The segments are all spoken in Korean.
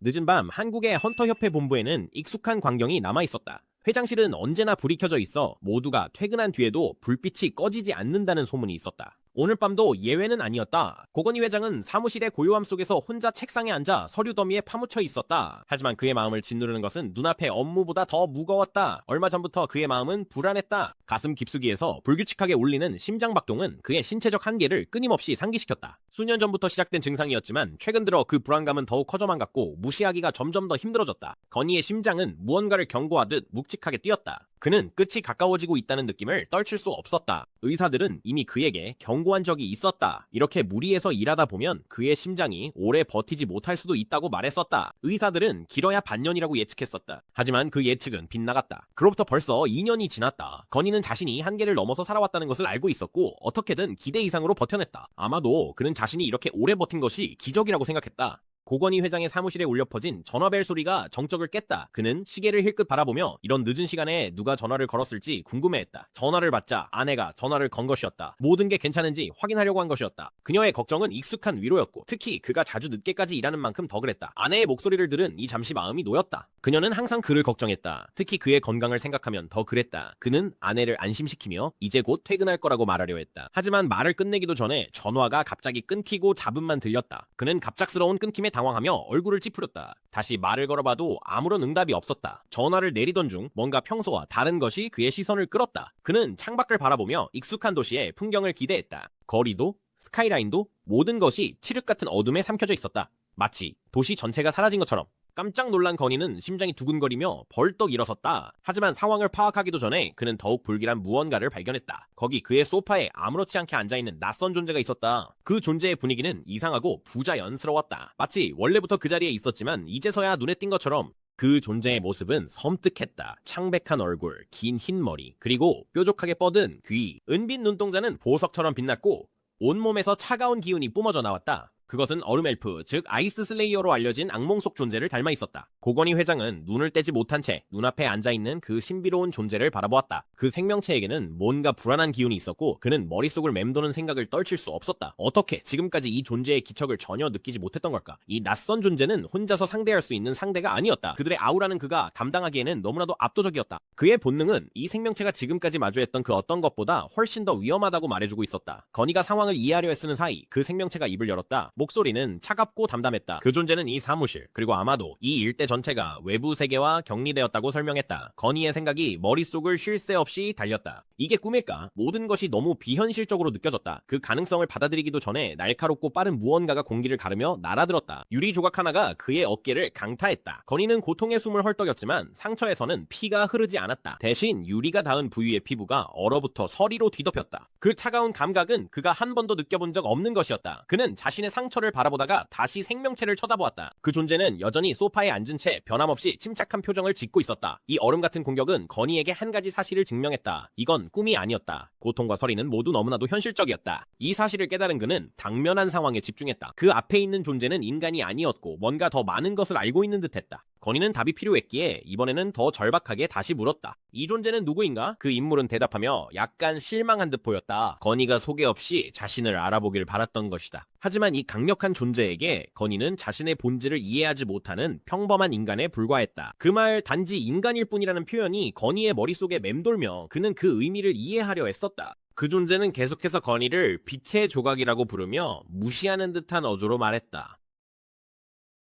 늦은 밤 한국의 헌터협회 본부에는 익숙한 광경이 남아있었다. 회장실은 언제나 불이 켜져 있어 모두가 퇴근한 뒤에도 불빛이 꺼지지 않는다는 소문이 있었다. 오늘 밤도 예외는 아니었다. 고건희 회장은 사무실의 고요함 속에서 혼자 책상에 앉아 서류 더미에 파묻혀 있었다. 하지만 그의 마음을 짓누르는 것은 눈앞의 업무보다 더 무거웠다. 얼마 전부터 그의 마음은 불안했다. 가슴 깊숙이에서 불규칙하게 울리는 심장박동은 그의 신체적 한계를 끊임없이 상기시켰다. 수년 전부터 시작된 증상이었지만 최근 들어 그 불안감은 더욱 커져만 갔고 무시하기가 점점 더 힘들어졌다. 건희의 심장은 무언가를 경고하듯 묵직하게 뛰었다. 그는 끝이 가까워지고 있다는 느낌을 떨칠 수 없었다. 의사들은 이미 그에게 경고한 적이 있었다. 이렇게 무리해서 일하다 보면 그의 심장이 오래 버티지 못할 수도 있다고 말했었다. 의사들은 길어야 반년이라고 예측했었다. 하지만 그 예측은 빗나갔다. 그로부터 벌써 2년이 지났다. 건희는 자신이 한계를 넘어서 살아왔다는 것을 알고 있었고 어떻게든 기대 이상으로 버텨냈다. 아마도 그는 자신이 이렇게 오래 버틴 것이 기적이라고 생각했다. 고건희 회장의 사무실에 울려 퍼진 전화벨 소리가 정적을 깼다. 그는 시계를 힐끗 바라보며 이런 늦은 시간에 누가 전화를 걸었을지 궁금해했다. 전화를 받자 아내가 전화를 건 것이었다. 모든 게 괜찮은지 확인하려고 한 것이었다. 그녀의 걱정은 익숙한 위로였고 특히 그가 자주 늦게까지 일하는 만큼 더 그랬다. 아내의 목소리를 들은 이 잠시 마음이 놓였다. 그녀는 항상 그를 걱정했다. 특히 그의 건강을 생각하면 더 그랬다. 그는 아내를 안심시키며 이제 곧 퇴근할 거라고 말하려 했다. 하지만 말을 끝내기도 전에 전화가 갑자기 끊기고 잡음만 들렸다. 그는 갑작스러운 끊김에 당황하며 얼굴을 찌푸렸다. 다시 말을 걸어봐도 아무런 응답이 없었다. 전화를 내리던 중 뭔가 평소와 다른 것이 그의 시선을 끌었다. 그는 창밖을 바라보며 익숙한 도시의 풍경을 기대했다. 거리도 스카이라인도 모든 것이 칠흑 같은 어둠에 삼켜져 있었다. 마치 도시 전체가 사라진 것처럼. 깜짝 놀란 건희는 심장이 두근거리며 벌떡 일어섰다. 하지만 상황을 파악하기도 전에 그는 더욱 불길한 무언가를 발견했다. 거기 그의 소파에 아무렇지 않게 앉아있는 낯선 존재가 있었다. 그 존재의 분위기는 이상하고 부자연스러웠다. 마치 원래부터 그 자리에 있었지만 이제서야 눈에 띈 것처럼 그 존재의 모습은 섬뜩했다. 창백한 얼굴, 긴 흰 머리, 그리고 뾰족하게 뻗은 귀. 은빛 눈동자는 보석처럼 빛났고 온몸에서 차가운 기운이 뿜어져 나왔다. 그것은 얼음 엘프, 즉 아이스 슬레이어로 알려진 악몽 속 존재를 닮아 있었다. 고건희 회장은 눈을 떼지 못한 채 눈앞에 앉아있는 그 신비로운 존재를 바라보았다. 그 생명체에게는 뭔가 불안한 기운이 있었고 그는 머릿속을 맴도는 생각을 떨칠 수 없었다. 어떻게 지금까지 이 존재의 기척을 전혀 느끼지 못했던 걸까? 이 낯선 존재는 혼자서 상대할 수 있는 상대가 아니었다. 그들의 아우라는 그가 감당하기에는 너무나도 압도적이었다. 그의 본능은 이 생명체가 지금까지 마주했던 그 어떤 것보다 훨씬 더 위험하다고 말해주고 있었다. 건희가 상황을 이해하려 애쓰는 사이 그 생명체가 입을 열었다. 목소리는 차갑고 담담했다. 그 존재는 이 사무실 그리고 아마도 이 일대 전체가 외부 세계와 격리되었다고 설명했다. 건희의 생각이 머릿속을 쉴 새 없이 달렸다. 이게 꿈일까? 모든 것이 너무 비현실적으로 느껴졌다. 그 가능성을 받아들이기도 전에 날카롭고 빠른 무언가가 공기를 가르며 날아들었다. 유리 조각 하나가 그의 어깨를 강타했다. 건희는 고통의 숨을 헐떡였지만 상처에서는 피가 흐르지 않았다. 대신 유리가 닿은 부위의 피부가 얼어붙어 서리로 뒤덮였다. 그 차가운 감각은 그가 한 번도 느껴본 적 없는 것이었다. 그는 자신의 상처를 바라보다가 다시 생명체를 쳐다보았다. 그 존재는 여전히 소파에 앉은 채 변함없이 침착한 표정을 짓고 있었다. 이 얼음 같은 공격은 건희에게 한 가지 사실을 증명했다. 이건 꿈이 아니었다. 고통과 서리는 모두 너무나도 현실적이었다. 이 사실을 깨달은 그는 당면한 상황에 집중했다. 그 앞에 있는 존재는 인간이 아니었고 뭔가 더 많은 것을 알고 있는 듯했다. 건희는 답이 필요했기에 이번에는 더 절박하게 다시 물었다. 이 존재는 누구인가? 그 인물은 대답하며 약간 실망한 듯 보였다. 건희가 소개 없이 자신을 알아보길 바랐던 것이다. 하지만 이 강력한 존재에게 건희는 자신의 본질을 이해하지 못하는 평범한 인간에 불과했다. 그 말 단지 인간일 뿐이라는 표현이 건희의 머릿속에 맴돌며 그는 그 의미를 이해하려 했었다. 그 존재는 계속해서 건희를 빛의 조각이라고 부르며 무시하는 듯한 어조로 말했다.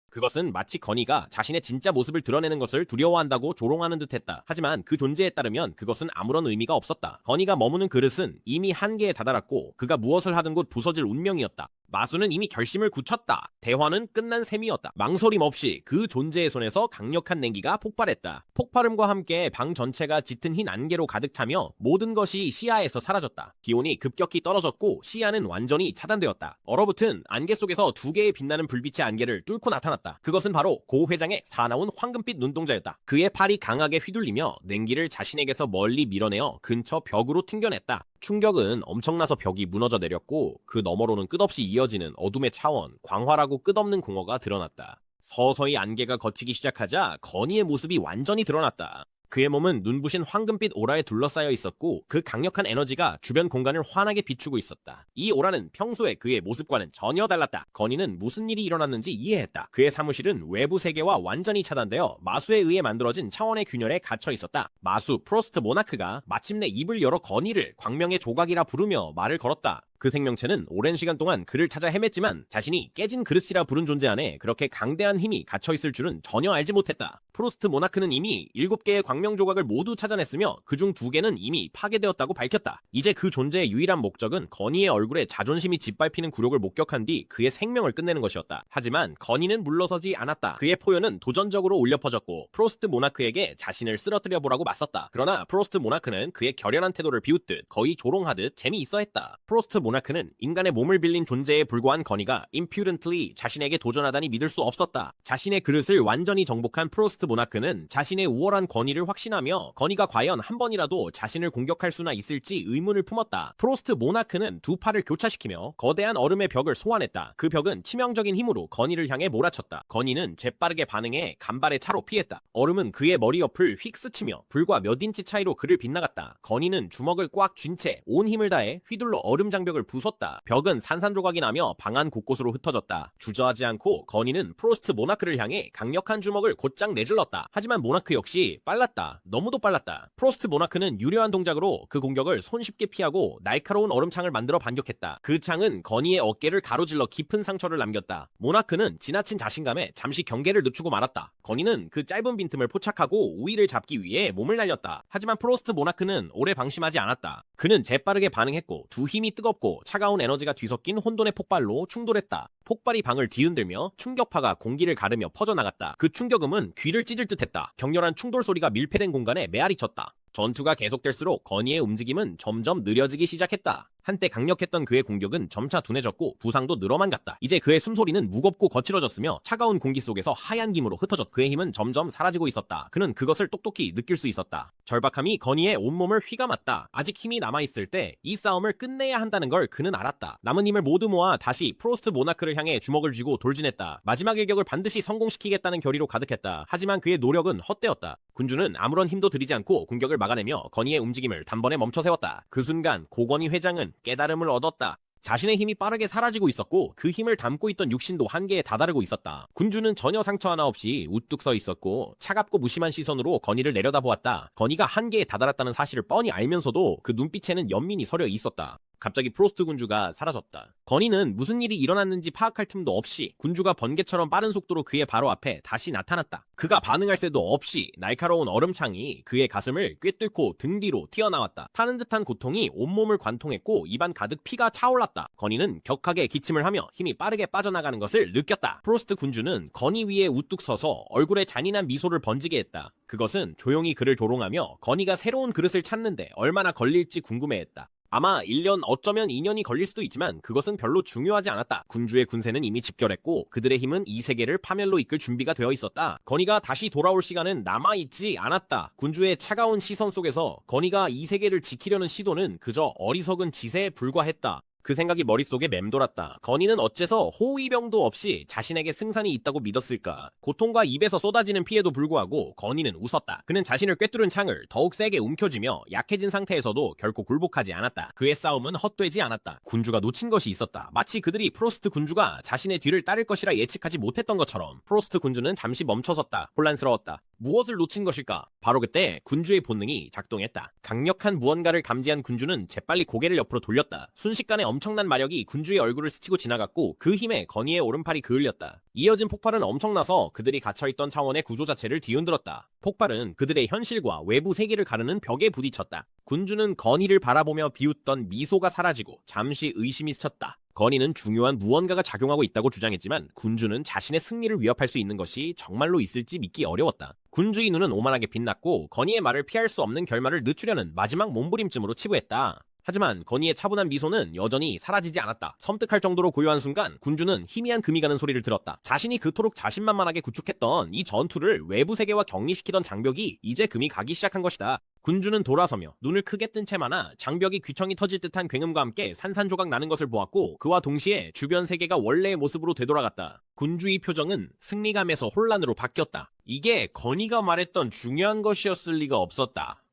그것은 마치 건희가 자신의 진짜 모습을 드러내는 것을 두려워한다고 조롱하는 듯했다. 하지만 그 존재에 따르면 그것은 아무런 의미가 없었다. 건희가 머무는 그릇은 이미 한계에 다다랐고 그가 무엇을 하든 곧 부서질 운명이었다. 마수는 이미 결심을 굳혔다. 대화는 끝난 셈이었다. 망설임 없이 그 존재의 손에서 강력한 냉기가 폭발했다. 폭발음과 함께 방 전체가 짙은 흰 안개로 가득 차며 모든 것이 시야에서 사라졌다. 기온이 급격히 떨어졌고 시야는 완전히 차단되었다. 얼어붙은 안개 속에서 두 개의 빛나는 불빛의 안개를 뚫고 나타났다. 그것은 바로 고 회장의 사나운 황금빛 눈동자였다. 그의 팔이 강하게 휘둘리며 냉기를 자신에게서 멀리 밀어내어 근처 벽으로 튕겨냈다. 충격은 엄청나서 벽이 무너져 내렸고 그 너머로는 끝없이 이어지는 어둠의 차원, 광활하고 끝없는 공허가 드러났다. 서서히 안개가 걷히기 시작하자 건희의 모습이 완전히 드러났다. 그의 몸은 눈부신 황금빛 오라에 둘러싸여 있었고 그 강력한 에너지가 주변 공간을 환하게 비추고 있었다. 이 오라는 평소에 그의 모습과는 전혀 달랐다. 건이는 무슨 일이 일어났는지 이해했다. 그의 사무실은 외부 세계와 완전히 차단되어 마수에 의해 만들어진 차원의 균열에 갇혀 있었다. 마수 프로스트 모나크가 마침내 입을 열어 건이를 광명의 조각이라 부르며 말을 걸었다. 그 생명체는 오랜 시간 동안 그를 찾아 헤맸지만 자신이 깨진 그릇이라 부른 존재 안에 그렇게 강대한 힘이 갇혀있을 줄은 전혀 알지 못했다. 프로스트 모나크는 이미 7개의 광명 조각을 모두 찾아냈으며 그중 2개는 이미 파괴되었다고 밝혔다. 이제 그 존재의 유일한 목적은 건이의 얼굴에 자존심이 짓밟히는 굴욕을 목격한 뒤 그의 생명을 끝내는 것이었다. 하지만 건이는 물러서지 않았다. 그의 포효는 도전적으로 울려 퍼졌고 프로스트 모나크에게 자신을 쓰러뜨려 보라고 맞섰다. 그러나 프로스트 모나크는 그의 결연한 태도를 비웃듯 거의 조롱하듯 재미있어 했다. 프로스트 모나크는 인간의 몸을 빌린 존재에 불과한 건이가 impudently 자신에게 도전하다니 믿을 수 없었다. 자신의 그릇을 완전히 정복한 프로스트 모나크는 자신의 우월한 권위를 확신하며 건이가 과연 한 번이라도 자신을 공격할 수나 있을지 의문을 품었다. 프로스트 모나크는 두 팔을 교차시키며 거대한 얼음의 벽을 소환했다. 그 벽은 치명적인 힘으로 건이를 향해 몰아쳤다. 건이는 재빠르게 반응해 간발의 차로 피했다. 얼음은 그의 머리 옆을 휙 스치며 불과 몇 인치 차이로 그를 빗나갔다. 건이는 주먹을 꽉 쥔 채 온 힘을 다해 휘둘러 얼음 장벽을 부쉈다. 벽은 산산조각이 나며 방 안 곳곳으로 흩어졌다. 주저하지 않고 건이는 프로스트 모나크를 향해 강력한 주먹을 곧장 내질렀다. 하지만 모나크 역시 빨랐다. 너무도 빨랐다. 프로스트 모나크는 유려한 동작으로 그 공격을 손쉽게 피하고 날카로운 얼음창을 만들어 반격했다. 그 창은 건이의 어깨를 가로질러 깊은 상처를 남겼다. 모나크는 지나친 자신감에 잠시 경계를 늦추고 말았다. 건이는 그 짧은 빈틈을 포착하고 우위를 잡기 위해 몸을 날렸다. 하지만 프로스트 모나크는 오래 방심하지 않았다. 그는 재빠르게 반응했고 두 힘이 뜨겁고 차가운 에너지가 뒤섞인 혼돈의 폭발로 충돌했다. 폭발이 방을 뒤흔들며 충격파가 공기를 가르며 퍼져나갔다. 그 충격음은 귀를 찢을 듯했다. 격렬한 충돌 소리가 밀폐된 공간에 메아리쳤다. 전투가 계속될수록 건이의 움직임은 점점 느려지기 시작했다. 한때 강력했던 그의 공격은 점차 둔해졌고 부상도 늘어만 갔다. 이제 그의 숨소리는 무겁고 거칠어졌으며 차가운 공기 속에서 하얀 김으로 흩어졌다. 그의 힘은 점점 사라지고 있었다. 그는 그것을 똑똑히 느낄 수 있었다. 절박함이 건이의 온몸을 휘감았다. 아직 힘이 남아있을 때 이 싸움을 끝내야 한다는 걸 그는 알았다. 남은 힘을 모두 모아 다시 프로스트 모나크를 향해 주먹을 쥐고 돌진했다. 마지막 일격을 반드시 성공시키겠다는 결의로 가득했다. 하지만 그의 노력은 헛되었다. 군주는 아무런 힘도 들이지 않고 공격을 막아내며 건이의 움직임을 단번에 멈춰 세웠다. 그 순간 고건이 회장은 깨달음을 얻었다. 자신의 힘이 빠르게 사라지고 있었고 그 힘을 담고 있던 육신도 한계에 다다르고 있었다. 군주는 전혀 상처 하나 없이 우뚝 서 있었고 차갑고 무심한 시선으로 건이를 내려다보았다. 건이가 한계에 다다랐다는 사실을 뻔히 알면서도 그 눈빛에는 연민이 서려 있었다. 갑자기 프로스트 군주가 사라졌다. 건이는 무슨 일이 일어났는지 파악할 틈도 없이 군주가 번개처럼 빠른 속도로 그의 바로 앞에 다시 나타났다. 그가 반응할 새도 없이 날카로운 얼음창이 그의 가슴을 꿰뚫고 등 뒤로 튀어나왔다. 타는 듯한 고통이 온몸을 관통했고 입안 가득 피가 차올랐다. 건이는 격하게 기침을 하며 힘이 빠르게 빠져나가는 것을 느꼈다. 프로스트 군주는 건이 위에 우뚝 서서 얼굴에 잔인한 미소를 번지게 했다. 그것은 조용히 그를 조롱하며 건이가 새로운 그릇을 찾는데 얼마나 걸릴지 궁금해했다. 아마 1년 어쩌면 2년이 걸릴 수도 있지만 그것은 별로 중요하지 않았다. 군주의 군세는 이미 집결했고 그들의 힘은 이 세계를 파멸로 이끌 준비가 되어 있었다. 건이가 다시 돌아올 시간은 남아있지 않았다. 군주의 차가운 시선 속에서 건이가 이 세계를 지키려는 시도는 그저 어리석은 짓에 불과했다. 그 생각이 머릿속에 맴돌았다. 건이는 어째서 호위병도 없이 자신에게 승산이 있다고 믿었을까? 고통과 입에서 쏟아지는 피에도 불구하고 건이는 웃었다. 그는 자신을 꿰뚫은 창을 더욱 세게 움켜쥐며 약해진 상태에서도 결코 굴복하지 않았다. 그의 싸움은 헛되지 않았다. 군주가 놓친 것이 있었다. 마치 그들이 프로스트 군주가 자신의 뒤를 따를 것이라 예측하지 못했던 것처럼. 프로스트 군주는 잠시 멈춰섰다. 혼란스러웠다. 무엇을 놓친 것일까? 바로 그때 군주의 본능이 작동했다. 강력한 무언가를 감지한 군주는 재빨리 고개를 옆으로 돌렸다. 순식간에 엄청난 마력이 군주의 얼굴을 스치고 지나갔고 그 힘에 건이의 오른팔이 그을렸다. 이어진 폭발은 엄청나서 그들이 갇혀있던 차원의 구조 자체를 뒤흔들었다. 폭발은 그들의 현실과 외부 세계를 가르는 벽에 부딪혔다. 군주는 건이를 바라보며 비웃던 미소가 사라지고 잠시 의심이 스쳤다. 건이는 중요한 무언가가 작용하고 있다고 주장했지만 군주는 자신의 승리를 위협할 수 있는 것이 정말로 있을지 믿기 어려웠다. 군주의 눈은 오만하게 빛났고 건이의 말을 피할 수 없는 결말을 늦추려는 마지막 몸부림쯤으로 치부했다. 하지만 건희의 차분한 미소는 여전히 사라지지 않았다. 섬뜩할 정도로 고요한 순간 군주는 희미한 금이 가는 소리를 들었다. 자신이 그토록 자신만만하게 구축했던 이 전투를 외부 세계와 격리시키던 장벽이 이제 금이 가기 시작한 것이다. 군주는 돌아서며 눈을 크게 뜬 채마나 장벽이 귀청이 터질 듯한 굉음과 함께 산산조각 나는 것을 보았고, 그와 동시에 주변 세계가 원래의 모습으로 되돌아갔다. 군주의 표정은 승리감에서 혼란으로 바뀌었다. 이게 건희가 말했던 중요한 것이었을 리가 없었다.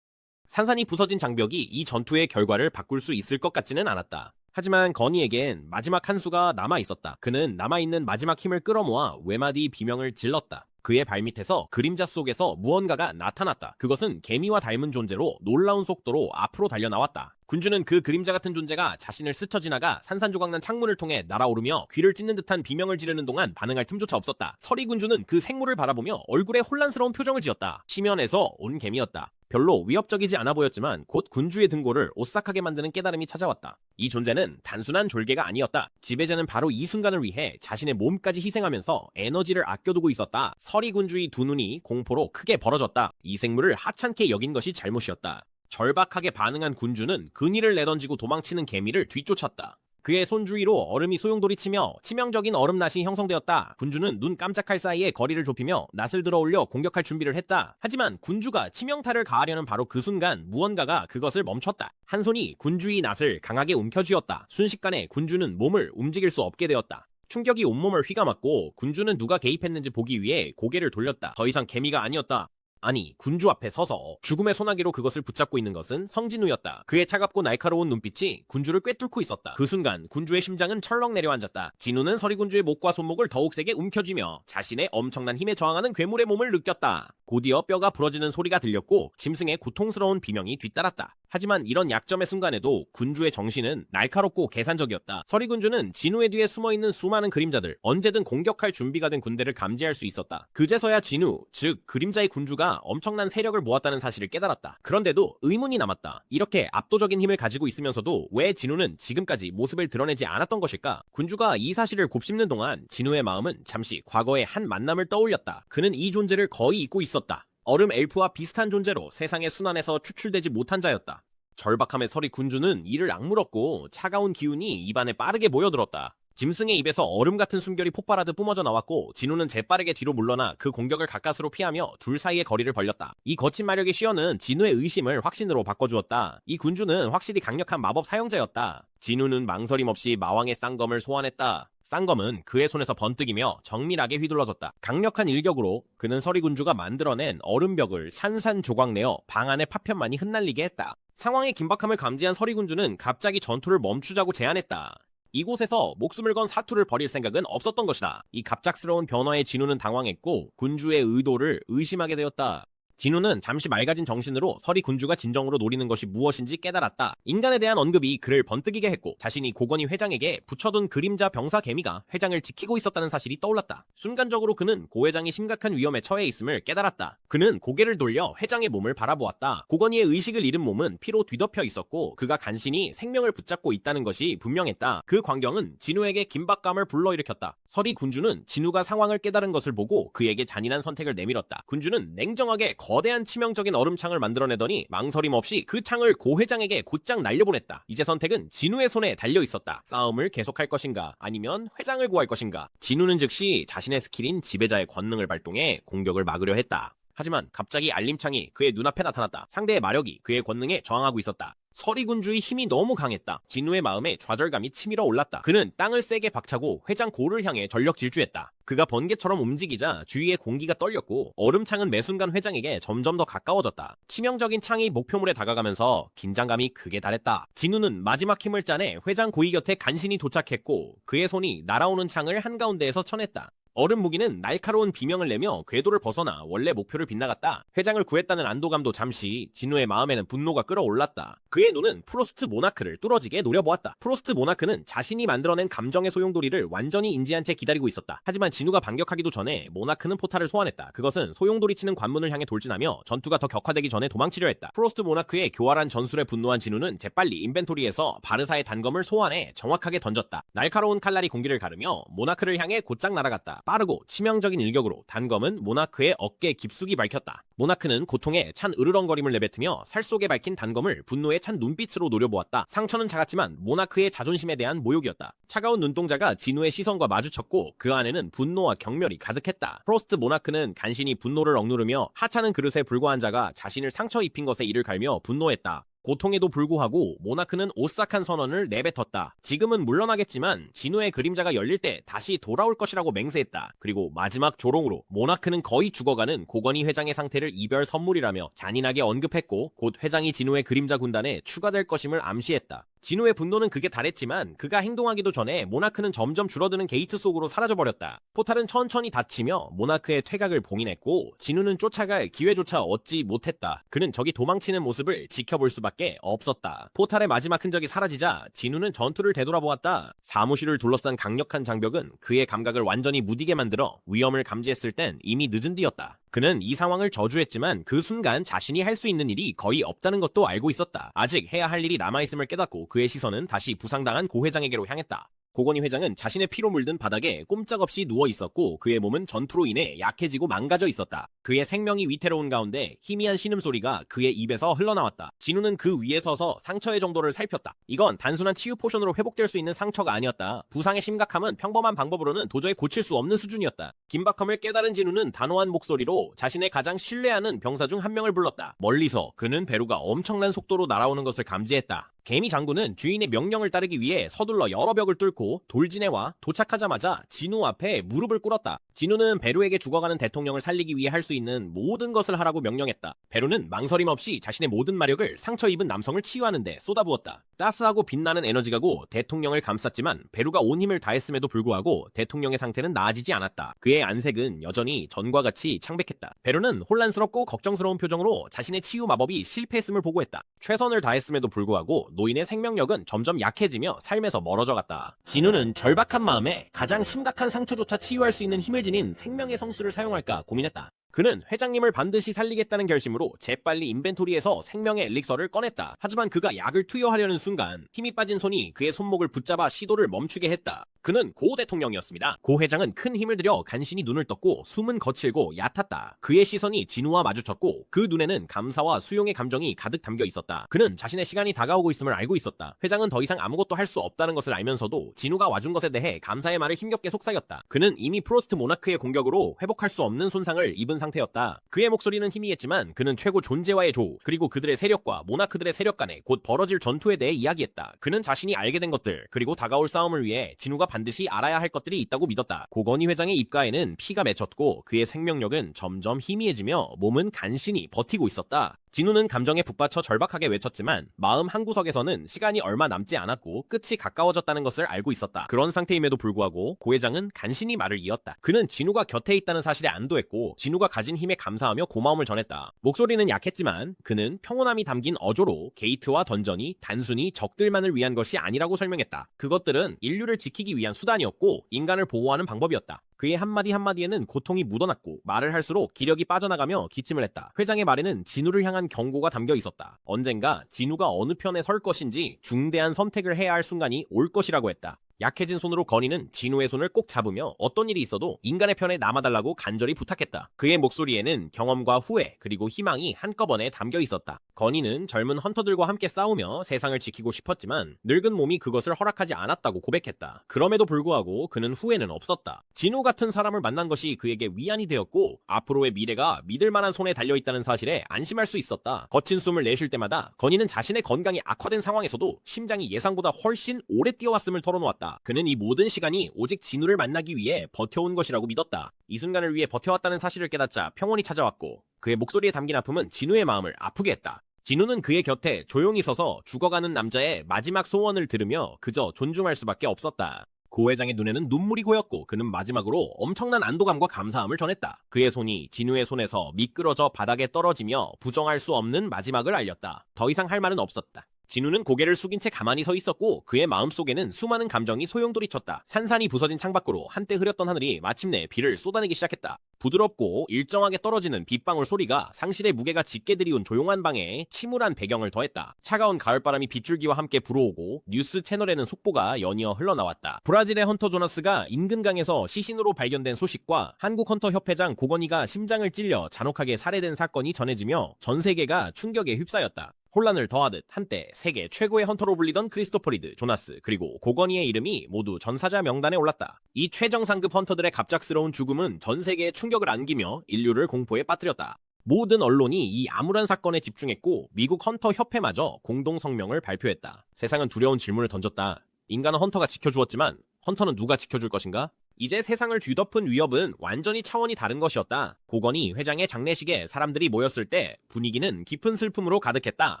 산산이 부서진 장벽이 이 전투의 결과를 바꿀 수 있을 것 같지는 않았다. 하지만 건희에겐 마지막 한 수가 남아있었다. 그는 남아있는 마지막 힘을 끌어모아 외마디 비명을 질렀다. 그의 발밑에서 그림자 속에서 무언가가 나타났다. 그것은 개미와 닮은 존재로 놀라운 속도로 앞으로 달려나왔다. 군주는 그 그림자 같은 존재가 자신을 스쳐 지나가 산산조각난 창문을 통해 날아오르며 귀를 찢는 듯한 비명을 지르는 동안 반응할 틈조차 없었다. 서리 군주는 그 생물을 바라보며 얼굴에 혼란스러운 표정을 지었다. 심연에서 온 개미였다. 별로 위협적이지 않아 보였지만 곧 군주의 등골을 오싹하게 만드는 깨달음이 찾아왔다. 이 존재는 단순한 졸개가 아니었다. 지배자는 바로 이 순간을 위해 자신의 몸까지 희생하면서 에너지를 아껴두고 있었다. 서리 군주의 두 눈이 공포로 크게 벌어졌다. 이 생물을 하찮게 여긴 것이 잘못이었다. 절박하게 반응한 군주는 근위를 내던지고 도망치는 개미를 뒤쫓았다. 그의 손주위로 얼음이 소용돌이치며 치명적인 얼음낫이 형성되었다. 군주는 눈 깜짝할 사이에 거리를 좁히며 낫을 들어 올려 공격할 준비를 했다. 하지만 군주가 치명타를 가하려는 바로 그 순간 무언가가 그것을 멈췄다. 한 손이 군주의 낫을 강하게 움켜쥐었다. 순식간에 군주는 몸을 움직일 수 없게 되었다. 충격이 온몸을 휘감았고 군주는 누가 개입했는지 보기 위해 고개를 돌렸다. 더 이상 개미가 아니었다. 아니, 군주 앞에 서서 죽음의 소나기로 그것을 붙잡고 있는 것은 성진우였다. 그의 차갑고 날카로운 눈빛이 군주를 꿰뚫고 있었다. 그 순간 군주의 심장은 철렁 내려앉았다. 진우는 서리군주의 목과 손목을 더욱 세게 움켜쥐며 자신의 엄청난 힘에 저항하는 괴물의 몸을 느꼈다. 곧이어 뼈가 부러지는 소리가 들렸고 짐승의 고통스러운 비명이 뒤따랐다. 하지만 이런 약점의 순간에도 군주의 정신은 날카롭고 계산적이었다. 서리군주는 진우의 뒤에 숨어있는 수많은 그림자들, 언제든 공격할 준비가 된 군대를 감지할 수 있었다. 그제서야 진우, 즉 그림자의 군주가 엄청난 세력을 모았다는 사실을 깨달았다. 그런데도 의문이 남았다. 이렇게 압도적인 힘을 가지고 있으면서도 왜 진우는 지금까지 모습을 드러내지 않았던 것일까? 군주가 이 사실을 곱씹는 동안 진우의 마음은 잠시 과거의 한 만남을 떠올렸다. 그는 이 존재를 거의 잊고 있었다. 얼음 엘프와 비슷한 존재로 세상의 순환에서 추출되지 못한 자였다. 절박함의 서리 군주는 이를 악물었고 차가운 기운이 입안에 빠르게 모여들었다. 짐승의 입에서 얼음 같은 숨결이 폭발하듯 뿜어져 나왔고 진우는 재빠르게 뒤로 물러나 그 공격을 가까스로 피하며 둘 사이의 거리를 벌렸다. 이 거친 마력의 시연은 진우의 의심을 확신으로 바꿔주었다. 이 군주는 확실히 강력한 마법 사용자였다. 진우는 망설임 없이 마왕의 쌍검을 소환했다. 쌍검은 그의 손에서 번뜩이며 정밀하게 휘둘러졌다. 강력한 일격으로 그는 서리군주가 만들어낸 얼음벽을 산산조각내어 방 안의 파편만이 흩날리게 했다. 상황의 긴박함을 감지한 서리군주는 갑자기 전투를 멈추자고 제안했다. 이곳에서 목숨을 건 사투를 벌일 생각은 없었던 것이다. 이 갑작스러운 변화에 진우는 당황했고 군주의 의도를 의심하게 되었다. 진우는 잠시 맑아진 정신으로 서리 군주가 진정으로 노리는 것이 무엇인지 깨달았다. 인간에 대한 언급이 그를 번뜩이게 했고 자신이 고건희 회장에게 붙여둔 그림자 병사 개미가 회장을 지키고 있었다는 사실이 떠올랐다. 순간적으로 그는 고 회장이 심각한 위험에 처해 있음을 깨달았다. 그는 고개를 돌려 회장의 몸을 바라보았다. 고건희의 의식을 잃은 몸은 피로 뒤덮여 있었고 그가 간신히 생명을 붙잡고 있다는 것이 분명했다. 그 광경은 진우에게 긴박감을 불러일으켰다. 서리 군주는 진우가 상황을 깨달은 것을 보고 그에게 잔인한 선택을 내밀었다. 군주는 냉정하게 거대한 치명적인 얼음창을 만들어내더니 망설임 없이 그 창을 고 회장에게 곧장 날려보냈다. 이제 선택은 진우의 손에 달려있었다. 싸움을 계속할 것인가 아니면 회장을 구할 것인가. 진우는 즉시 자신의 스킬인 지배자의 권능을 발동해 공격을 막으려 했다. 하지만 갑자기 알림창이 그의 눈앞에 나타났다. 상대의 마력이 그의 권능에 저항하고 있었다. 서리군주의 힘이 너무 강했다. 진우의 마음에 좌절감이 치밀어 올랐다. 그는 땅을 세게 박차고 회장 고를 향해 전력 질주했다. 그가 번개처럼 움직이자 주위의 공기가 떨렸고 얼음창은 매 순간 회장에게 점점 더 가까워졌다. 치명적인 창이 목표물에 다가가면서 긴장감이 극에 달했다. 진우는 마지막 힘을 짜내 회장 고위 곁에 간신히 도착했고 그의 손이 날아오는 창을 한가운데에서 쳐냈다. 얼음 무기는 날카로운 비명을 내며 궤도를 벗어나 원래 목표를 빗나갔다. 회장을 구했다는 안도감도 잠시 진우의 마음에는 분노가 끌어올랐다. 그의 눈은 프로스트 모나크를 뚫어지게 노려보았다. 프로스트 모나크는 자신이 만들어낸 감정의 소용돌이를 완전히 인지한 채 기다리고 있었다. 하지만 진우가 반격하기도 전에 모나크는 포탈을 소환했다. 그것은 소용돌이 치는 관문을 향해 돌진하며 전투가 더 격화되기 전에 도망치려 했다. 프로스트 모나크의 교활한 전술에 분노한 진우는 재빨리 인벤토리에서 바르사의 단검을 소환해 정확하게 던졌다. 날카로운 칼날이 공기를 가르며 모나크를 향해 곧장 날아갔다. 빠르고 치명적인 일격으로 단검은 모나크의 어깨 깊숙이 밝혔다. 모나크는 고통에 찬 으르렁거림을 내뱉으며 살 속에 밝힌 단검을 분노에 찬 눈빛으로 노려보았다. 상처는 작았지만 모나크의 자존심에 대한 모욕이었다. 차가운 눈동자가 진우의 시선과 마주쳤고 그 안에는 분노와 경멸이 가득했다. 프로스트 모나크는 간신히 분노를 억누르며 하찮은 그릇에 불과한 자가 자신을 상처 입힌 것에 이를 갈며 분노했다. 고통에도 불구하고 모나크는 오싹한 선언을 내뱉었다. 지금은 물러나겠지만 진우의 그림자가 열릴 때 다시 돌아올 것이라고 맹세했다. 그리고 마지막 조롱으로 모나크는 거의 죽어가는 고건희 회장의 상태를 이별 선물이라며 잔인하게 언급했고 곧 회장이 진우의 그림자 군단에 추가될 것임을 암시했다. 진우의 분노는 극에 달했지만 그가 행동하기도 전에 모나크는 점점 줄어드는 게이트 속으로 사라져버렸다. 포탈은 천천히 닫히며 모나크의 퇴각을 봉인했고 진우는 쫓아갈 기회조차 얻지 못했다. 그는 저기 도망치는 모습을 지켜볼 수밖에 없었다. 포탈의 마지막 흔적이 사라지자 진우는 전투를 되돌아보았다. 사무실을 둘러싼 강력한 장벽은 그의 감각을 완전히 무디게 만들어 위험을 감지했을 땐 이미 늦은 뒤였다. 그는 이 상황을 저주했지만 그 순간 자신이 할 수 있는 일이 거의 없다는 것도 알고 있었다. 아직 해야 할 일이 남아있음을 깨닫고 그의 시선은 다시 부상당한 고 회장에게로 향했다. 고건희 회장은 자신의 피로 물든 바닥에 꼼짝없이 누워 있었고 그의 몸은 전투로 인해 약해지고 망가져 있었다. 그의 생명이 위태로운 가운데 희미한 신음소리가 그의 입에서 흘러나왔다. 진우는 그 위에 서서 상처의 정도를 살폈다. 이건 단순한 치유 포션으로 회복될 수 있는 상처가 아니었다. 부상의 심각함은 평범한 방법으로는 도저히 고칠 수 없는 수준이었다. 긴박함을 깨달은 진우는 단호한 목소리로 자신의 가장 신뢰하는 병사 중 한 명을 불렀다. 멀리서 그는 배루가 엄청난 속도로 날아오는 것을 감지했다. 개미 장군은 주인의 명령을 따르기 위해 서둘러 여러 벽을 뚫고 돌진해와 도착하자마자 진우 앞에 무릎을 꿇었다. 진우는 베루에게 죽어가는 대통령을 살리기 위해 할 수 있는 모든 것을 하라고 명령했다. 베루는 망설임 없이 자신의 모든 마력을 상처 입은 남성을 치유하는 데 쏟아부었다. 따스하고 빛나는 에너지가고 대통령을 감쌌지만 베루가 온 힘을 다했음에도 불구하고 대통령의 상태는 나아지지 않았다. 그의 안색은 여전히 전과 같이 창백했다. 베루는 혼란스럽고 걱정스러운 표정으로 자신의 치유 마법이 실패했음을 보고했다. 최선을 다했음에도 불구하고 노인의 생명력은 점점 약해지며 삶에서 멀어져 갔다. 진우는 절박한 마음에 가장 심각한 상처조차 치유할 수 있는 힘을 지닌 생명의 성수를 사용할까 고민했다. 그는 회장님을 반드시 살리겠다는 결심으로 재빨리 인벤토리에서 생명의 엘릭서를 꺼냈다. 하지만 그가 약을 투여하려는 순간 힘이 빠진 손이 그의 손목을 붙잡아 시도를 멈추게 했다. 그는 고 대통령이었습니다. 고 회장은 큰 힘을 들여 간신히 눈을 떴고 숨은 거칠고 얕았다. 그의 시선이 진우와 마주쳤고 그 눈에는 감사와 수용의 감정이 가득 담겨 있었다. 그는 자신의 시간이 다가오고 있음을 알고 있었다. 회장은 더 이상 아무것도 할 수 없다는 것을 알면서도 진우가 와준 것에 대해 감사의 말을 힘겹게 속삭였다. 그는 이미 프로스트 모나크의 공격으로 회복할 수 없는 손상을 입은 상태였다. 그의 목소리는 희미했지만 그는 최고 존재와의 조 그리고 그들의 세력과 모나크들의 세력 간에 곧 벌어질 전투에 대해 이야기했다. 그는 자신이 알게 된 것들 그리고 다가올 싸움을 위해 진우가 반드시 알아야 할 것들이 있다고 믿었다. 고건희 회장의 입가에는 피가 맺혔고 그의 생명력은 점점 희미해지며 몸은 간신히 버티고 있었다. 진우는 감정에 북받쳐 절박하게 외쳤지만 마음 한구석에서는 시간이 얼마 남지 않았고 끝이 가까워졌다는 것을 알고 있었다. 그런 상태임에도 불구하고 고 회장은 간신히 말을 이었다. 그는 진우가 곁에 있다는 사실에 안도했고 진우가 가진 힘에 감사하며 고마움을 전했다. 목소리는 약했지만 그는 평온함이 담긴 어조로 게이트와 던전이 단순히 적들만을 위한 것이 아니라고 설명했다. 그것들은 인류를 지키기 위한 수단이었고 인간을 보호하는 방법이었다. 그의 한마디 한마디에는 고통이 묻어났고 말을 할수록 기력이 빠져나가며 기침을 했다. 회장의 말에는 진우를 향한 경고가 담겨 있었다. 언젠가 진우가 어느 편에 설 것인지 중대한 선택을 해야 할 순간이 올 것이라고 했다. 약해진 손으로 건희는 진우의 손을 꼭 잡으며 어떤 일이 있어도 인간의 편에 남아달라고 간절히 부탁했다. 그의 목소리에는 경험과 후회 그리고 희망이 한꺼번에 담겨 있었다. 건희는 젊은 헌터들과 함께 싸우며 세상을 지키고 싶었지만 늙은 몸이 그것을 허락하지 않았다고 고백했다. 그럼에도 불구하고 그는 후회는 없었다. 진우 같은 사람을 만난 것이 그에게 위안이 되었고 앞으로의 미래가 믿을 만한 손에 달려있다는 사실에 안심할 수 있었다. 거친 숨을 내쉴 때마다 건희는 자신의 건강이 악화된 상황에서도 심장이 예상보다 훨씬 오래 뛰어왔음을 털어놓았다. 그는 이 모든 시간이 오직 진우를 만나기 위해 버텨온 것이라고 믿었다. 이 순간을 위해 버텨왔다는 사실을 깨닫자 평온이 찾아왔고 그의 목소리에 담긴 아픔은 진우의 마음을 아프게 했다. 진우는 그의 곁에 조용히 서서 죽어가는 남자의 마지막 소원을 들으며 그저 존중할 수밖에 없었다. 고 회장의 눈에는 눈물이 고였고 그는 마지막으로 엄청난 안도감과 감사함을 전했다. 그의 손이 진우의 손에서 미끄러져 바닥에 떨어지며 부정할 수 없는 마지막을 알렸다. 더 이상 할 말은 없었다. 진우는 고개를 숙인 채 가만히 서 있었고 그의 마음속에는 수많은 감정이 소용돌이쳤다. 산산이 부서진 창밖으로 한때 흐렸던 하늘이 마침내 비를 쏟아내기 시작했다. 부드럽고 일정하게 떨어지는 빗방울 소리가 상실의 무게가 짙게 들이운 조용한 방에 침울한 배경을 더했다. 차가운 가을바람이 빗줄기와 함께 불어오고 뉴스 채널에는 속보가 연이어 흘러나왔다. 브라질의 헌터 조나스가 인근 강에서 시신으로 발견된 소식과 한국 헌터 협회장 고건희가 심장을 찔려 잔혹하게 살해된 사건이 전해지며 전 세계가 충격에 휩싸였다. 혼란을 더하듯 한때 세계 최고의 헌터로 불리던 크리스토퍼 리드, 조나스, 그리고 고건희의 이름이 모두 전사자 명단에 올랐다. 이 최정상급 헌터들의 갑작스러운 죽음은 전 세계에 충격을 안기며 인류를 공포에 빠뜨렸다. 모든 언론이 이 암울한 사건에 집중했고 미국 헌터 협회마저 공동 성명을 발표했다. 세상은 두려운 질문을 던졌다. 인간은 헌터가 지켜주었지만 헌터는 누가 지켜줄 것인가? 이제 세상을 뒤덮은 위협은 완전히 차원이 다른 것이었다. 고건희 회장의 장례식에 사람들이 모였을 때 분위기는 깊은 슬픔으로 가득했다.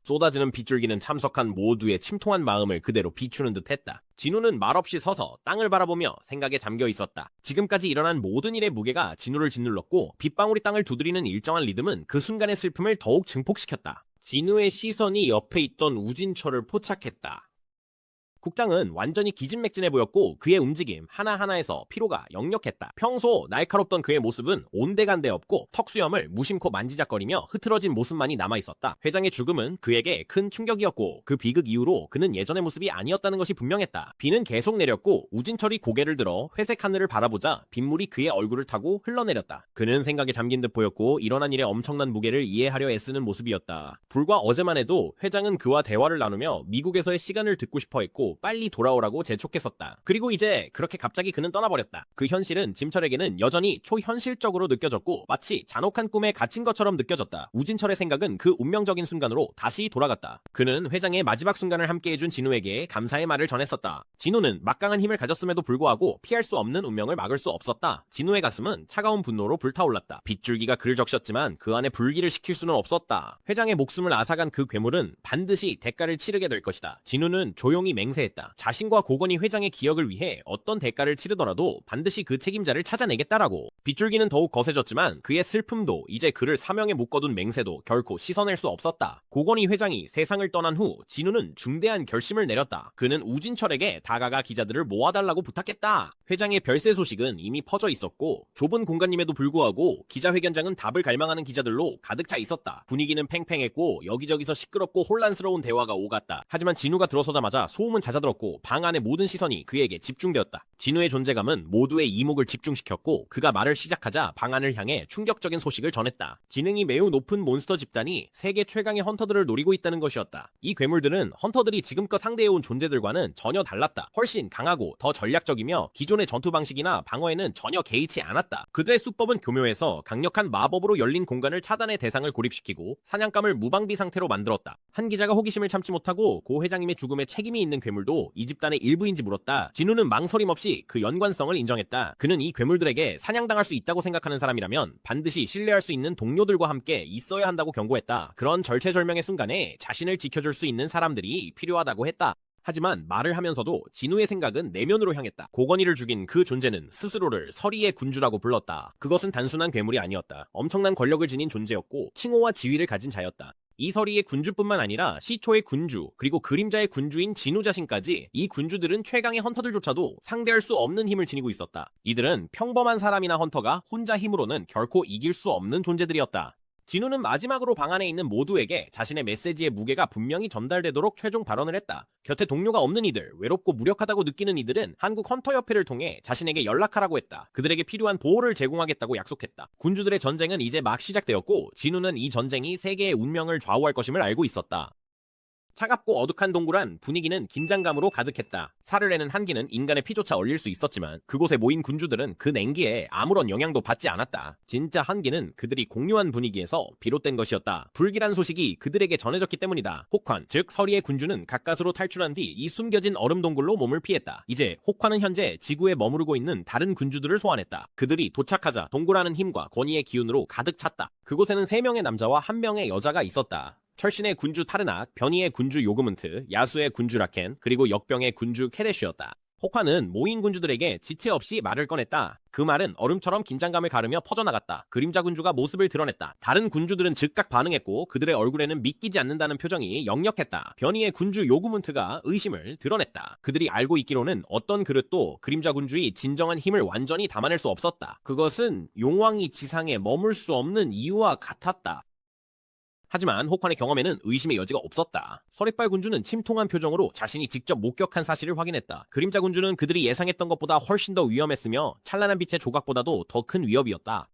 쏟아지는 빗줄기는 참석한 모두의 침통한 마음을 그대로 비추는 듯했다. 진우는 말없이 서서 땅을 바라보며 생각에 잠겨 있었다. 지금까지 일어난 모든 일의 무게가 진우를 짓눌렀고 빗방울이 땅을 두드리는 일정한 리듬은 그 순간의 슬픔을 더욱 증폭시켰다. 진우의 시선이 옆에 있던 우진철을 포착했다. 국장은 완전히 기진맥진해 보였고 그의 움직임 하나하나에서 피로가 역력했다. 평소 날카롭던 그의 모습은 온데간데 없고 턱수염을 무심코 만지작거리며 흐트러진 모습만이 남아있었다. 회장의 죽음은 그에게 큰 충격이었고 그 비극 이후로 그는 예전의 모습이 아니었다는 것이 분명했다. 비는 계속 내렸고 우진철이 고개를 들어 회색 하늘을 바라보자 빗물이 그의 얼굴을 타고 흘러내렸다. 그는 생각에 잠긴 듯 보였고 일어난 일의 엄청난 무게를 이해하려 애쓰는 모습이었다. 불과 어제만 해도 회장은 그와 대화를 나누며 미국에서의 시간을 듣고 싶어 했고 빨리 돌아오라고 재촉했었다. 그리고 이제 그렇게 갑자기 그는 떠나버렸다. 그 현실은 짐철에게는 여전히 초현실적으로 느껴졌고 마치 잔혹한 꿈에 갇힌 것처럼 느껴졌다. 우진철의 생각은 그 운명적인 순간으로 다시 돌아갔다. 그는 회장의 마지막 순간을 함께해준 진우에게 감사의 말을 전했었다. 진우는 막강한 힘을 가졌음에도 불구하고 피할 수 없는 운명을 막을 수 없었다. 진우의 가슴은 차가운 분노로 불타올랐다. 빗줄기가 그를 적셨지만 그 안에 불길을 식힐 수는 없었다. 회장의 목숨을 앗아간 그 괴물은 반드시 대가를 치르게 될 것이다. 진우는 조용히 맹세했다. 자신과 고건희 회장의 기억을 위해 어떤 대가를 치르더라도 반드시 그 책임자를 찾아내겠다라고. 빗줄기는 더욱 거세졌지만 그의 슬픔도 이제 그를 사명에 묶어둔 맹세도 결코 씻어낼 수 없었다. 고건희 회장이 세상을 떠난 후 진우는 중대한 결심을 내렸다. 그는 우진철에게 다가가 기자들을 모아달라고 부탁했다. 회장의 별세 소식은 이미 퍼져 있었고 좁은 공간임에도 불구하고 기자회견장은 답을 갈망하는 기자들로 가득 차 있었다. 분위기는 팽팽했고 여기저기서 시끄럽고 혼란스러운 대화가 오갔다. 하지만 진우가 들어서자마자 소음은 잦아들었고 방 안의 모든 시선이 그에게 집중되었다. 진우의 존재감은 모두의 이목을 집중시켰고 그가 말을 시작하자 방 안을 향해 충격적인 소식을 전했다. 지능이 매우 높은 몬스터 집단이 세계 최강의 헌터들을 노리고 있다는 것이었다. 이 괴물들은 헌터들이 지금껏 상대해온 존재들과는 전혀 달랐다. 훨씬 강하고 더 전략적이며 기존의 전투 방식이나 방어에는 전혀 개의치 않았다. 그들의 수법은 교묘해서 강력한 마법으로 열린 공간을 차단해 대상을 고립시키고 사냥감을 무방비 상태로 만들었다. 한 기자가 호기심을 참지 못하고 고 회장님의 죽음에 책임이 있는 괴물도 이 집단의 일부인지 물었다. 진우는 망설임 없이 그 연관성을 인정했다. 그는 이 괴물들에게 사냥당할 수 있다고 생각하는 사람이라면 반드시 신뢰할 수 있는 동료들과 함께 있어야 한다고 경고했다. 그런 절체절명의 순간에 자신을 지켜줄 수 있는 사람들이 필요하다고 했다. 하지만 말을 하면서도 진우의 생각은 내면으로 향했다. 고건희를 죽인 그 존재는 스스로를 서리의 군주라고 불렀다. 그것은 단순한 괴물이 아니었다. 엄청난 권력을 지닌 존재였고 칭호와 지위를 가진 자였다. 이 서리의 군주뿐만 아니라 시초의 군주, 그리고 그림자의 군주인 진우 자신까지 이 군주들은 최강의 헌터들조차도 상대할 수 없는 힘을 지니고 있었다. 이들은 평범한 사람이나 헌터가 혼자 힘으로는 결코 이길 수 없는 존재들이었다. 진우는 마지막으로 방 안에 있는 모두에게 자신의 메시지의 무게가 분명히 전달되도록 최종 발언을 했다. 곁에 동료가 없는 이들, 외롭고 무력하다고 느끼는 이들은 한국 헌터협회를 통해 자신에게 연락하라고 했다. 그들에게 필요한 보호를 제공하겠다고 약속했다. 군주들의 전쟁은 이제 막 시작되었고 진우는 이 전쟁이 세계의 운명을 좌우할 것임을 알고 있었다. 차갑고 어둑한 동굴안 분위기는 긴장감으로 가득했다. 살을 내는 한기는 인간의 피조차 얼릴 수 있었지만 그곳에 모인 군주들은 그 냉기에 아무런 영향도 받지 않았다. 진짜 한기는 그들이 공유한 분위기에서 비롯된 것이었다. 불길한 소식이 그들에게 전해졌기 때문이다. 혹환, 즉 서리의 군주는 가까스로 탈출한 뒤 이 숨겨진 얼음 동굴로 몸을 피했다. 이제 혹환은 현재 지구에 머무르고 있는 다른 군주들을 소환했다. 그들이 도착하자 동굴 안은 힘과 권위의 기운으로 가득 찼다. 그곳에는 3명의 남자와 1명의 여자가 있었다. 철신의 군주 타르낙, 변이의 군주 요그문트, 야수의 군주 라켄, 그리고 역병의 군주 케레쉬였다. 호카는 모인 군주들에게 지체 없이 말을 꺼냈다. 그 말은 얼음처럼 긴장감을 가르며 퍼져나갔다. 그림자 군주가 모습을 드러냈다. 다른 군주들은 즉각 반응했고 그들의 얼굴에는 믿기지 않는다는 표정이 역력했다. 변이의 군주 요구문트가 의심을 드러냈다. 그들이 알고 있기로는 어떤 그릇도 그림자 군주의 진정한 힘을 완전히 담아낼 수 없었다. 그것은 용왕이 지상에 머물 수 없는 이유와 같았다. 하지만 호칸의 경험에는 의심의 여지가 없었다. 서리빨 군주는 침통한 표정으로 자신이 직접 목격한 사실을 확인했다. 그림자 군주는 그들이 예상했던 것보다 훨씬 더 위험했으며 찬란한 빛의 조각보다도 더 큰 위협이었다.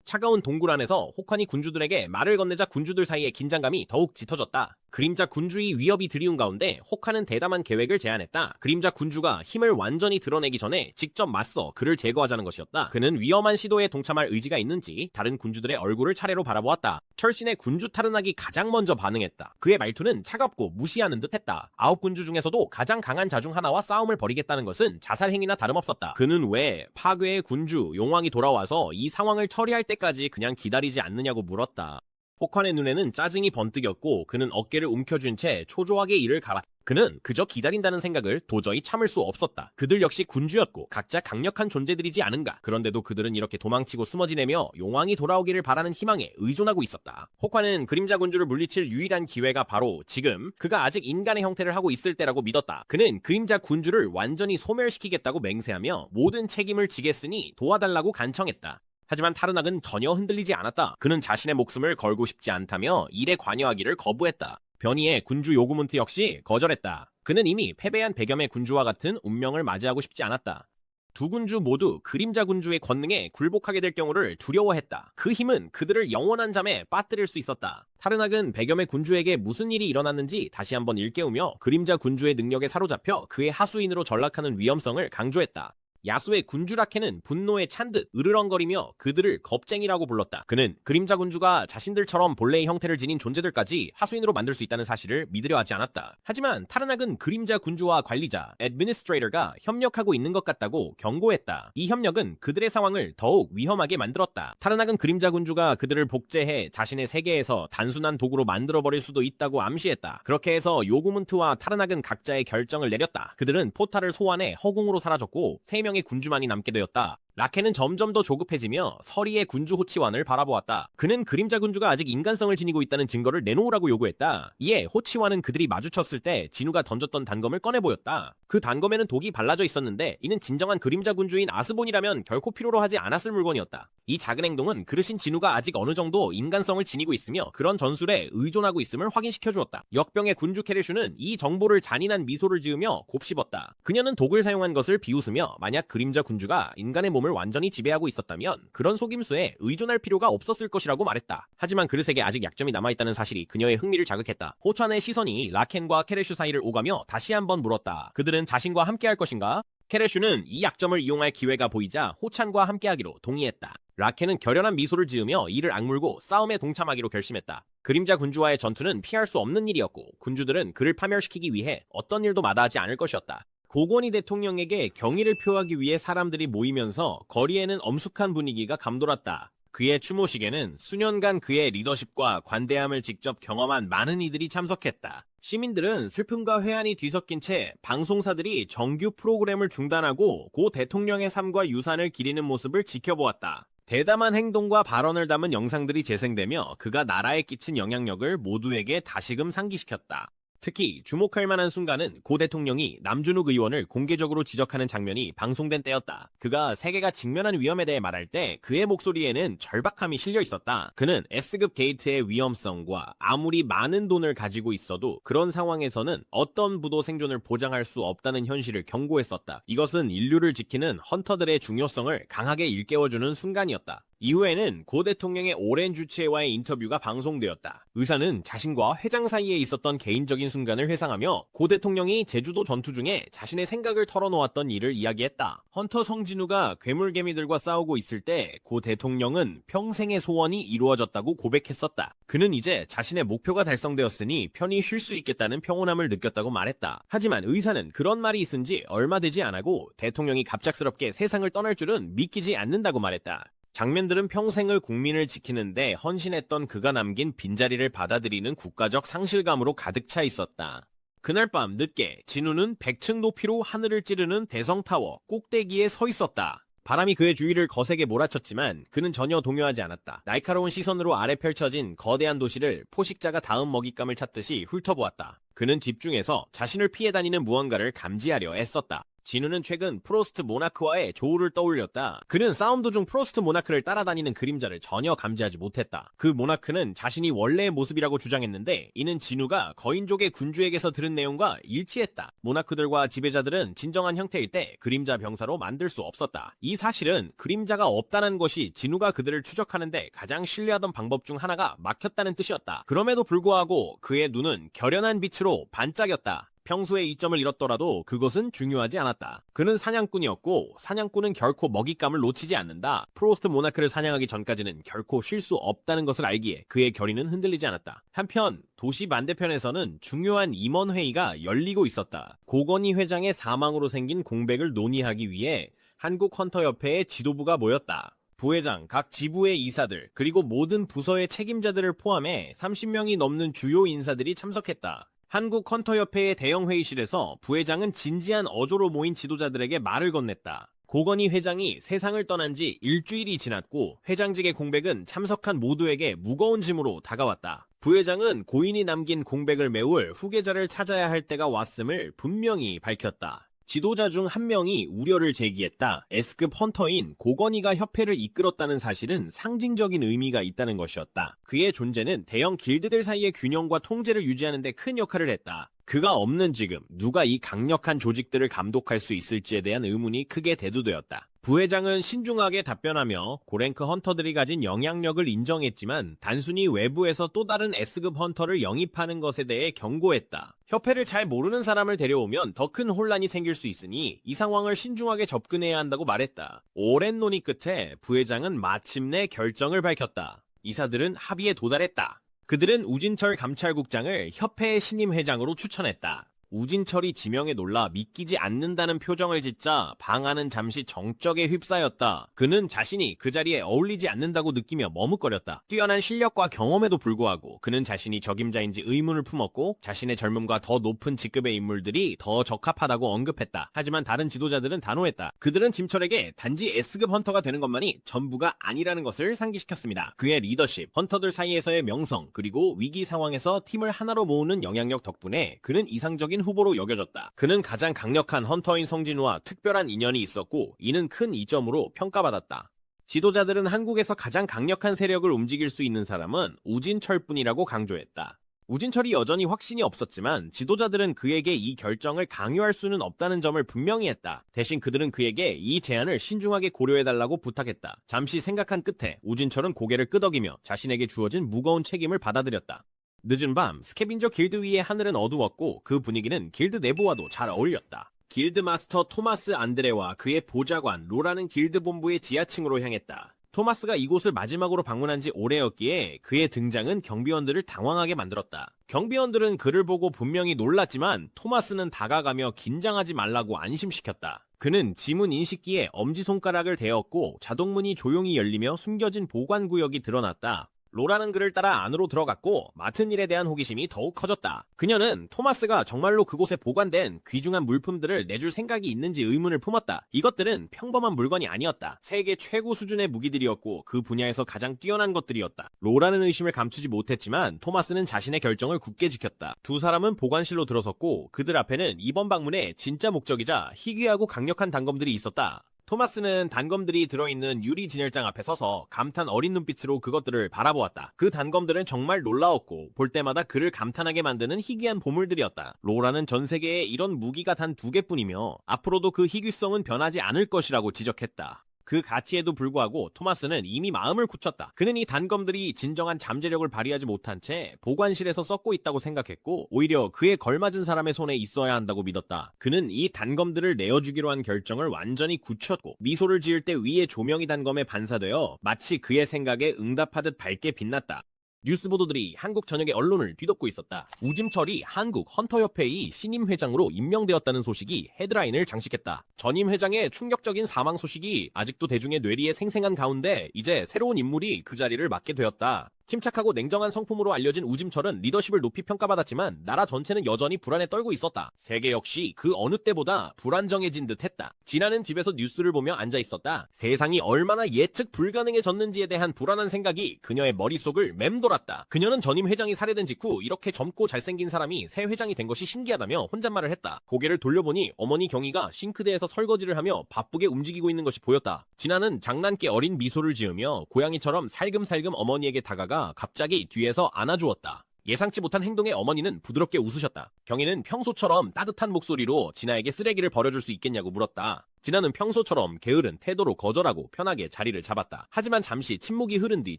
차가운 동굴 안에서 호칸이 군주들에게 말을 건네자 군주들 사이의 긴장감이 더욱 짙어졌다. 그림자 군주의 위협이 드리운 가운데 호칸은 대담한 계획을 제안했다. 그림자 군주가 힘을 완전히 드러내기 전에 직접 맞서 그를 제거하자는 것이었다. 그는 위험한 시도에 동참할 의지가 있는지 다른 군주들의 얼굴을 차례로 바라보았다. 철신의 군주 타르낙이 가장 먼저 반응했다. 그의 말투는 차갑고 무시하는 듯했다. 9군주 중에서도 가장 강한 자 중 하나와 싸움을 벌이겠다는 것은 자살행위나 다름없었다. 그는 왜 파괴의 군주 용왕이 돌아와서 이 상황을 처리할 때까지 그냥 기다리지 않느냐고 물었다. 호칸의 눈에는 짜증이 번뜩였고 그는 어깨를 움켜쥔 채 초조하게 이를 갈았다. 그는 그저 기다린다는 생각을 도저히 참을 수 없었다. 그들 역시 군주였고 각자 강력한 존재들이지 않은가. 그런데도 그들은 이렇게 도망치고 숨어 지내며 용왕이 돌아오기를 바라는 희망에 의존하고 있었다. 호칸은 그림자 군주를 물리칠 유일한 기회가 바로 지금 그가 아직 인간의 형태를 하고 있을 때라고 믿었다. 그는 그림자 군주를 완전히 소멸시키겠다고 맹세하며 모든 책임을 지겠으니 도와달라고 간청했다. 하지만 타르낙은 전혀 흔들리지 않았다. 그는 자신의 목숨을 걸고 싶지 않다며 일에 관여하기를 거부했다. 변이의 군주 요구문트 역시 거절했다. 그는 이미 패배한 백염의 군주와 같은 운명을 맞이하고 싶지 않았다. 두 군주 모두 그림자 군주의 권능에 굴복하게 될 경우를 두려워했다. 그 힘은 그들을 영원한 잠에 빠뜨릴 수 있었다. 타르낙은 백염의 군주에게 무슨 일이 일어났는지 다시 한번 일깨우며 그림자 군주의 능력에 사로잡혀 그의 하수인으로 전락하는 위험성을 강조했다. 야수의 군주 라켄은 분노에 찬 듯 으르렁거리며 그들을 겁쟁이라고 불렀다. 그는 그림자 군주가 자신들처럼 본래의 형태를 지닌 존재들까지 하수인으로 만들 수 있다는 사실을 믿으려 하지 않았다. 하지만 타르낙은 그림자 군주와 관리자, 애드미니스트레이터가 협력하고 있는 것 같다고 경고했다. 이 협력은 그들의 상황을 더욱 위험하게 만들었다. 타르낙은 그림자 군주가 그들을 복제해 자신의 세계에서 단순한 도구로 만들어버릴 수도 있다고 암시했다. 그렇게 해서 요구문트와 타르낙은 각자의 결정을 내렸다. 그들은 포탈을 소환해 허공으로 사라졌고 3명의 군주만이 남게 되었다. 라켄은 점점 더 조급해지며 서리의 군주 호치완을 바라보았다. 그는 그림자 군주가 아직 인간성을 지니고 있다는 증거를 내놓으라고 요구했다. 이에 호치완은 그들이 마주쳤을 때 진우가 던졌던 단검을 꺼내 보였다. 그 단검에는 독이 발라져 있었는데 이는 진정한 그림자 군주인 아스본이라면 결코 필요로 하지 않았을 물건이었다. 이 작은 행동은 그르신 진우가 아직 어느 정도 인간성을 지니고 있으며 그런 전술에 의존하고 있음을 확인시켜 주었다. 역병의 군주 케레슈는 이 정보를 잔인한 미소를 지으며 곱씹었다. 그녀는 독을 사용한 것을 비웃으며 만약 그림자 군주가 인간의 몸을 완전히 지배하고 있었다면 그런 속임수에 의존할 필요가 없었을 것이라고 말했다. 하지만 그릇에게 아직 약점이 남아있다는 사실이 그녀의 흥미를 자극했다. 호찬의 시선이 라켄과 케레슈 사이를 오가며 다시 한번 물었다. 그들은 자신과 함께할 것인가? 케레슈는 이 약점을 이용할 기회가 보이자 호찬과 함께하기로 동의했다. 라켄은 결연한 미소를 지으며 이를 악물고 싸움에 동참하기로 결심했다. 그림자 군주와의 전투는 피할 수 없는 일이었고 군주들은 그를 파멸시키기 위해 어떤 일도 마다하지 않을 것이었다. 고건희 대통령에게 경의를 표하기 위해 사람들이 모이면서 거리에는 엄숙한 분위기가 감돌았다. 그의 추모식에는 수년간 그의 리더십과 관대함을 직접 경험한 많은 이들이 참석했다. 시민들은 슬픔과 회한이 뒤섞인 채 방송사들이 정규 프로그램을 중단하고 고 대통령의 삶과 유산을 기리는 모습을 지켜보았다. 대담한 행동과 발언을 담은 영상들이 재생되며 그가 나라에 끼친 영향력을 모두에게 다시금 상기시켰다. 특히 주목할 만한 순간은 고 대통령이 남준욱 의원을 공개적으로 지적하는 장면이 방송된 때였다. 그가 세계가 직면한 위험에 대해 말할 때 그의 목소리에는 절박함이 실려 있었다. 그는 S급 게이트의 위험성과 아무리 많은 돈을 가지고 있어도 그런 상황에서는 어떤 부도 생존을 보장할 수 없다는 현실을 경고했었다. 이것은 인류를 지키는 헌터들의 중요성을 강하게 일깨워주는 순간이었다. 이후에는 고 대통령의 오랜 주치의와의 인터뷰가 방송되었다. 의사는 자신과 회장 사이에 있었던 개인적인 순간을 회상하며 고 대통령이 제주도 전투 중에 자신의 생각을 털어놓았던 일을 이야기했다. 헌터 성진우가 괴물개미들과 싸우고 있을 때 고 대통령은 평생의 소원이 이루어졌다고 고백했었다. 그는 이제 자신의 목표가 달성되었으니 편히 쉴 수 있겠다는 평온함을 느꼈다고 말했다. 하지만 의사는 그런 말이 있은 지 얼마 되지 않았고 대통령이 갑작스럽게 세상을 떠날 줄은 믿기지 않는다고 말했다. 장면들은 평생을 국민을 지키는데 헌신했던 그가 남긴 빈자리를 받아들이는 국가적 상실감으로 가득 차 있었다. 그날 밤 늦게 진우는 100층 높이로 하늘을 찌르는 대성타워 꼭대기에 서 있었다. 바람이 그의 주위를 거세게 몰아쳤지만 그는 전혀 동요하지 않았다. 날카로운 시선으로 아래 펼쳐진 거대한 도시를 포식자가 다음 먹잇감을 찾듯이 훑어보았다. 그는 집중해서 자신을 피해 다니는 무언가를 감지하려 애썼다. 진우는 최근 프로스트 모나크와의 조우를 떠올렸다. 그는 싸움 도중 프로스트 모나크를 따라다니는 그림자를 전혀 감지하지 못했다. 그 모나크는 자신이 원래의 모습이라고 주장했는데 이는 진우가 거인족의 군주에게서 들은 내용과 일치했다. 모나크들과 지배자들은 진정한 형태일 때 그림자 병사로 만들 수 없었다. 이 사실은 그림자가 없다는 것이 진우가 그들을 추적하는데 가장 신뢰하던 방법 중 하나가 막혔다는 뜻이었다. 그럼에도 불구하고 그의 눈은 결연한 빛으로 반짝였다. 평소에 이점을 잃었더라도 그것은 중요하지 않았다. 그는 사냥꾼이었고 사냥꾼은 결코 먹잇감을 놓치지 않는다. 프로스트 모나크를 사냥하기 전까지는 결코 쉴 수 없다는 것을 알기에 그의 결의는 흔들리지 않았다. 한편 도시 반대편에서는 중요한 임원회의가 열리고 있었다. 고건희 회장의 사망으로 생긴 공백을 논의하기 위해 한국헌터협회의 지도부가 모였다. 부회장, 각 지부의 이사들, 그리고 모든 부서의 책임자들을 포함해 30명이 넘는 주요 인사들이 참석했다. 한국헌터협회의 대형 회의실에서 부회장은 진지한 어조로 모인 지도자들에게 말을 건넸다. 고건희 회장이 세상을 떠난 지 일주일이 지났고 회장직의 공백은 참석한 모두에게 무거운 짐으로 다가왔다. 부회장은 고인이 남긴 공백을 메울 후계자를 찾아야 할 때가 왔음을 분명히 밝혔다. 지도자 중 한 명이 우려를 제기했다. S급 헌터인 고건희가 협회를 이끌었다는 사실은 상징적인 의미가 있다는 것이었다. 그의 존재는 대형 길드들 사이의 균형과 통제를 유지하는 데 큰 역할을 했다. 그가 없는 지금 누가 이 강력한 조직들을 감독할 수 있을지에 대한 의문이 크게 대두되었다. 부회장은 신중하게 답변하며 고랭크 헌터들이 가진 영향력을 인정했지만 단순히 외부에서 또 다른 S급 헌터를 영입하는 것에 대해 경고했다. 협회를 잘 모르는 사람을 데려오면 더 큰 혼란이 생길 수 있으니 이 상황을 신중하게 접근해야 한다고 말했다. 오랜 논의 끝에 부회장은 마침내 결정을 밝혔다. 이사들은 합의에 도달했다. 그들은 우진철 감찰국장을 협회의 신임 회장으로 추천했다. 우진철이 지명에 놀라 믿기지 않는다는 표정을 짓자 방안은 잠시 정적에 휩싸였다. 그는 자신이 그 자리에 어울리지 않는다고 느끼며 머뭇거렸다. 뛰어난 실력과 경험에도 불구하고 그는 자신이 적임자인지 의문을 품었고 자신의 젊음과 더 높은 직급의 인물들이 더 적합하다고 언급했다. 하지만 다른 지도자들은 단호했다. 그들은 짐철에게 단지 S급 헌터가 되는 것만이 전부가 아니라는 것을 상기시켰습니다. 그의 리더십, 헌터들 사이에서의 명성, 그리고 위기 상황에서 팀을 하나로 모으는 영향력 덕분에 그는 이상적인 후보로 여겨졌다. 그는 가장 강력한 헌터인 성진우와 특별한 인연이 있었고 이는 큰 이점으로 평가받았다. 지도자들은 한국에서 가장 강력한 세력을 움직일 수 있는 사람은 우진철뿐이라고 강조했다. 우진철이 여전히 확신이 없었지만 지도자들은 그에게 이 결정을 강요할 수는 없다는 점을 분명히 했다. 대신 그들은 그에게 이 제안을 신중하게 고려해달라고 부탁했다. 잠시 생각한 끝에 우진철은 고개를 끄덕이며 자신에게 주어진 무거운 책임을 받아들였다. 늦은 밤 스캐빈저 길드 위의 하늘은 어두웠고 그 분위기는 길드 내부와도 잘 어울렸다. 길드 마스터 토마스 안드레와 그의 보좌관 로라는 길드 본부의 지하층으로 향했다. 토마스가 이곳을 마지막으로 방문한 지 오래였기에 그의 등장은 경비원들을 당황하게 만들었다. 경비원들은 그를 보고 분명히 놀랐지만 토마스는 다가가며 긴장하지 말라고 안심시켰다. 그는 지문 인식기에 엄지손가락을 대었고 자동문이 조용히 열리며 숨겨진 보관구역이 드러났다. 로라는 그를 따라 안으로 들어갔고 맡은 일에 대한 호기심이 더욱 커졌다. 그녀는 토마스가 정말로 그곳에 보관된 귀중한 물품들을 내줄 생각이 있는지 의문을 품었다. 이것들은 평범한 물건이 아니었다. 세계 최고 수준의 무기들이었고 그 분야에서 가장 뛰어난 것들이었다. 로라는 의심을 감추지 못했지만 토마스는 자신의 결정을 굳게 지켰다. 두 사람은 보관실로 들어섰고 그들 앞에는 이번 방문의 진짜 목적이자 희귀하고 강력한 단검들이 있었다. 토마스는 단검들이 들어있는 유리 진열장 앞에 서서 감탄 어린 눈빛으로 그것들을 바라보았다. 그 단검들은 정말 놀라웠고 볼 때마다 그를 감탄하게 만드는 희귀한 보물들이었다. 로라는 전 세계에 이런 무기가 단 2개뿐이며 앞으로도 그 희귀성은 변하지 않을 것이라고 지적했다. 그 가치에도 불구하고 토마스는 이미 마음을 굳혔다. 그는 이 단검들이 진정한 잠재력을 발휘하지 못한 채 보관실에서 썩고 있다고 생각했고 오히려 그에 걸맞은 사람의 손에 있어야 한다고 믿었다. 그는 이 단검들을 내어주기로 한 결정을 완전히 굳혔고 미소를 지을 때 위에 조명이 단검에 반사되어 마치 그의 생각에 응답하듯 밝게 빛났다. 뉴스 보도들이 한국 전역의 언론을 뒤덮고 있었다. 우진철이 한국 헌터협회의 신임 회장으로 임명되었다는 소식이 헤드라인을 장식했다. 전임 회장의 충격적인 사망 소식이 아직도 대중의 뇌리에 생생한 가운데 이제 새로운 인물이 그 자리를 맡게 되었다. 침착하고 냉정한 성품으로 알려진 우짐철은 리더십을 높이 평가받았지만 나라 전체는 여전히 불안에 떨고 있었다. 세계 역시 그 어느 때보다 불안정해진 듯했다. 진아는 집에서 뉴스를 보며 앉아있었다. 세상이 얼마나 예측 불가능해졌는지에 대한 불안한 생각이 그녀의 머릿속을 맴돌았다. 그녀는 전임 회장이 살해된 직후 이렇게 젊고 잘생긴 사람이 새 회장이 된 것이 신기하다며 혼잣말을 했다. 고개를 돌려보니 어머니 경희가 싱크대에서 설거지를 하며 바쁘게 움직이고 있는 것이 보였다. 진아는 장난기 어린 미소를 지으며 고양이처럼 살금살금 어머니에게 다가가 갑자기 뒤에서 안아주었다. 예상치 못한 행동에 어머니는 부드럽게 웃으셨다. 경희는 평소처럼 따뜻한 목소리로 진아에게 쓰레기를 버려줄 수 있겠냐고 물었다. 진아는 평소처럼 게으른 태도로 거절하고 편하게 자리를 잡았다. 하지만 잠시 침묵이 흐른 뒤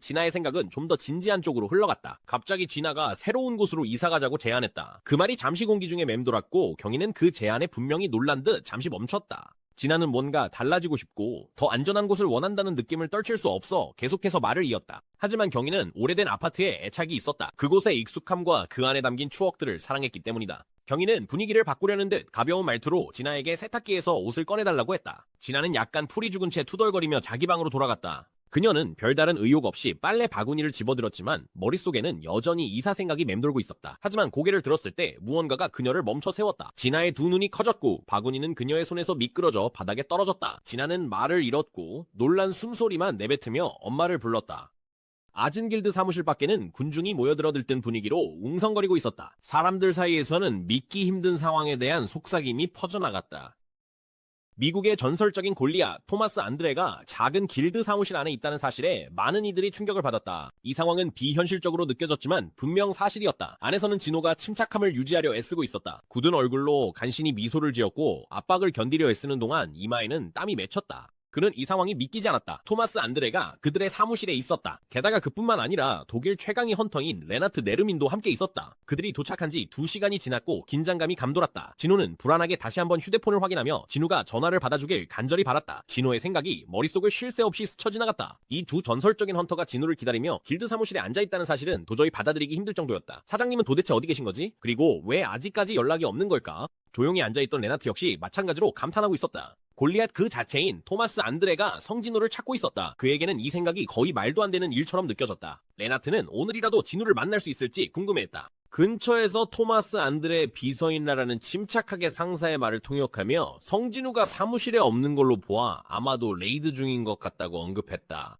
진아의 생각은 좀 더 진지한 쪽으로 흘러갔다. 갑자기 진아가 새로운 곳으로 이사가자고 제안했다. 그 말이 잠시 공기 중에 맴돌았고 경희는 그 제안에 분명히 놀란 듯 잠시 멈췄다. 진아는 뭔가 달라지고 싶고 더 안전한 곳을 원한다는 느낌을 떨칠 수 없어 계속해서 말을 이었다. 하지만 경희는 오래된 아파트에 애착이 있었다. 그곳의 익숙함과 그 안에 담긴 추억들을 사랑했기 때문이다. 경희는 분위기를 바꾸려는 듯 가벼운 말투로 진아에게 세탁기에서 옷을 꺼내달라고 했다. 진아는 약간 풀이 죽은 채 투덜거리며 자기 방으로 돌아갔다. 그녀는 별다른 의욕 없이 빨래 바구니를 집어들었지만 머릿속에는 여전히 이사 생각이 맴돌고 있었다. 하지만 고개를 들었을 때 무언가가 그녀를 멈춰 세웠다. 진아의 두 눈이 커졌고 바구니는 그녀의 손에서 미끄러져 바닥에 떨어졌다. 진아는 말을 잃었고 놀란 숨소리만 내뱉으며 엄마를 불렀다. 아진길드 사무실 밖에는 군중이 모여들어 들뜬 분위기로 웅성거리고 있었다. 사람들 사이에서는 믿기 힘든 상황에 대한 속삭임이 퍼져나갔다. 미국의 전설적인 골리앗 토마스 안드레가 작은 길드 사무실 안에 있다는 사실에 많은 이들이 충격을 받았다. 이 상황은 비현실적으로 느껴졌지만 분명 사실이었다. 안에서는 진호가 침착함을 유지하려 애쓰고 있었다. 굳은 얼굴로 간신히 미소를 지었고 압박을 견디려 애쓰는 동안 이마에는 땀이 맺혔다. 그는 이 상황이 믿기지 않았다. 토마스 안드레가 그들의 사무실에 있었다. 게다가 그뿐만 아니라 독일 최강의 헌터인 레나트 네르민도 함께 있었다. 그들이 도착한 지 2시간이 지났고 긴장감이 감돌았다. 진호는 불안하게 다시 한번 휴대폰을 확인하며 진우가 전화를 받아주길 간절히 바랐다. 진호의 생각이 머릿속을 쉴 새 없이 스쳐 지나갔다. 이 두 전설적인 헌터가 진우를 기다리며 길드 사무실에 앉아있다는 사실은 도저히 받아들이기 힘들 정도였다. 사장님은 도대체 어디 계신 거지? 그리고 왜 아직까지 연락이 없는 걸까? 조용히 앉아있던 레나트 역시 마찬가지로 감탄하고 있었다. 골리앗 그 자체인 토마스 안드레가 성진호를 찾고 있었다. 그에게는 이 생각이 거의 말도 안 되는 일처럼 느껴졌다. 레나트는 오늘이라도 진우를 만날 수 있을지 궁금해했다. 근처에서 토마스 안드레의 비서인이라는 침착하게 상사의 말을 통역하며 성진우가 사무실에 없는 걸로 보아 아마도 레이드 중인 것 같다고 언급했다.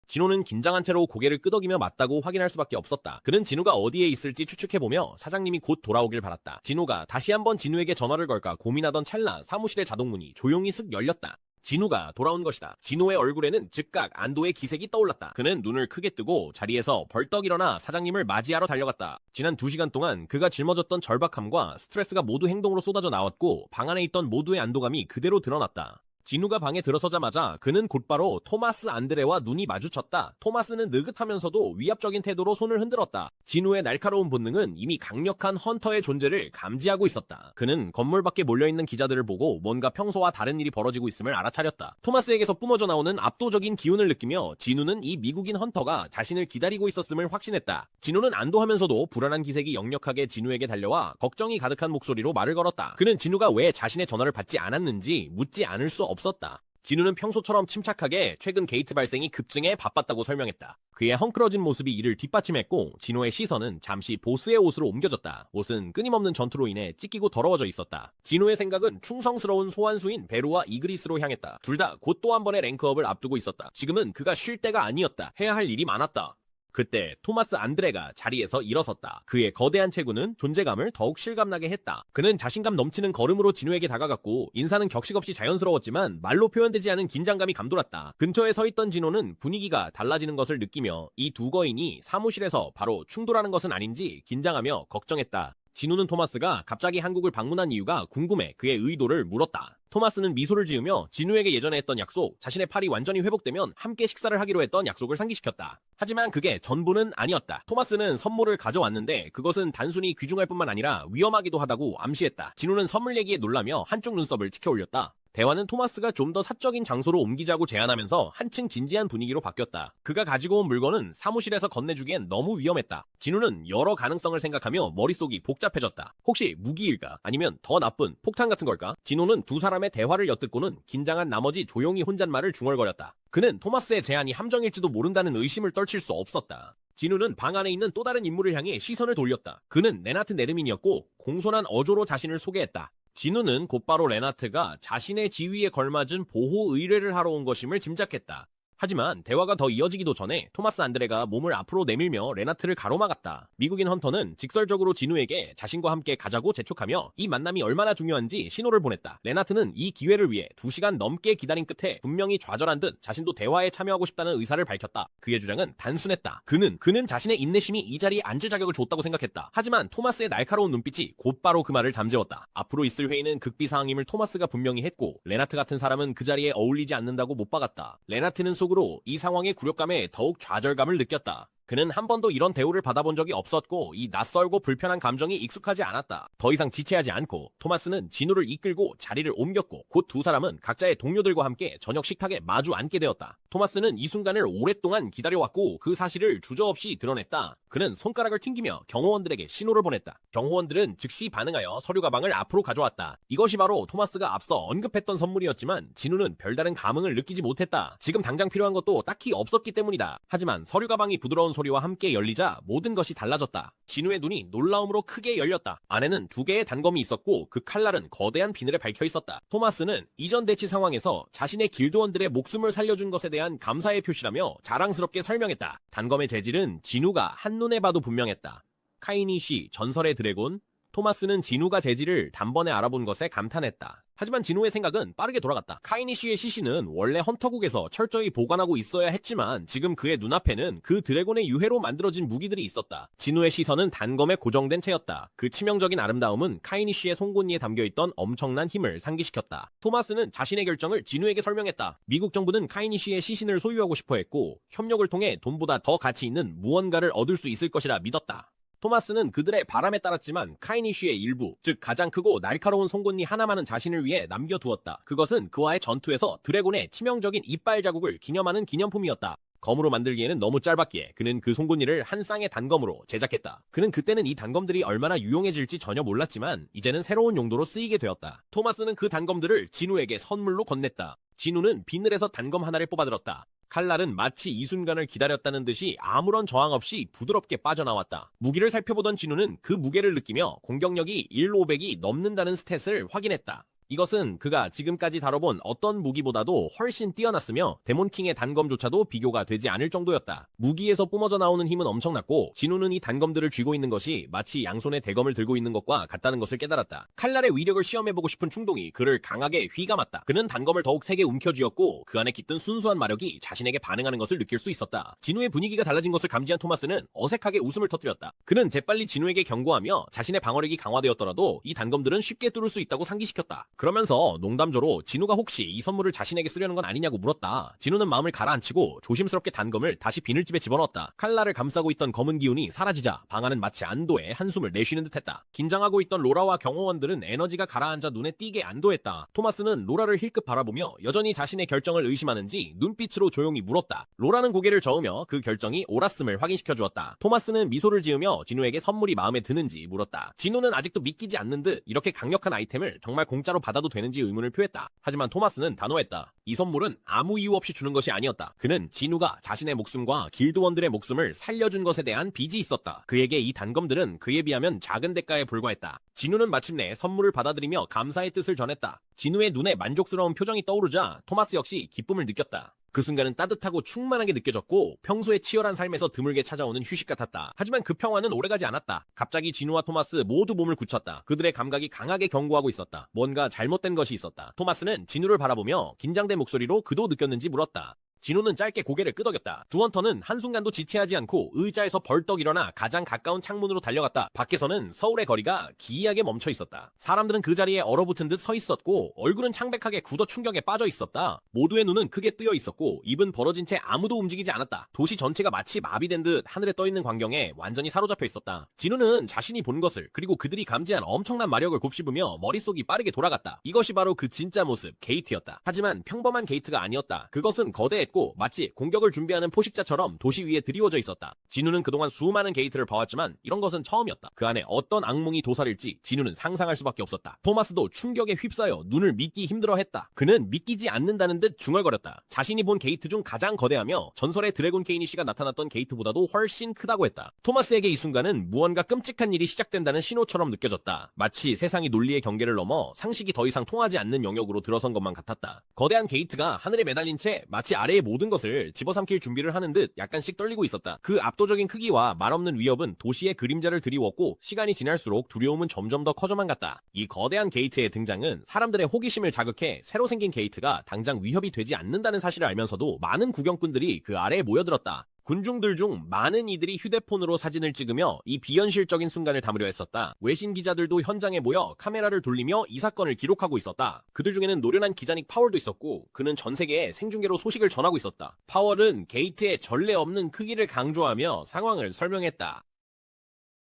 진호는 긴장한 채로 고개를 끄덕이며 맞다고 확인할 수밖에 없었다. 그는 진우가 어디에 있을지 추측해보며 사장님이 곧 돌아오길 바랐다. 진우가 다시 한번 진우에게 전화를 걸까 고민하던 찰나 사무실의 자동문이 조용히 슥 열렸다. 진우가 돌아온 것이다. 진우의 얼굴에는 즉각 안도의 기색이 떠올랐다. 그는 눈을 크게 뜨고 자리에서 벌떡 일어나 사장님을 맞이하러 달려갔다. 지난 2시간 동안 그가 짊어졌던 절박함과 스트레스가 모두 행동으로 쏟아져 나왔고 방 안에 있던 모두의 안도감이 그대로 드러났다. 진우가 방에 들어서자마자 그는 곧바로 토마스 안드레와 눈이 마주쳤다. 토마스는 느긋하면서도 위압적인 태도로 손을 흔들었다. 진우의 날카로운 본능은 이미 강력한 헌터의 존재를 감지하고 있었다. 그는 건물 밖에 몰려있는 기자들을 보고 뭔가 평소와 다른 일이 벌어지고 있음을 알아차렸다. 토마스에게서 뿜어져 나오는 압도적인 기운을 느끼며 진우는 이 미국인 헌터가 자신을 기다리고 있었음을 확신했다. 진우는 안도하면서도 불안한 기색이 역력하게 진우에게 달려와 걱정이 가득한 목소리로 말을 걸었다. 그는 진우가 왜 자신의 전화를 받지 않았는지 묻지 않을 수 없었다. 진우는 평소처럼 침착하게 최근 게이트 발생이 급증해 바빴다고 설명했다. 그의 헝클어진 모습이 이를 뒷받침했고 진우의 시선은 잠시 보스의 옷으로 옮겨졌다. 옷은 끊임없는 전투로 인해 찢기고 더러워져 있었다. 진우의 생각은 충성스러운 소환수인 베루와 이그리스로 향했다. 둘 다 곧 또 한 번의 랭크업을 앞두고 있었다. 지금은 그가 쉴 때가 아니었다. 해야 할 일이 많았다. 그때 토마스 안드레가 자리에서 일어섰다. 그의 거대한 체구는 존재감을 더욱 실감나게 했다. 그는 자신감 넘치는 걸음으로 진우에게 다가갔고 인사는 격식 없이 자연스러웠지만 말로 표현되지 않은 긴장감이 감돌았다. 근처에 서 있던 진호는 분위기가 달라지는 것을 느끼며 이 두 거인이 사무실에서 바로 충돌하는 것은 아닌지 긴장하며 걱정했다. 진우는 토마스가 갑자기 한국을 방문한 이유가 궁금해 그의 의도를 물었다. 토마스는 미소를 지으며 진우에게 예전에 했던 약속, 자신의 팔이 완전히 회복되면 함께 식사를 하기로 했던 약속을 상기시켰다. 하지만 그게 전부는 아니었다. 토마스는 선물을 가져왔는데 그것은 단순히 귀중할 뿐만 아니라 위험하기도 하다고 암시했다. 진우는 선물 얘기에 놀라며 한쪽 눈썹을 치켜 올렸다. 대화는 토마스가 좀 더 사적인 장소로 옮기자고 제안하면서 한층 진지한 분위기로 바뀌었다. 그가 가지고 온 물건은 사무실에서 건네주기엔 너무 위험했다. 진우는 여러 가능성을 생각하며 머릿속이 복잡해졌다. 혹시 무기일까? 아니면 더 나쁜 폭탄 같은 걸까? 진우는 두 사람의 대화를 엿듣고는 긴장한 나머지 조용히 혼잣말을 중얼거렸다. 그는 토마스의 제안이 함정일지도 모른다는 의심을 떨칠 수 없었다. 진우는 방 안에 있는 또 다른 인물을 향해 시선을 돌렸다. 그는 레나트 네르민이었고 공손한 어조로 자신을 소개했다. 진우는 곧바로 레나트가 자신의 지위에 걸맞은 보호 의뢰를 하러 온 것임을 짐작했다. 하지만 대화가 더 이어지기도 전에 토마스 안드레가 몸을 앞으로 내밀며 레나트를 가로막았다. 미국인 헌터는 직설적으로 진우에게 자신과 함께 가자고 재촉하며 이 만남이 얼마나 중요한지 신호를 보냈다. 레나트는 이 기회를 위해 2시간 넘게 기다린 끝에 분명히 좌절한 듯 자신도 대화에 참여하고 싶다는 의사를 밝혔다. 그의 주장은 단순했다. 그는 자신의 인내심이 이 자리에 앉을 자격을 줬다고 생각했다. 하지만 토마스의 날카로운 눈빛이 곧바로 그 말을 잠재웠다. 앞으로 있을 회의는 극비사항임을 토마스가 분명히 했고 레나트 같은 사람은 그 자리에 어울리지 않는다고 못 박았다. 레나트는 속으로 이 상황의 굴욕감에 더욱 좌절감을 느꼈다. 그는 한 번도 이런 대우를 받아본 적이 없었고 이 낯설고 불편한 감정이 익숙하지 않았다. 더 이상 지체하지 않고 토마스는 진우를 이끌고 자리를 옮겼고 곧 두 사람은 각자의 동료들과 함께 저녁 식탁에 마주 앉게 되었다. 토마스는 이 순간을 오랫동안 기다려왔고 그 사실을 주저없이 드러냈다. 그는 손가락을 튕기며 경호원들에게 신호를 보냈다. 경호원들은 즉시 반응하여 서류 가방을 앞으로 가져왔다. 이것이 바로 토마스가 앞서 언급했던 선물이었지만 진우는 별다른 감흥을 느끼지 못했다. 지금 당장 필요한 것도 딱히 없었기 때문이다. 하지만 서류 가방이 부드러운 소리와 함께 열리자 모든 것이 달라졌다. 진우의 눈이 놀라움으로 크게 열렸다. 안에는 2개의 단검이 있었고 그 칼날은 거대한 비늘에 박혀 있었다. 토마스는 이전 대치 상황에서 자신의 길드원들의 목숨을 살려준 것에 대한 감사의 표시라며 자랑스럽게 설명했다. 단검의 재질은 진우가 한눈에 봐도 분명했다. 카이니시 전설의 드래곤. 토마스는 진우가 재질을 단번에 알아본 것에 감탄했다. 하지만 진우의 생각은 빠르게 돌아갔다. 카이니쉬의 시신은 원래 헌터국에서 철저히 보관하고 있어야 했지만 지금 그의 눈앞에는 그 드래곤의 유해로 만들어진 무기들이 있었다. 진우의 시선은 단검에 고정된 채였다. 그 치명적인 아름다움은 카이니쉬의 송곳니에 담겨있던 엄청난 힘을 상기시켰다. 토마스는 자신의 결정을 진우에게 설명했다. 미국 정부는 카이니쉬의 시신을 소유하고 싶어 했고 협력을 통해 돈보다 더 가치 있는 무언가를 얻을 수 있을 것이라 믿었다. 토마스는 그들의 바람에 따랐지만 카이니쉬의 일부, 즉 가장 크고 날카로운 송곳니 하나만은 자신을 위해 남겨두었다. 그것은 그와의 전투에서 드래곤의 치명적인 이빨 자국을 기념하는 기념품이었다. 검으로 만들기에는 너무 짧았기에 그는 그 송곳니를 한 쌍의 단검으로 제작했다. 그는 그때는 이 단검들이 얼마나 유용해질지 전혀 몰랐지만 이제는 새로운 용도로 쓰이게 되었다. 토마스는 그 단검들을 진우에게 선물로 건넸다. 진우는 비늘에서 단검 하나를 뽑아들었다. 칼날은 마치 이 순간을 기다렸다는 듯이 아무런 저항 없이 부드럽게 빠져나왔다. 무기를 살펴보던 진우는 그 무게를 느끼며 공격력이 1,500이 넘는다는 스탯을 확인했다. 이것은 그가 지금까지 다뤄본 어떤 무기보다도 훨씬 뛰어났으며 데몬킹의 단검조차도 비교가 되지 않을 정도였다. 무기에서 뿜어져 나오는 힘은 엄청났고 진우는 이 단검들을 쥐고 있는 것이 마치 양손에 대검을 들고 있는 것과 같다는 것을 깨달았다. 칼날의 위력을 시험해보고 싶은 충동이 그를 강하게 휘감았다. 그는 단검을 더욱 세게 움켜쥐었고 그 안에 깃든 순수한 마력이 자신에게 반응하는 것을 느낄 수 있었다. 진우의 분위기가 달라진 것을 감지한 토마스는 어색하게 웃음을 터뜨렸다. 그는 재빨리 진우에게 경고하며 자신의 방어력이 강화되었더라도 이 단검들은 쉽게 뚫을 수 있다고 상기시켰다. 그러면서 농담조로 진우가 혹시 이 선물을 자신에게 쓰려는 건 아니냐고 물었다. 진우는 마음을 가라앉히고 조심스럽게 단검을 다시 비늘집에 집어넣었다. 칼날을 감싸고 있던 검은 기운이 사라지자 방안은 마치 안도에 한숨을 내쉬는 듯했다. 긴장하고 있던 로라와 경호원들은 에너지가 가라앉아 눈에 띄게 안도했다. 토마스는 로라를 힐끗 바라보며 여전히 자신의 결정을 의심하는지 눈빛으로 조용히 물었다. 로라는 고개를 저으며 그 결정이 옳았음을 확인시켜 주었다. 토마스는 미소를 지으며 진우에게 선물이 마음에 드는지 물었다. 진우는 아직도 믿기지 않는 듯 이렇게 강력한 아이템을 정말 공짜로 받아도 되는지 의문을 표했다. 하지만 토마스는 단호했다. 이 선물은 아무 이유 없이 주는 것이 아니었다. 그는 진우가 자신의 목숨과 길드원들의 목숨을 살려준 것에 대한 빚이 있었다. 그에게 이 단검들은 그에 비하면 작은 대가에 불과했다. 진우는 마침내 선물을 받아들이며 감사의 뜻을 전했다. 진우의 눈에 만족스러운 표정이 떠오르자 토마스 역시 기쁨을 느꼈다. 그 순간은 따뜻하고 충만하게 느껴졌고 평소에 치열한 삶에서 드물게 찾아오는 휴식 같았다. 하지만 그 평화는 오래가지 않았다. 갑자기 진우와 토마스 모두 몸을 굳혔다. 그들의 감각이 강하게 경고하고 있었다. 뭔가 잘못된 것이 있었다. 토마스는 진우를 바라보며 긴장된 목소리로 그도 느꼈는지 물었다. 진우는 짧게 고개를 끄덕였다. 두 헌터는 한순간도 지체하지 않고 의자에서 벌떡 일어나 가장 가까운 창문으로 달려갔다. 밖에서는 서울의 거리가 기이하게 멈춰 있었다. 사람들은 그 자리에 얼어붙은 듯 서 있었고 얼굴은 창백하게 굳어 충격에 빠져 있었다. 모두의 눈은 크게 뜨여 있었고 입은 벌어진 채 아무도 움직이지 않았다. 도시 전체가 마치 마비된 듯 하늘에 떠있는 광경에 완전히 사로잡혀 있었다. 진우는 자신이 본 것을 그리고 그들이 감지한 엄청난 마력을 곱씹으며 머릿속이 빠르게 돌아갔다. 이것이 바로 그 진짜 모습, 게이트였다. 하지만 평범한 게이트가 아니었다. 그것은 거대했고 마치 공격을 준비하는 포식자처럼 도시 위에 드리워져 있었다. 진우는 그동안 수많은 게이트를 봐왔지만 이런 것은 처음이었다. 그 안에 어떤 악몽이 도사릴지 진우는 상상할 수밖에 없었다. 토마스도 충격에 휩싸여 눈을 믿기 힘들어했다. 그는 믿기지 않는다는 듯 중얼거렸다. 자신이 본 게이트 중 가장 거대하며 전설의 드래곤 케이니시가 나타났던 게이트보다도 훨씬 크다고 했다. 토마스에게 이 순간은 무언가 끔찍한 일이 시작된다는 신호처럼 느껴졌다. 마치 세상이 논리의 경계를 넘어 상식이 더 이상 통하지 않는 영역으로 들어선 것만 같았다. 거대한 게이트가 하늘에 매달린 채 마치 아래의 모든 것을 집어삼킬 준비를 하는 듯 약간씩 떨리고 있었다. 그 압도적인 크기와 말없는 위협은 도시의 그림자를 드리웠고 시간이 지날수록 두려움은 점점 더 커져만 갔다. 이 거대한 게이트의 등장은 사람들의 호기심을 자극해 새로 생긴 게이트가 당장 위협이 되지 않는다는 사실을 알면서도 많은 구경꾼들이 그 아래에 모여들었다. 군중들 중 많은 이들이 휴대폰으로 사진을 찍으며 이 비현실적인 순간을 담으려 했었다. 외신 기자들도 현장에 모여 카메라를 돌리며 이 사건을 기록하고 있었다. 그들 중에는 노련한 기자닉 파월도 있었고 그는 전 세계에 생중계로 소식을 전하고 있었다. 파월은 게이트의 전례 없는 크기를 강조하며 상황을 설명했다.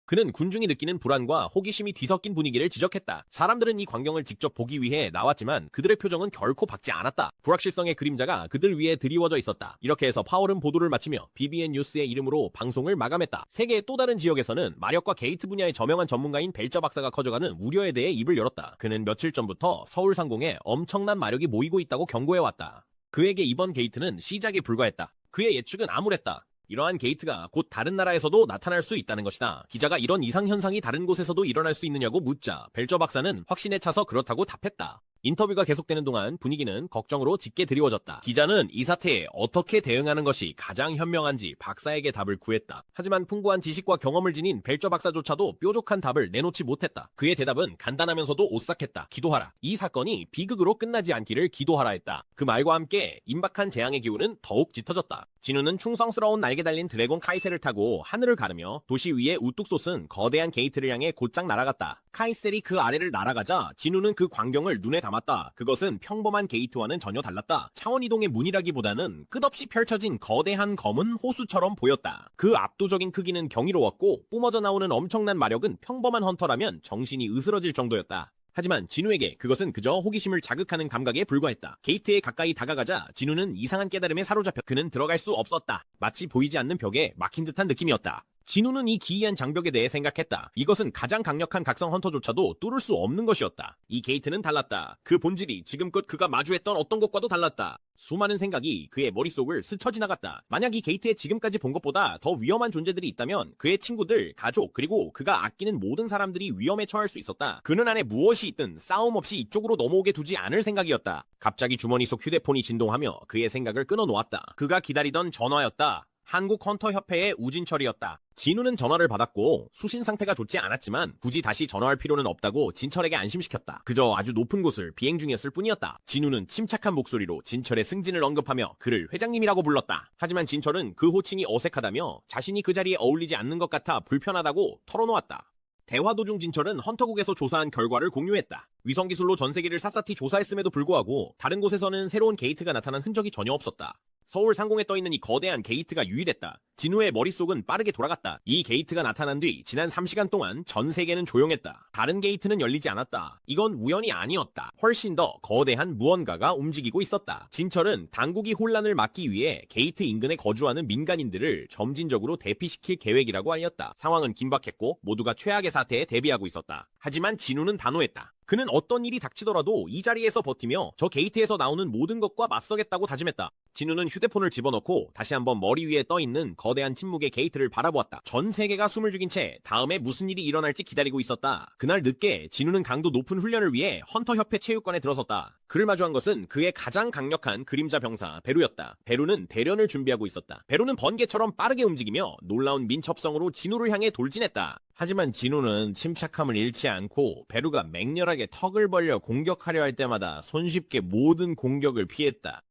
그는 군중이 느끼는 불안과 호기심이 뒤섞인 분위기를 지적했다. 사람들은 이 광경을 직접 보기 위해 나왔지만 그들의 표정은 결코 밝지 않았다. 불확실성의 그림자가 그들 위에 드리워져 있었다. 이렇게 해서 파월은 보도를 마치며 BBN 뉴스의 이름으로 방송을 마감했다. 세계의 또 다른 지역에서는 마력과 게이트 분야의 저명한 전문가인 벨저 박사가 커져가는 우려에 대해 입을 열었다. 그는 며칠 전부터 서울 상공에 엄청난 마력이 모이고 있다고 경고해왔다. 그에게 이번 게이트는 시작에 불과했다. 그의 예측은 암울했다. 이러한 게이트가 곧 다른 나라에서도 나타날 수 있다는 것이다. 기자가 이런 이상현상이 다른 곳에서도 일어날 수 있느냐고 묻자 벨저 박사는 확신에 차서 그렇다고 답했다. 인터뷰가 계속되는 동안 분위기는 걱정으로 짙게 드리워졌다. 기자는 이 사태에 어떻게 대응하는 것이 가장 현명한지 박사에게 답을 구했다. 하지만 풍부한 지식과 경험을 지닌 벨저 박사조차도 뾰족한 답을 내놓지 못했다. 그의 대답은 간단하면서도 오싹했다. 기도하라. 이 사건이 비극으로 끝나지 않기를 기도하라 했다. 그 말과 함께 임박한 재앙의 기운은 더욱 짙어졌다. 진우는 충성스러운 날개 달린 드래곤 카이셀을 타고 하늘을 가르며 도시 위에 우뚝 솟은 거대한 게이트를 향해 곧장 날아갔다. 카이셀이 그 아래를 날아가자 진우는 그 광경을 눈에 담았다. 그것은 평범한 게이트와는 전혀 달랐다. 차원이동의 문이라기보다는 끝없이 펼쳐진 거대한 검은 호수처럼 보였다. 그 압도적인 크기는 경이로웠고 뿜어져 나오는 엄청난 마력은 평범한 헌터라면 정신이 으스러질 정도였다. 하지만 진우에게 그것은 그저 호기심을 자극하는 감각에 불과했다. 게이트에 가까이 다가가자 진우는 이상한 깨달음에 사로잡혀 그는 들어갈 수 없었다. 마치 보이지 않는 벽에 막힌 듯한 느낌이었다. 진우는 이 기이한 장벽에 대해 생각했다. 이것은 가장 강력한 각성 헌터조차도 뚫을 수 없는 것이었다. 이 게이트는 달랐다. 그 본질이 지금껏 그가 마주했던 어떤 것과도 달랐다. 수많은 생각이 그의 머릿속을 스쳐 지나갔다. 만약 이 게이트에 지금까지 본 것보다 더 위험한 존재들이 있다면 그의 친구들, 가족, 그리고 그가 아끼는 모든 사람들이 위험에 처할 수 있었다. 그는 안에 무엇이 있든 싸움 없이 이쪽으로 넘어오게 두지 않을 생각이었다. 갑자기 주머니 속 휴대폰이 진동하며 그의 생각을 끊어놓았다. 그가 기다리던 전화였다. 한국헌터협회의 우진철이었다. 진우는 전화를 받았고 수신 상태가 좋지 않았지만 굳이 다시 전화할 필요는 없다고 진철에게 안심시켰다. 그저 아주 높은 곳을 비행 중이었을 뿐이었다. 진우는 침착한 목소리로 진철의 승진을 언급하며 그를 회장님이라고 불렀다. 하지만 진철은 그 호칭이 어색하다며 자신이 그 자리에 어울리지 않는 것 같아 불편하다고 털어놓았다. 대화 도중 진철은 헌터국에서 조사한 결과를 공유했다. 위성기술로 전 세계를 샅샅이 조사했음에도 불구하고 다른 곳에서는 새로운 게이트가 나타난 흔적이 전혀 없었다. 서울 상공에 떠있는 이 거대한 게이트가 유일했다. 진우의 머릿속은 빠르게 돌아갔다. 이 게이트가 나타난 뒤 지난 3시간 동안 전 세계는 조용했다. 다른 게이트는 열리지 않았다. 이건 우연이 아니었다. 훨씬 더 거대한 무언가가 움직이고 있었다. 진철은 당국이 혼란을 막기 위해 게이트 인근에 거주하는 민간인들을 점진적으로 대피시킬 계획이라고 알렸다. 상황은 긴박했고 모두가 최악의 사태에 대비하고 있었다. 하지만 진우는 단호했다. 그는 어떤 일이 닥치더라도 이 자리에서 버티며 저 게이트에서 나오는 모든 것과 맞서겠다고 다짐했다. 진우는 휴대폰을 집어넣고 다시 한번 머리 위에 떠있는 거대한 침묵의 게이트를 바라보았다. 전 세계가 숨을 죽인 채 다음에 무슨 일이 일어날지 기다리고 있었다. 그날 늦게 진우는 강도 높은 훈련을 위해 헌터협회 체육관에 들어섰다. 그를 마주한 것은 그의 가장 강력한 그림자 병사 베루였다. 베루는 대련을 준비하고 있었다. 베루는 번개처럼 빠르게 움직이며 놀라운 민첩성으로 진우를 향해 돌진했다. 하지만 진우는 침착함을 잃지 않고 베루가 맹렬하게 턱을 벌려 공격하려 할 때마다 손쉽게 모든 공격을 피했다.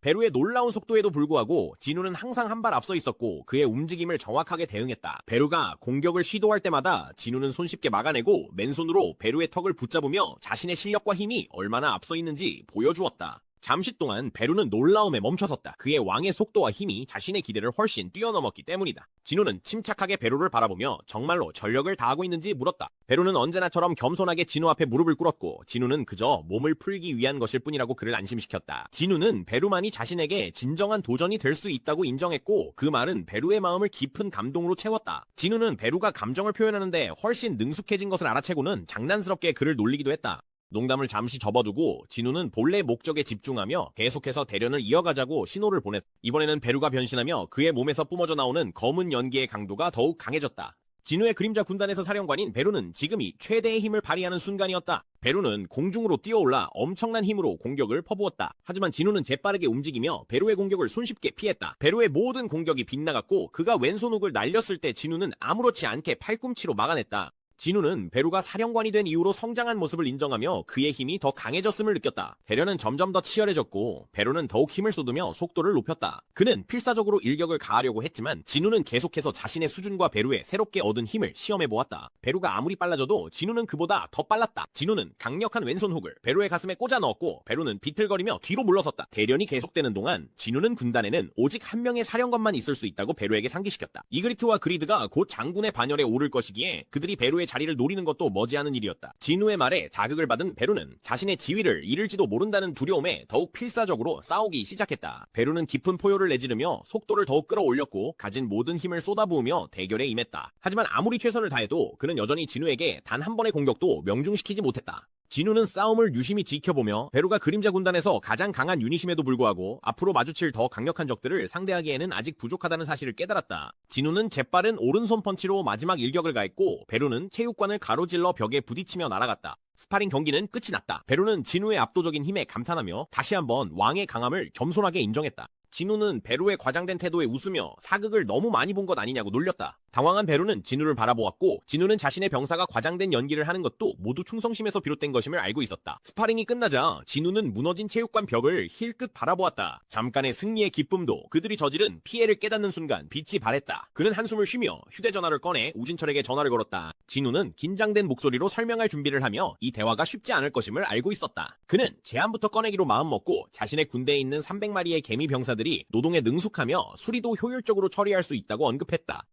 베루의 놀라운 속도에도 불구하고 진우는 항상 한 발 앞서 있었고 그의 움직임을 정확하게 대응했다. 베루가 공격을 시도할 때마다 진우는 손쉽게 막아내고 맨손으로 베루의 턱을 붙잡으며 자신의 실력과 힘이 얼마나 앞서 있는지 보여주었다. 잠시 동안 베루는 놀라움에 멈춰섰다. 그의 왕의 속도와 힘이 자신의 기대를 훨씬 뛰어넘었기 때문이다. 진우는 침착하게 베루를 바라보며 정말로 전력을 다하고 있는지 물었다. 베루는 언제나처럼 겸손하게 진우 앞에 무릎을 꿇었고 진우는 그저 몸을 풀기 위한 것일 뿐이라고 그를 안심시켰다. 진우는 베루만이 자신에게 진정한 도전이 될 수 있다고 인정했고 그 말은 베루의 마음을 깊은 감동으로 채웠다. 진우는 베루가 감정을 표현하는데 훨씬 능숙해진 것을 알아채고는 장난스럽게 그를 놀리기도 했다. 농담을 잠시 접어두고 진우는 본래 목적에 집중하며 계속해서 대련을 이어가자고 신호를 보냈다. 이번에는 베루가 변신하며 그의 몸에서 뿜어져 나오는 검은 연기의 강도가 더욱 강해졌다. 진우의 그림자 군단에서 사령관인 베루는 지금이 최대의 힘을 발휘하는 순간이었다. 베루는 공중으로 뛰어올라 엄청난 힘으로 공격을 퍼부었다. 하지만 진우는 재빠르게 움직이며 베루의 공격을 손쉽게 피했다. 베루의 모든 공격이 빗나갔고 그가 왼손 훅을 날렸을 때 진우는 아무렇지 않게 팔꿈치로 막아냈다. 진우는 베루가 사령관이 된 이후로 성장한 모습을 인정하며 그의 힘이 더 강해졌음을 느꼈다. 대련은 점점 더 치열해졌고 베루는 더욱 힘을 쏟으며 속도를 높였다. 그는 필사적으로 일격을 가하려고 했지만 진우는 계속해서 자신의 수준과 베루의 새롭게 얻은 힘을 시험해보았다. 베루가 아무리 빨라져도 진우는 그보다 더 빨랐다. 진우는 강력한 왼손 훅을 베루의 가슴에 꽂아 넣었고 베루는 비틀거리며 뒤로 물러섰다. 대련이 계속되는 동안 진우는 군단에는 오직 한 명의 사령관만 있을 수 있다고 베루에게 상기시켰다. 이그리트와 그리드가 곧 장군의 반열에 오를 것이기에 그들이 베루의 자리를 노리는 것도 머지않은 일이었다. 진우의 말에 자극을 받은 베루는 자신의 지위를 잃을지도 모른다는 두려움에 더욱 필사적으로 싸우기 시작했다. 베루는 깊은 포효를 내지르며 속도를 더욱 끌어올렸고 가진 모든 힘을 쏟아부으며 대결에 임했다. 하지만 아무리 최선을 다해도 그는 여전히 진우에게 단 한 번의 공격도 명중시키지 못했다. 진우는 싸움을 유심히 지켜보며 베루가 그림자 군단에서 가장 강한 유닛임에도 불구하고 앞으로 마주칠 더 강력한 적들을 상대하기에는 아직 부족하다는 사실을 깨달았다. 진우는 재빠른 오른손 펀치로 마지막 일격을 가했고 베루는 체육관을 가로질러 벽에 부딪히며 날아갔다. 스파링 경기는 끝이 났다. 베루는 진우의 압도적인 힘에 감탄하며 다시 한번 왕의 강함을 겸손하게 인정했다. 진우는 베루의 과장된 태도에 웃으며 사극을 너무 많이 본 것 아니냐고 놀렸다. 당황한 베루는 진우를 바라보았고 진우는 자신의 병사가 과장된 연기를 하는 것도 모두 충성심에서 비롯된 것임을 알고 있었다. 스파링이 끝나자 진우는 무너진 체육관 벽을 힐끗 바라보았다. 잠깐의 승리의 기쁨도 그들이 저지른 피해를 깨닫는 순간 빛이 발했다. 그는 한숨을 쉬며 휴대전화를 꺼내 우진철에게 전화를 걸었다. 진우는 긴장된 목소리로 설명할 준비를 하며 이 대화가 쉽지 않을 것임을 알고 있었다. 그는 제안부터 꺼내기로 마음먹고 자신의 군대에 있는 300마리의 개미 병사들이 노동에 능숙하며 수리도 효율적으로 처리할 수 있다고 언급했다.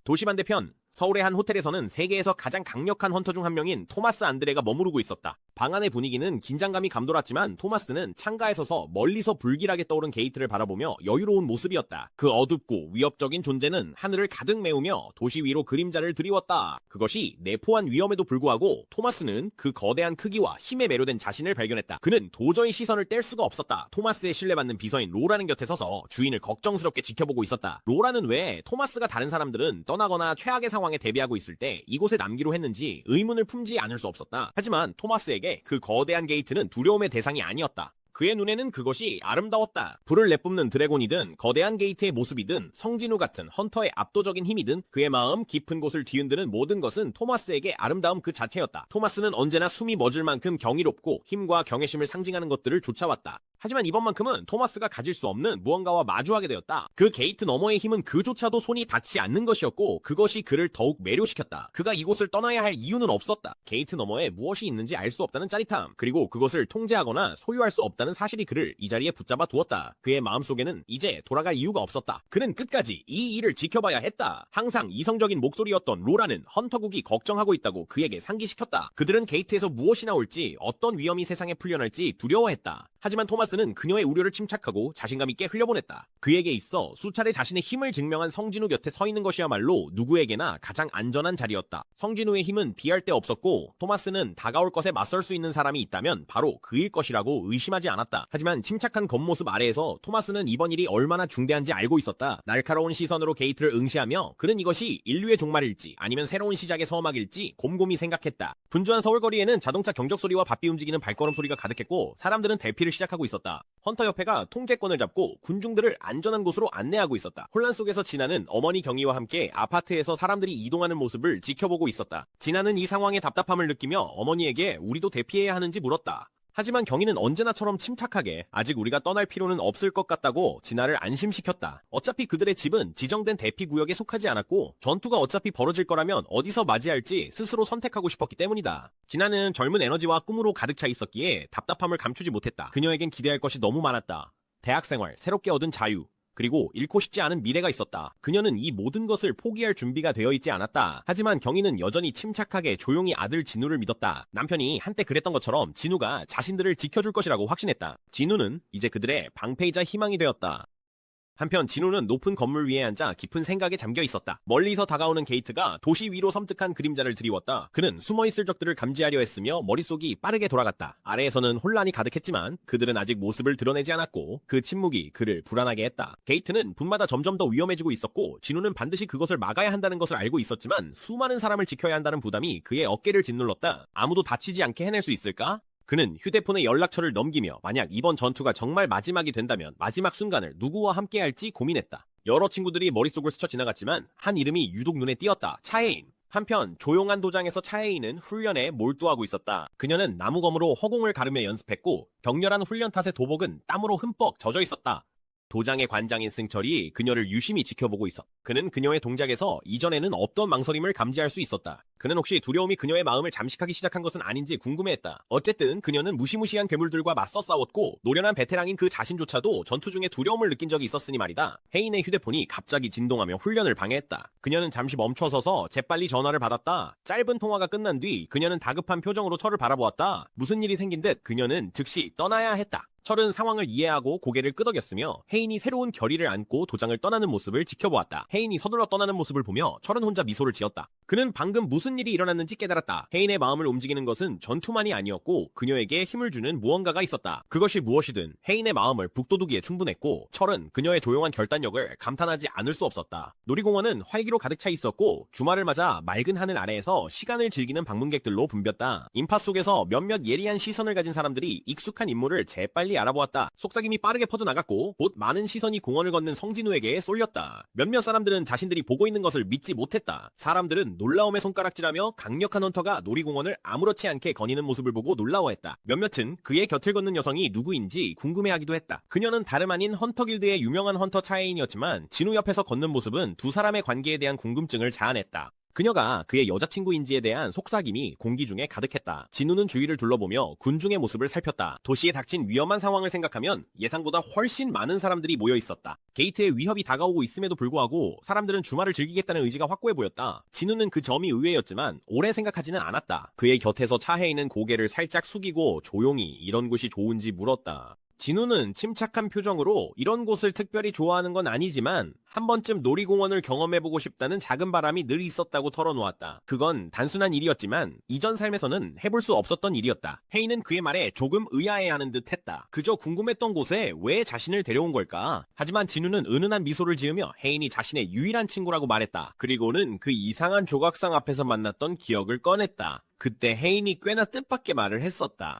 도시 반대편 서울의 한 호텔에서는 세계에서 가장 강력한 헌터 중 한 명인 토마스 안드레가 머무르고 있었다. 방 안의 분위기는 긴장감이 감돌았지만 토마스는 창가에 서서 멀리서 불길하게 떠오른 게이트를 바라보며 여유로운 모습이었다. 그 어둡고 위협적인 존재는 하늘을 가득 메우며 도시 위로 그림자를 드리웠다. 그것이 내포한 위험에도 불구하고 토마스는 그 거대한 크기와 힘에 매료된 자신을 발견했다. 그는 도저히 시선을 뗄 수가 없었다. 토마스의 신뢰받는 비서인 로라는 곁에 서서 주인을 걱정스럽게 지켜보고 있었다. 로라는 왜 토마스가 다른 사람들은 떠나거나 최악의 상황에 대비하고 있을 때 이곳에 남기로 했는지 의문을 품지 않을 수 없었다. 하지만 토마스에게 그 거대한 게이트는 두려움의 대상이 아니었다. 그의 눈에는 그것이 아름다웠다. 불을 내뿜는 드래곤이든 거대한 게이트의 모습이든 성진우 같은 헌터의 압도적인 힘이든 그의 마음 깊은 곳을 뒤흔드는 모든 것은 토마스에게 아름다움 그 자체였다. 토마스는 언제나 숨이 멎을 만큼 경이롭고 힘과 경외심을 상징하는 것들을 쫓아왔다. 하지만 이번만큼은 토마스가 가질 수 없는 무언가와 마주하게 되었다. 그 게이트 너머의 힘은 그조차도 손이 닿지 않는 것이었고 그것이 그를 더욱 매료시켰다. 그가 이곳을 떠나야 할 이유는 없었다. 게이트 너머에 무엇이 있는지 알 수 없다는 짜릿함, 그리고 그것을 통제하거나 소유할 수 없다는 사실이 그를 이 자리에 붙잡아 두었다. 그의 마음속에는 이제 돌아갈 이유가 없었다. 그는 끝까지 이 일을 지켜봐야 했다. 항상 이성적인 목소리였던 로라는 헌터국이 걱정하고 있다고 그에게 상기시켰다. 그들은 게이트에서 무엇이 나올지, 어떤 위험이 세상에 풀려날지 두려워했다. 하지만 토마스는 그녀의 우려를 침착하고 자신감 있게 흘려보냈다. 그에게 있어 수차례 자신의 힘을 증명한 성진우 곁에 서 있는 것이야말로 누구에게나 가장 안전한 자리였다. 성진우의 힘은 비할 데 없었고 토마스는 다가올 것에 맞설 수 있는 사람이 있다면 바로 그일 것이라고 의심하지 않았다. 하지만 침착한 겉모습 아래에서 토마스는 이번 일이 얼마나 중대한지 알고 있었다. 날카로운 시선으로 게이트를 응시하며 그는 이것이 인류의 종말일지 아니면 새로운 시작의 서막일지 곰곰이 생각했다. 분주한 서울거리에는 자동차 경적 소리와 바삐 움직이는 발걸음 소리가 가득했고 사람들은 대피를 시작하고 있었다. 헌터협회가 통제권을 잡고 군중들을 안전한 곳으로 안내하고 있었다. 혼란 속에서 진아는 어머니 경희와 함께 아파트에서 사람들이 이동하는 모습을 지켜보고 있었다. 진아는 이 상황에 답답함을 느끼며 어머니에게 우리도 대피해야 하는지 물었다. 하지만 경희는 언제나처럼 침착하게 아직 우리가 떠날 필요는 없을 것 같다고 진아를 안심시켰다. 어차피 그들의 집은 지정된 대피구역에 속하지 않았고 전투가 어차피 벌어질 거라면 어디서 맞이할지 스스로 선택하고 싶었기 때문이다. 진아는 젊은 에너지와 꿈으로 가득 차 있었기에 답답함을 감추지 못했다. 그녀에겐 기대할 것이 너무 많았다. 대학생활, 새롭게 얻은 자유, 그리고 잃고 싶지 않은 미래가 있었다. 그녀는 이 모든 것을 포기할 준비가 되어 있지 않았다. 하지만 경희는 여전히 침착하게 조용히 아들 진우를 믿었다. 남편이 한때 그랬던 것처럼 진우가 자신들을 지켜줄 것이라고 확신했다. 진우는 이제 그들의 방패이자 희망이 되었다. 한편 진우는 높은 건물 위에 앉아 깊은 생각에 잠겨 있었다. 멀리서 다가오는 게이트가 도시 위로 섬뜩한 그림자를 드리웠다. 그는 숨어있을 적들을 감지하려 했으며 머릿속이 빠르게 돌아갔다. 아래에서는 혼란이 가득했지만 그들은 아직 모습을 드러내지 않았고 그 침묵이 그를 불안하게 했다. 게이트는 분마다 점점 더 위험해지고 있었고 진우는 반드시 그것을 막아야 한다는 것을 알고 있었지만 수많은 사람을 지켜야 한다는 부담이 그의 어깨를 짓눌렀다. 아무도 다치지 않게 해낼 수 있을까? 그는 휴대폰에 연락처를 넘기며 만약 이번 전투가 정말 마지막이 된다면 마지막 순간을 누구와 함께 할지 고민했다. 여러 친구들이 머릿속을 스쳐 지나갔지만 한 이름이 유독 눈에 띄었다. 차혜인. 한편 조용한 도장에서 차혜인은 훈련에 몰두하고 있었다. 그녀는 나무검으로 허공을 가르며 연습했고 격렬한 훈련 탓에 도복은 땀으로 흠뻑 젖어 있었다. 도장의 관장인 승철이 그녀를 유심히 지켜보고 있어. 그는 그녀의 동작에서 이전에는 없던 망설임을 감지할 수 있었다. 그는 혹시 두려움이 그녀의 마음을 잠식하기 시작한 것은 아닌지 궁금해했다. 어쨌든 그녀는 무시무시한 괴물들과 맞서 싸웠고 노련한 베테랑인 그 자신조차도 전투 중에 두려움을 느낀 적이 있었으니 말이다. 혜인의 휴대폰이 갑자기 진동하며 훈련을 방해했다. 그녀는 잠시 멈춰서서 재빨리 전화를 받았다. 짧은 통화가 끝난 뒤 그녀는 다급한 표정으로 철을 바라보았다. 무슨 일이 생긴 듯 그녀는 즉시 떠나야 했다. 철은 상황을 이해하고 고개를 끄덕였으며 혜인이 새로운 결의를 안고 도장을 떠나는 모습을 지켜보았다. 혜인이 서둘러 떠나는 모습을 보며 철은 혼자 미소를 지었다. 그는 방금 무슨 일이 일어났는지 깨달았다. 혜인의 마음을 움직이는 것은 전투만이 아니었고 그녀에게 힘을 주는 무언가가 있었다. 그것이 무엇이든 혜인의 마음을 북돋우기에 충분했고 철은 그녀의 조용한 결단력을 감탄하지 않을 수 없었다. 놀이공원은 활기로 가득 차 있었고 주말을 맞아 맑은 하늘 아래에서 시간을 즐기는 방문객들로 붐볐다. 인파 속에서 몇몇 예리한 시선을 가진 사람들이 익숙한 인물을 재빨리 알아보았다. 속삭임이 빠르게 퍼져나갔고 곧 많은 시선이 공원을 걷는 성진우에게 쏠렸다. 몇몇 사람들은 자신들이 보고 있는 것을 믿지 못했다. 사람들은 놀라움에 손가락질하며 강력한 헌터가 놀이공원을 아무렇지 않게 거니는 모습을 보고 놀라워했다. 몇몇은 그의 곁을 걷는 여성이 누구인지 궁금해하기도 했다. 그녀는 다름 아닌 헌터길드의 유명한 헌터 차혜인이었지만 진우 옆에서 걷는 모습은 두 사람의 관계에 대한 궁금증을 자아냈다. 그녀가 그의 여자친구인지에 대한 속삭임이 공기 중에 가득했다. 진우는 주위를 둘러보며 군중의 모습을 살폈다. 도시에 닥친 위험한 상황을 생각하면 예상보다 훨씬 많은 사람들이 모여 있었다. 게이트에 위협이 다가오고 있음에도 불구하고 사람들은 주말을 즐기겠다는 의지가 확고해 보였다. 진우는 그 점이 의외였지만 오래 생각하지는 않았다. 그의 곁에서 차혜인은 고개를 살짝 숙이고 조용히 이런 곳이 좋은지 물었다. 진우는 침착한 표정으로 이런 곳을 특별히 좋아하는 건 아니지만 한 번쯤 놀이공원을 경험해보고 싶다는 작은 바람이 늘 있었다고 털어놓았다. 그건 단순한 일이었지만 이전 삶에서는 해볼 수 없었던 일이었다. 혜인은 그의 말에 조금 의아해하는 듯 했다. 그저 궁금했던 곳에 왜 자신을 데려온 걸까? 하지만 진우는 은은한 미소를 지으며 혜인이 자신의 유일한 친구라고 말했다. 그리고는 그 이상한 조각상 앞에서 만났던 기억을 꺼냈다. 그때 혜인이 꽤나 뜻밖의 말을 했었다.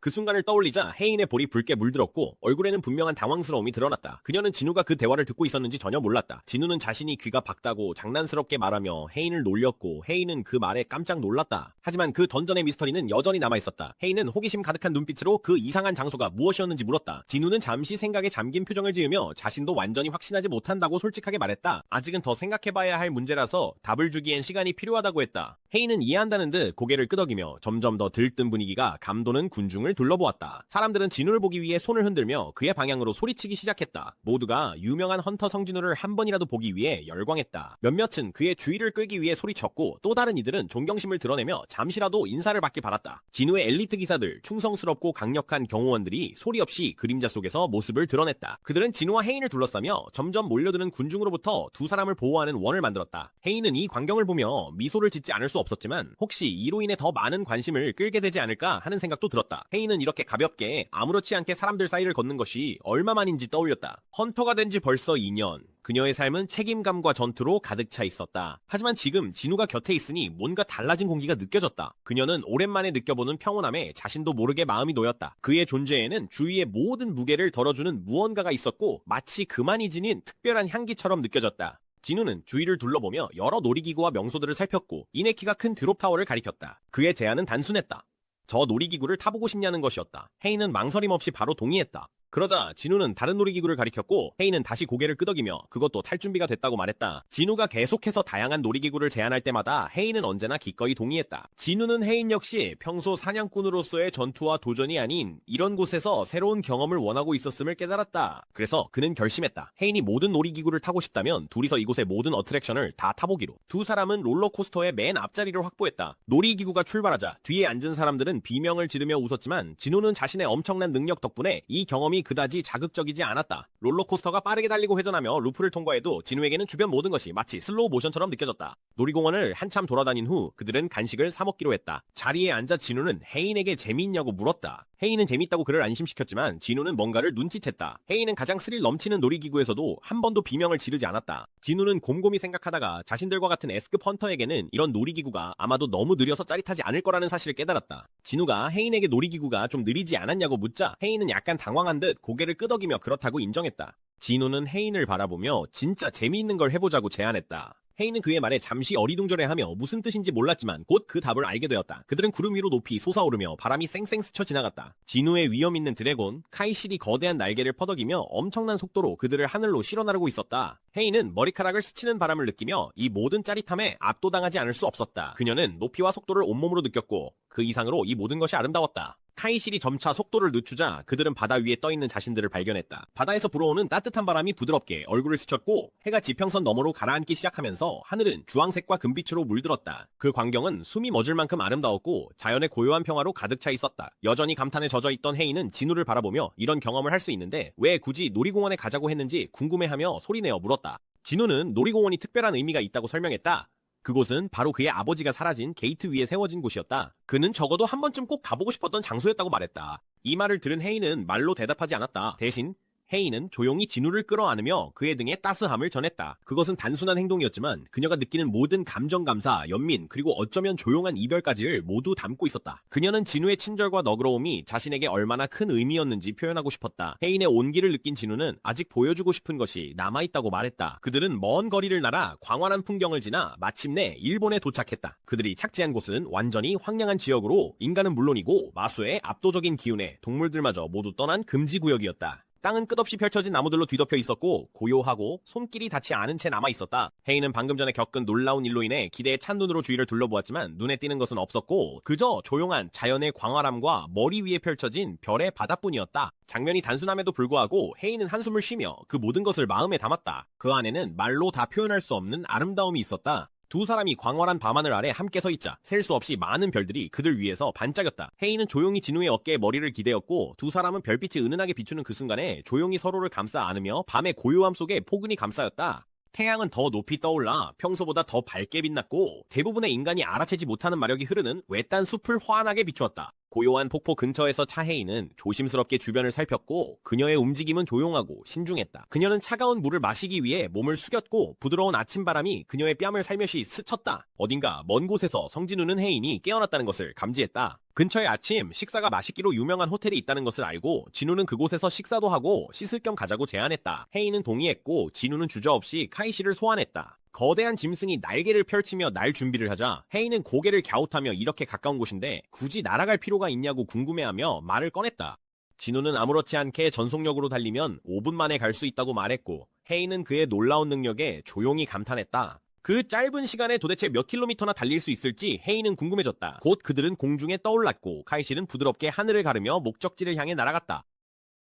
그 순간을 떠올리자 혜인의 볼이 붉게 물들었고 얼굴에는 분명한 당황스러움이 드러났다. 그녀는 진우가 그 대화를 듣고 있었는지 전혀 몰랐다. 진우는 자신이 귀가 박다고 장난스럽게 말하며 혜인을 놀렸고 혜인은 그 말에 깜짝 놀랐다. 하지만 그 던전의 미스터리는 여전히 남아있었다. 혜인은 호기심 가득한 눈빛으로 그 이상한 장소가 무엇이었는지 물었다. 진우는 잠시 생각에 잠긴 표정을 지으며 자신도 완전히 확신하지 못한다고 솔직하게 말했다. 아직은 더 생각해봐야 할 문제라서 답을 주기엔 시간이 필요하다고 했다. 혜인은 이해한다는 듯 고개를 끄덕이며 점점 더 들뜬 분위기가 감도는 군중을 둘러보았다. 사람들은 진우를 보기 위해 손을 흔들며 그의 방향으로 소리치기 시작했다. 모두가 유명한 헌터 성진우를 한 번이라도 보기 위해 열광했다. 몇몇은 그의 주의를 끌기 위해 소리쳤고 또 다른 이들은 존경심을 드러내며 잠시라도 인사를 받길 바랐다. 진우의 엘리트 기사들, 충성스럽고 강력한 경호원들이 소리 없이 그림자 속에서 모습을 드러냈다. 그들은 진우와 혜인을 둘러싸며 점점 몰려드는 군중으로부터 두 사람을 보호하는 원을 만들었다. 혜인은 이 광경을 보며 미소를 짓지 않을 수 없었지만 혹시 이로 인해 더 많은 관심을 끌게 되지 않을까 하는 생각도 들었다. 혜인은 이렇게 가볍게 아무렇지 않게 사람들 사이를 걷는 것이 얼마만인지 떠올렸다. 헌터가 된 지 벌써 2년. 그녀의 삶은 책임감과 전투로 가득 차 있었다. 하지만 지금 진우가 곁에 있으니 뭔가 달라진 공기가 느껴졌다. 그녀는 오랜만에 느껴보는 평온함에 자신도 모르게 마음이 놓였다. 그의 존재에는 주위의 모든 무게를 덜어주는 무언가가 있었고 마치 그만이 지닌 특별한 향기처럼 느껴졌다. 진우는 주위를 둘러보며 여러 놀이기구와 명소들을 살폈고 이네키가 큰 드롭타워를 가리켰다. 그의 제안은 단순했다. 저 놀이기구를 타보고 싶냐는 것이었다. 헤이는 망설임 없이 바로 동의했다. 그러자 진우는 다른 놀이기구를 가리켰고 헤이는 다시 고개를 끄덕이며 그것도 탈 준비가 됐다고 말했다. 진우가 계속해서 다양한 놀이기구를 제안할 때마다 헤이는 언제나 기꺼이 동의했다. 진우는 헤인 역시 평소 사냥꾼으로서의 전투와 도전이 아닌 이런 곳에서 새로운 경험을 원하고 있었음을 깨달았다. 그래서 그는 결심했다. 헤인이 모든 놀이기구를 타고 싶다면 둘이서 이곳의 모든 어트랙션을 다 타보기로. 두 사람은 롤러코스터의 맨 앞자리를 확보했다. 놀이기구가 출발하자 뒤에 앉은 사람들은 비명을 지르며 웃었지만 진우는 자신의 엄청난 능력 덕분에 이 경험이 그다지 자극적이지 않았다. 롤러코스터가 빠르게 달리고 회전하며 루프를 통과해도 진우에게는 주변 모든 것이 마치 슬로우 모션처럼 느껴졌다. 놀이공원을 한참 돌아다닌 후 그들은 간식을 사 먹기로 했다. 자리에 앉아 진우는 헤인에게 재미있냐고 물었다. 헤인은 재밌다고 그를 안심시켰지만 진우는 뭔가를 눈치챘다. 헤인은 가장 스릴 넘치는 놀이기구에서도 한 번도 비명을 지르지 않았다. 진우는 곰곰이 생각하다가 자신들과 같은 S급 헌터에게는 이런 놀이기구가 아마도 너무 느려서 짜릿하지 않을 거라는 사실을 깨달았다. 진우가 헤인에게 놀이기구가 좀 느리지 않았냐고 묻자 헤인은 약간 당황한 듯 고개를 끄덕이며 그렇다고 인정했다. 진우는 헤인을 바라보며 진짜 재미있는 걸 해보자고 제안했다. 헤이는 그의 말에 잠시 어리둥절해하며 무슨 뜻인지 몰랐지만 곧 그 답을 알게 되었다. 그들은 구름 위로 높이 솟아오르며 바람이 쌩쌩 스쳐 지나갔다. 진우의 위험 있는 드래곤, 카이실이 거대한 날개를 퍼덕이며 엄청난 속도로 그들을 하늘로 실어나르고 있었다. 헤이는 머리카락을 스치는 바람을 느끼며 이 모든 짜릿함에 압도당하지 않을 수 없었다. 그녀는 높이와 속도를 온몸으로 느꼈고 그 이상으로 이 모든 것이 아름다웠다. 카이실이 점차 속도를 늦추자 그들은 바다 위에 떠있는 자신들을 발견했다. 바다에서 불어오는 따뜻한 바람이 부드럽게 얼굴을 스쳤고 해가 지평선 너머로 가라앉기 시작하면서 하늘은 주황색과 금빛으로 물들었다. 그 광경은 숨이 멎을 만큼 아름다웠고 자연의 고요한 평화로 가득 차 있었다. 여전히 감탄에 젖어있던 헤이는 진우를 바라보며 이런 경험을 할 수 있는데 왜 굳이 놀이공원에 가자고 했는지 궁금해하며 소리내어 물었다. 진우는 놀이공원이 특별한 의미가 있다고 설명했다. 그곳은 바로 그의 아버지가 사라진 게이트 위에 세워진 곳이었다. 그는 적어도 한 번쯤 꼭 가보고 싶었던 장소였다고 말했다. 이 말을 들은 헤이는 말로 대답하지 않았다. 대신 헤이는 조용히 진우를 끌어안으며 그의 등에 따스함을 전했다. 그것은 단순한 행동이었지만 그녀가 느끼는 모든 감정 감사, 연민, 그리고 어쩌면 조용한 이별까지를 모두 담고 있었다. 그녀는 진우의 친절과 너그러움이 자신에게 얼마나 큰 의미였는지 표현하고 싶었다. 헤인의 온기를 느낀 진우는 아직 보여주고 싶은 것이 남아있다고 말했다. 그들은 먼 거리를 날아 광활한 풍경을 지나 마침내 일본에 도착했다. 그들이 착지한 곳은 완전히 황량한 지역으로 인간은 물론이고 마수의 압도적인 기운에 동물들마저 모두 떠난 금지구역이었다. 땅은 끝없이 펼쳐진 나무들로 뒤덮여 있었고 고요하고 손길이 닿지 않은 채 남아있었다. 헤이는 방금 전에 겪은 놀라운 일로 인해 기대에 찬 눈으로 주위를 둘러보았지만 눈에 띄는 것은 없었고 그저 조용한 자연의 광활함과 머리 위에 펼쳐진 별의 바다뿐이었다. 장면이 단순함에도 불구하고 헤이는 한숨을 쉬며 그 모든 것을 마음에 담았다. 그 안에는 말로 다 표현할 수 없는 아름다움이 있었다. 두 사람이 광활한 밤하늘 아래 함께 서 있자 셀 수 없이 많은 별들이 그들 위에서 반짝였다. 헤이는 조용히 진우의 어깨에 머리를 기대었고 두 사람은 별빛이 은은하게 비추는 그 순간에 조용히 서로를 감싸 안으며 밤의 고요함 속에 포근히 감싸였다. 태양은 더 높이 떠올라 평소보다 더 밝게 빛났고 대부분의 인간이 알아채지 못하는 마력이 흐르는 외딴 숲을 환하게 비추었다. 고요한 폭포 근처에서 차 헤이는 조심스럽게 주변을 살폈고 그녀의 움직임은 조용하고 신중했다. 그녀는 차가운 물을 마시기 위해 몸을 숙였고 부드러운 아침바람이 그녀의 뺨을 살며시 스쳤다. 어딘가 먼 곳에서 성진우는 헤인이 깨어났다는 것을 감지했다. 근처에 아침 식사가 맛있기로 유명한 호텔이 있다는 것을 알고 진우는 그곳에서 식사도 하고 씻을 겸 가자고 제안했다. 헤이는 동의했고 진우는 주저없이 카이시를 소환했다. 거대한 짐승이 날개를 펼치며 날 준비를 하자 헤이는 고개를 갸웃하며 이렇게 가까운 곳인데 굳이 날아갈 필요가 있냐고 궁금해하며 말을 꺼냈다. 진우는 아무렇지 않게 전속력으로 달리면 5분 만에 갈 수 있다고 말했고 헤이는 그의 놀라운 능력에 조용히 감탄했다. 그 짧은 시간에 도대체 몇 킬로미터나 달릴 수 있을지 헤이는 궁금해졌다. 곧 그들은 공중에 떠올랐고 카이실은 부드럽게 하늘을 가르며 목적지를 향해 날아갔다.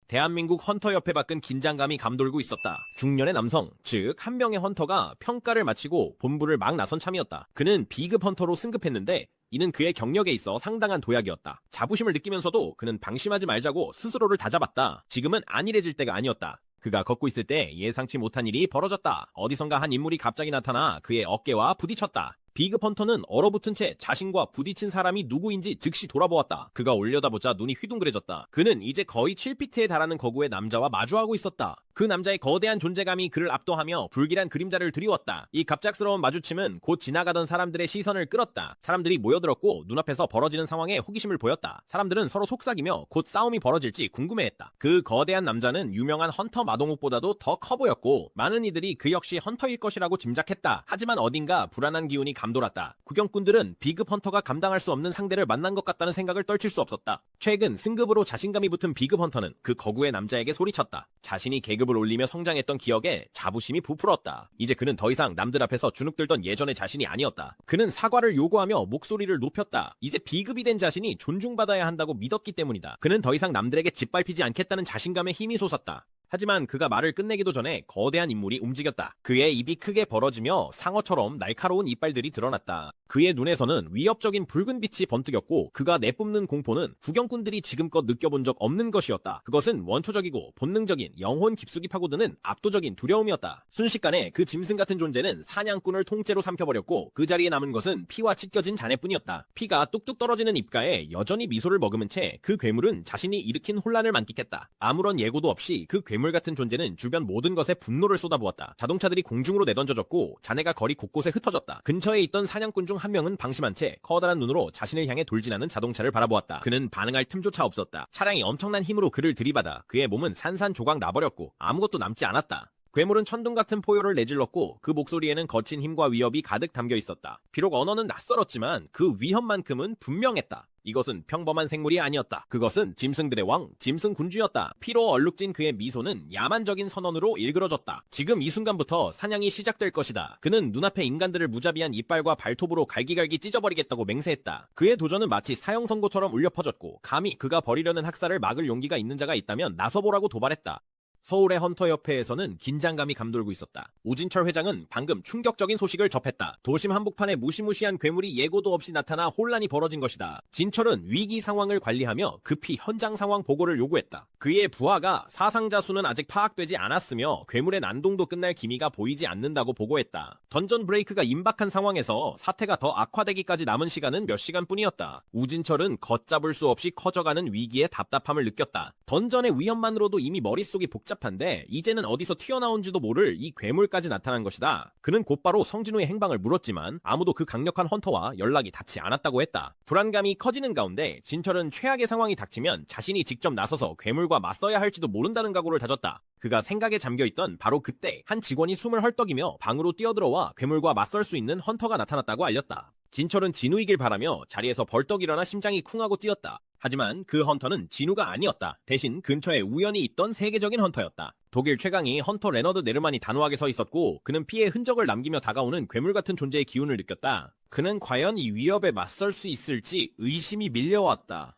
대한민국 헌터협회 밖은 긴장감이 감돌고 있었다. 중년의 남성, 즉 한 명의 헌터가 평가를 마치고 본부를 막 나선 참이었다. 그는 비급 헌터로 승급했는데 이는 그의 경력에 있어 상당한 도약이었다. 자부심을 느끼면서도 그는 방심하지 말자고 스스로를 다잡았다. 지금은 안일해질 때가 아니었다. 그가 걷고 있을 때 예상치 못한 일이 벌어졌다. 어디선가 한 인물이 갑자기 나타나 그의 어깨와 부딪혔다. 비급 헌터는 얼어붙은 채 자신과 부딪힌 사람이 누구인지 즉시 돌아보았다. 그가 올려다보자 눈이 휘둥그레졌다. 그는 이제 거의 7피트에 달하는 거구의 남자와 마주하고 있었다. 그 남자의 거대한 존재감이 그를 압도하며 불길한 그림자를 드리웠다. 이 갑작스러운 마주침은 곧 지나가던 사람들의 시선을 끌었다. 사람들이 모여들었고 눈앞에서 벌어지는 상황에 호기심을 보였다. 사람들은 서로 속삭이며 곧 싸움이 벌어질지 궁금해했다. 그 거대한 남자는 유명한 헌터 마동욱보다도 더 커 보였고 많은 이들이 그 역시 헌터일 것이라고 짐작했다. 하지만 어딘가 불안한 기운이 감돌았다. 구경꾼들은 비급 헌터가 감당할 수 없는 상대를 만난 것 같다는 생각을 떨칠 수 없었다. 최근 승급으로 자신감이 붙은 비급 헌터는 그 거구의 남자에게 소리쳤다. 자신이 계급을 올리며 성장했던 기억에 자부심이 부풀었다. 이제 그는 더 이상 남들 앞에서 주눅들던 예전의 자신이 아니었다. 그는 사과를 요구하며 목소리를 높였다. 이제 비급이 된 자신이 존중받아야 한다고 믿었기 때문이다. 그는 더 이상 남들에게 짓밟히지 않겠다는 자신감에 힘이 솟았다. 하지만 그가 말을 끝내기도 전에 거대한 인물이 움직였다. 그의 입이 크게 벌어지며 상어처럼 날카로운 이빨들이 드러났다. 그의 눈에서는 위협적인 붉은 빛이 번뜩였고 그가 내뿜는 공포는 구경꾼들이 지금껏 느껴본 적 없는 것이었다. 그것은 원초적이고 본능적인 영혼 깊숙이 파고드는 압도적인 두려움이었다. 순식간에 그 짐승 같은 존재는 사냥꾼을 통째로 삼켜버렸고 그 자리에 남은 것은 피와 찢겨진 잔해뿐이었다. 피가 뚝뚝 떨어지는 입가에 여전히 미소를 머금은 채 그 괴물은 자신이 일으킨 혼란을 만끽했다. 아무런 예고도 없이 그 괴물 같은 존재는 주변 모든 것에 분노를 쏟아부었다. 자동차들이 공중으로 내던져졌고 잔해가 거리 곳곳에 흩어졌다. 근처에 있던 사냥꾼 중 한 명은 방심한 채 커다란 눈으로 자신을 향해 돌진하는 자동차를 바라보았다. 그는 반응할 틈조차 없었다. 차량이 엄청난 힘으로 그를 들이받아 그의 몸은 산산조각 나버렸고 아무것도 남지 않았다. 괴물은 천둥 같은 포효를 내질렀고 그 목소리에는 거친 힘과 위협이 가득 담겨 있었다. 비록 언어는 낯설었지만 그 위협만큼은 분명했다. 이것은 평범한 생물이 아니었다. 그것은 짐승들의 왕, 짐승 군주였다. 피로 얼룩진 그의 미소는 야만적인 선언으로 일그러졌다. 지금 이 순간부터 사냥이 시작될 것이다. 그는 눈앞의 인간들을 무자비한 이빨과 발톱으로 갈기갈기 찢어버리겠다고 맹세했다. 그의 도전은 마치 사형 선고처럼 울려 퍼졌고 감히 그가 벌이려는 학살을 막을 용기가 있는 자가 있다면 나서보라고 도발했다. 서울의 헌터협회에서는 긴장감이 감돌고 있었다. 우진철 회장은 방금 충격적인 소식을 접했다. 도심 한복판에 무시무시한 괴물이 예고도 없이 나타나 혼란이 벌어진 것이다. 진철은 위기 상황을 관리하며 급히 현장 상황 보고를 요구했다. 그의 부하가 사상자 수는 아직 파악되지 않았으며 괴물의 난동도 끝날 기미가 보이지 않는다고 보고했다. 던전 브레이크가 임박한 상황에서 사태가 더 악화되기까지 남은 시간은 몇 시간뿐이었다. 우진철은 걷잡을 수 없이 커져가는 위기에 답답함을 느꼈다. 던전의 위험만으로도 이미 머릿속이 복잡한데 이제는 어디서 튀어나온지도 모를 이 괴물까지 나타난 것이다. 그는 곧바로 성진우의 행방을 물었지만 아무도 그 강력한 헌터와 연락이 닿지 않았다고 했다. 불안감이 커지는 가운데 진철은 최악의 상황이 닥치면 자신이 직접 나서서 괴물과 맞서야 할지도 모른다는 각오를 다졌다. 그가 생각에 잠겨있던 바로 그때 한 직원이 숨을 헐떡이며 방으로 뛰어들어와 괴물과 맞설 수 있는 헌터가 나타났다고 알렸다. 진철은 진우이길 바라며 자리에서 벌떡 일어나 심장이 쿵하고 뛰었다. 하지만 그 헌터는 진우가 아니었다. 대신 근처에 우연히 있던 세계적인 헌터였다. 독일 최강이 헌터 레너드 네르만이 단호하게 서 있었고 그는 피의 흔적을 남기며 다가오는 괴물 같은 존재의 기운을 느꼈다. 그는 과연 이 위협에 맞설 수 있을지 의심이 밀려왔다.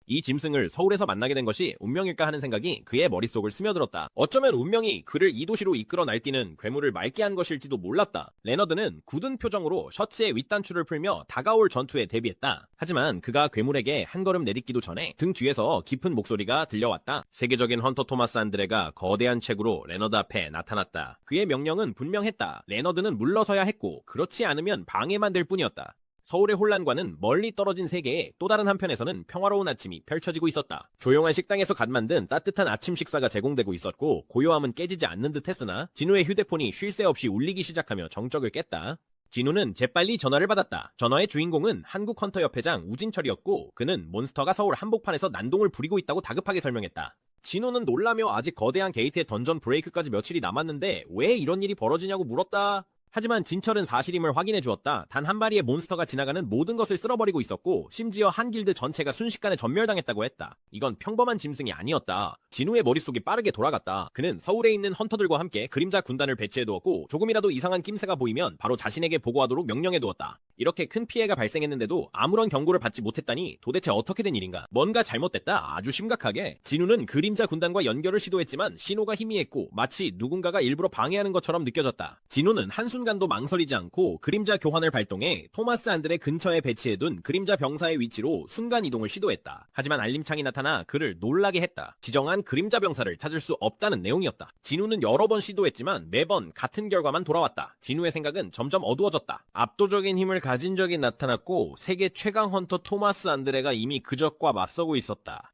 이 짐승을 서울에서 만나게 된 것이 운명일까 하는 생각이 그의 머릿속을 스며들었다. 어쩌면 운명이 그를 이 도시로 이끌어 날뛰는 괴물을 맑게 한 것일지도 몰랐다. 레너드는 굳은 표정으로 셔츠의 윗단추를 풀며 다가올 전투에 대비했다. 하지만 그가 괴물에게 한 걸음 내딛기도 전에 등 뒤에서 깊은 목소리가 들려왔다. 세계적인 헌터 토마스 안드레가 거대한 체구로 레너드 앞에 나타났다. 그의 명령은 분명했다. 레너드는 물러서야 했고 그렇지 않으면 방해만 될 뿐이었다. 서울의 혼란과는 멀리 떨어진 세계의 또 다른 한편에서는 평화로운 아침이 펼쳐지고 있었다. 조용한 식당에서 갓 만든 따뜻한 아침 식사가 제공되고 있었고 고요함은 깨지지 않는 듯 했으나 진우의 휴대폰이 쉴 새 없이 울리기 시작하며 정적을 깼다. 진우는 재빨리 전화를 받았다. 전화의 주인공은 한국헌터협회장 우진철이었고 그는 몬스터가 서울 한복판에서 난동을 부리고 있다고 다급하게 설명했다. 진우는 놀라며 아직 거대한 게이트의 던전 브레이크까지 며칠이 남았는데 왜 이런 일이 벌어지냐고 물었다. 하지만 진철은 사실임을 확인해 주었다. 단 한 마리의 몬스터가 지나가는 모든 것을 쓸어버리고 있었고 심지어 한 길드 전체가 순식간에 전멸당했다고 했다. 이건 평범한 짐승이 아니었다. 진우의 머릿속이 빠르게 돌아갔다. 그는 서울에 있는 헌터들과 함께 그림자 군단을 배치해두었고 조금이라도 이상한 낌새가 보이면 바로 자신에게 보고하도록 명령해두었다. 이렇게 큰 피해가 발생했는데도 아무런 경고를 받지 못했다니 도대체 어떻게 된 일인가? 뭔가 잘못됐다. 아주 심각하게. 진우는 그림자 군단과 연결을 시도했지만 신호가 희미했고 마치 누군가가 일부러 방해하는 것처럼 느껴졌다. 진우는 한순간도 망설이지 않고 그림자 교환을 발동해 토마스 안드레 근처에 배치해둔 그림자 병사의 위치로 순간이동을 시도했다. 하지만 알림창이 나타나 그를 놀라게 했다. 지정한 그림자 병사를 찾을 수 없다는 내용이었다. 진우는 여러 번 시도했지만 매번 같은 결과만 돌아왔다. 진우의 생각은 점점 어두워졌다. 압도적인 힘을 가진 적이 나타났고 세계 최강 헌터 토마스 안드레가 이미 그적과 맞서고 있었다.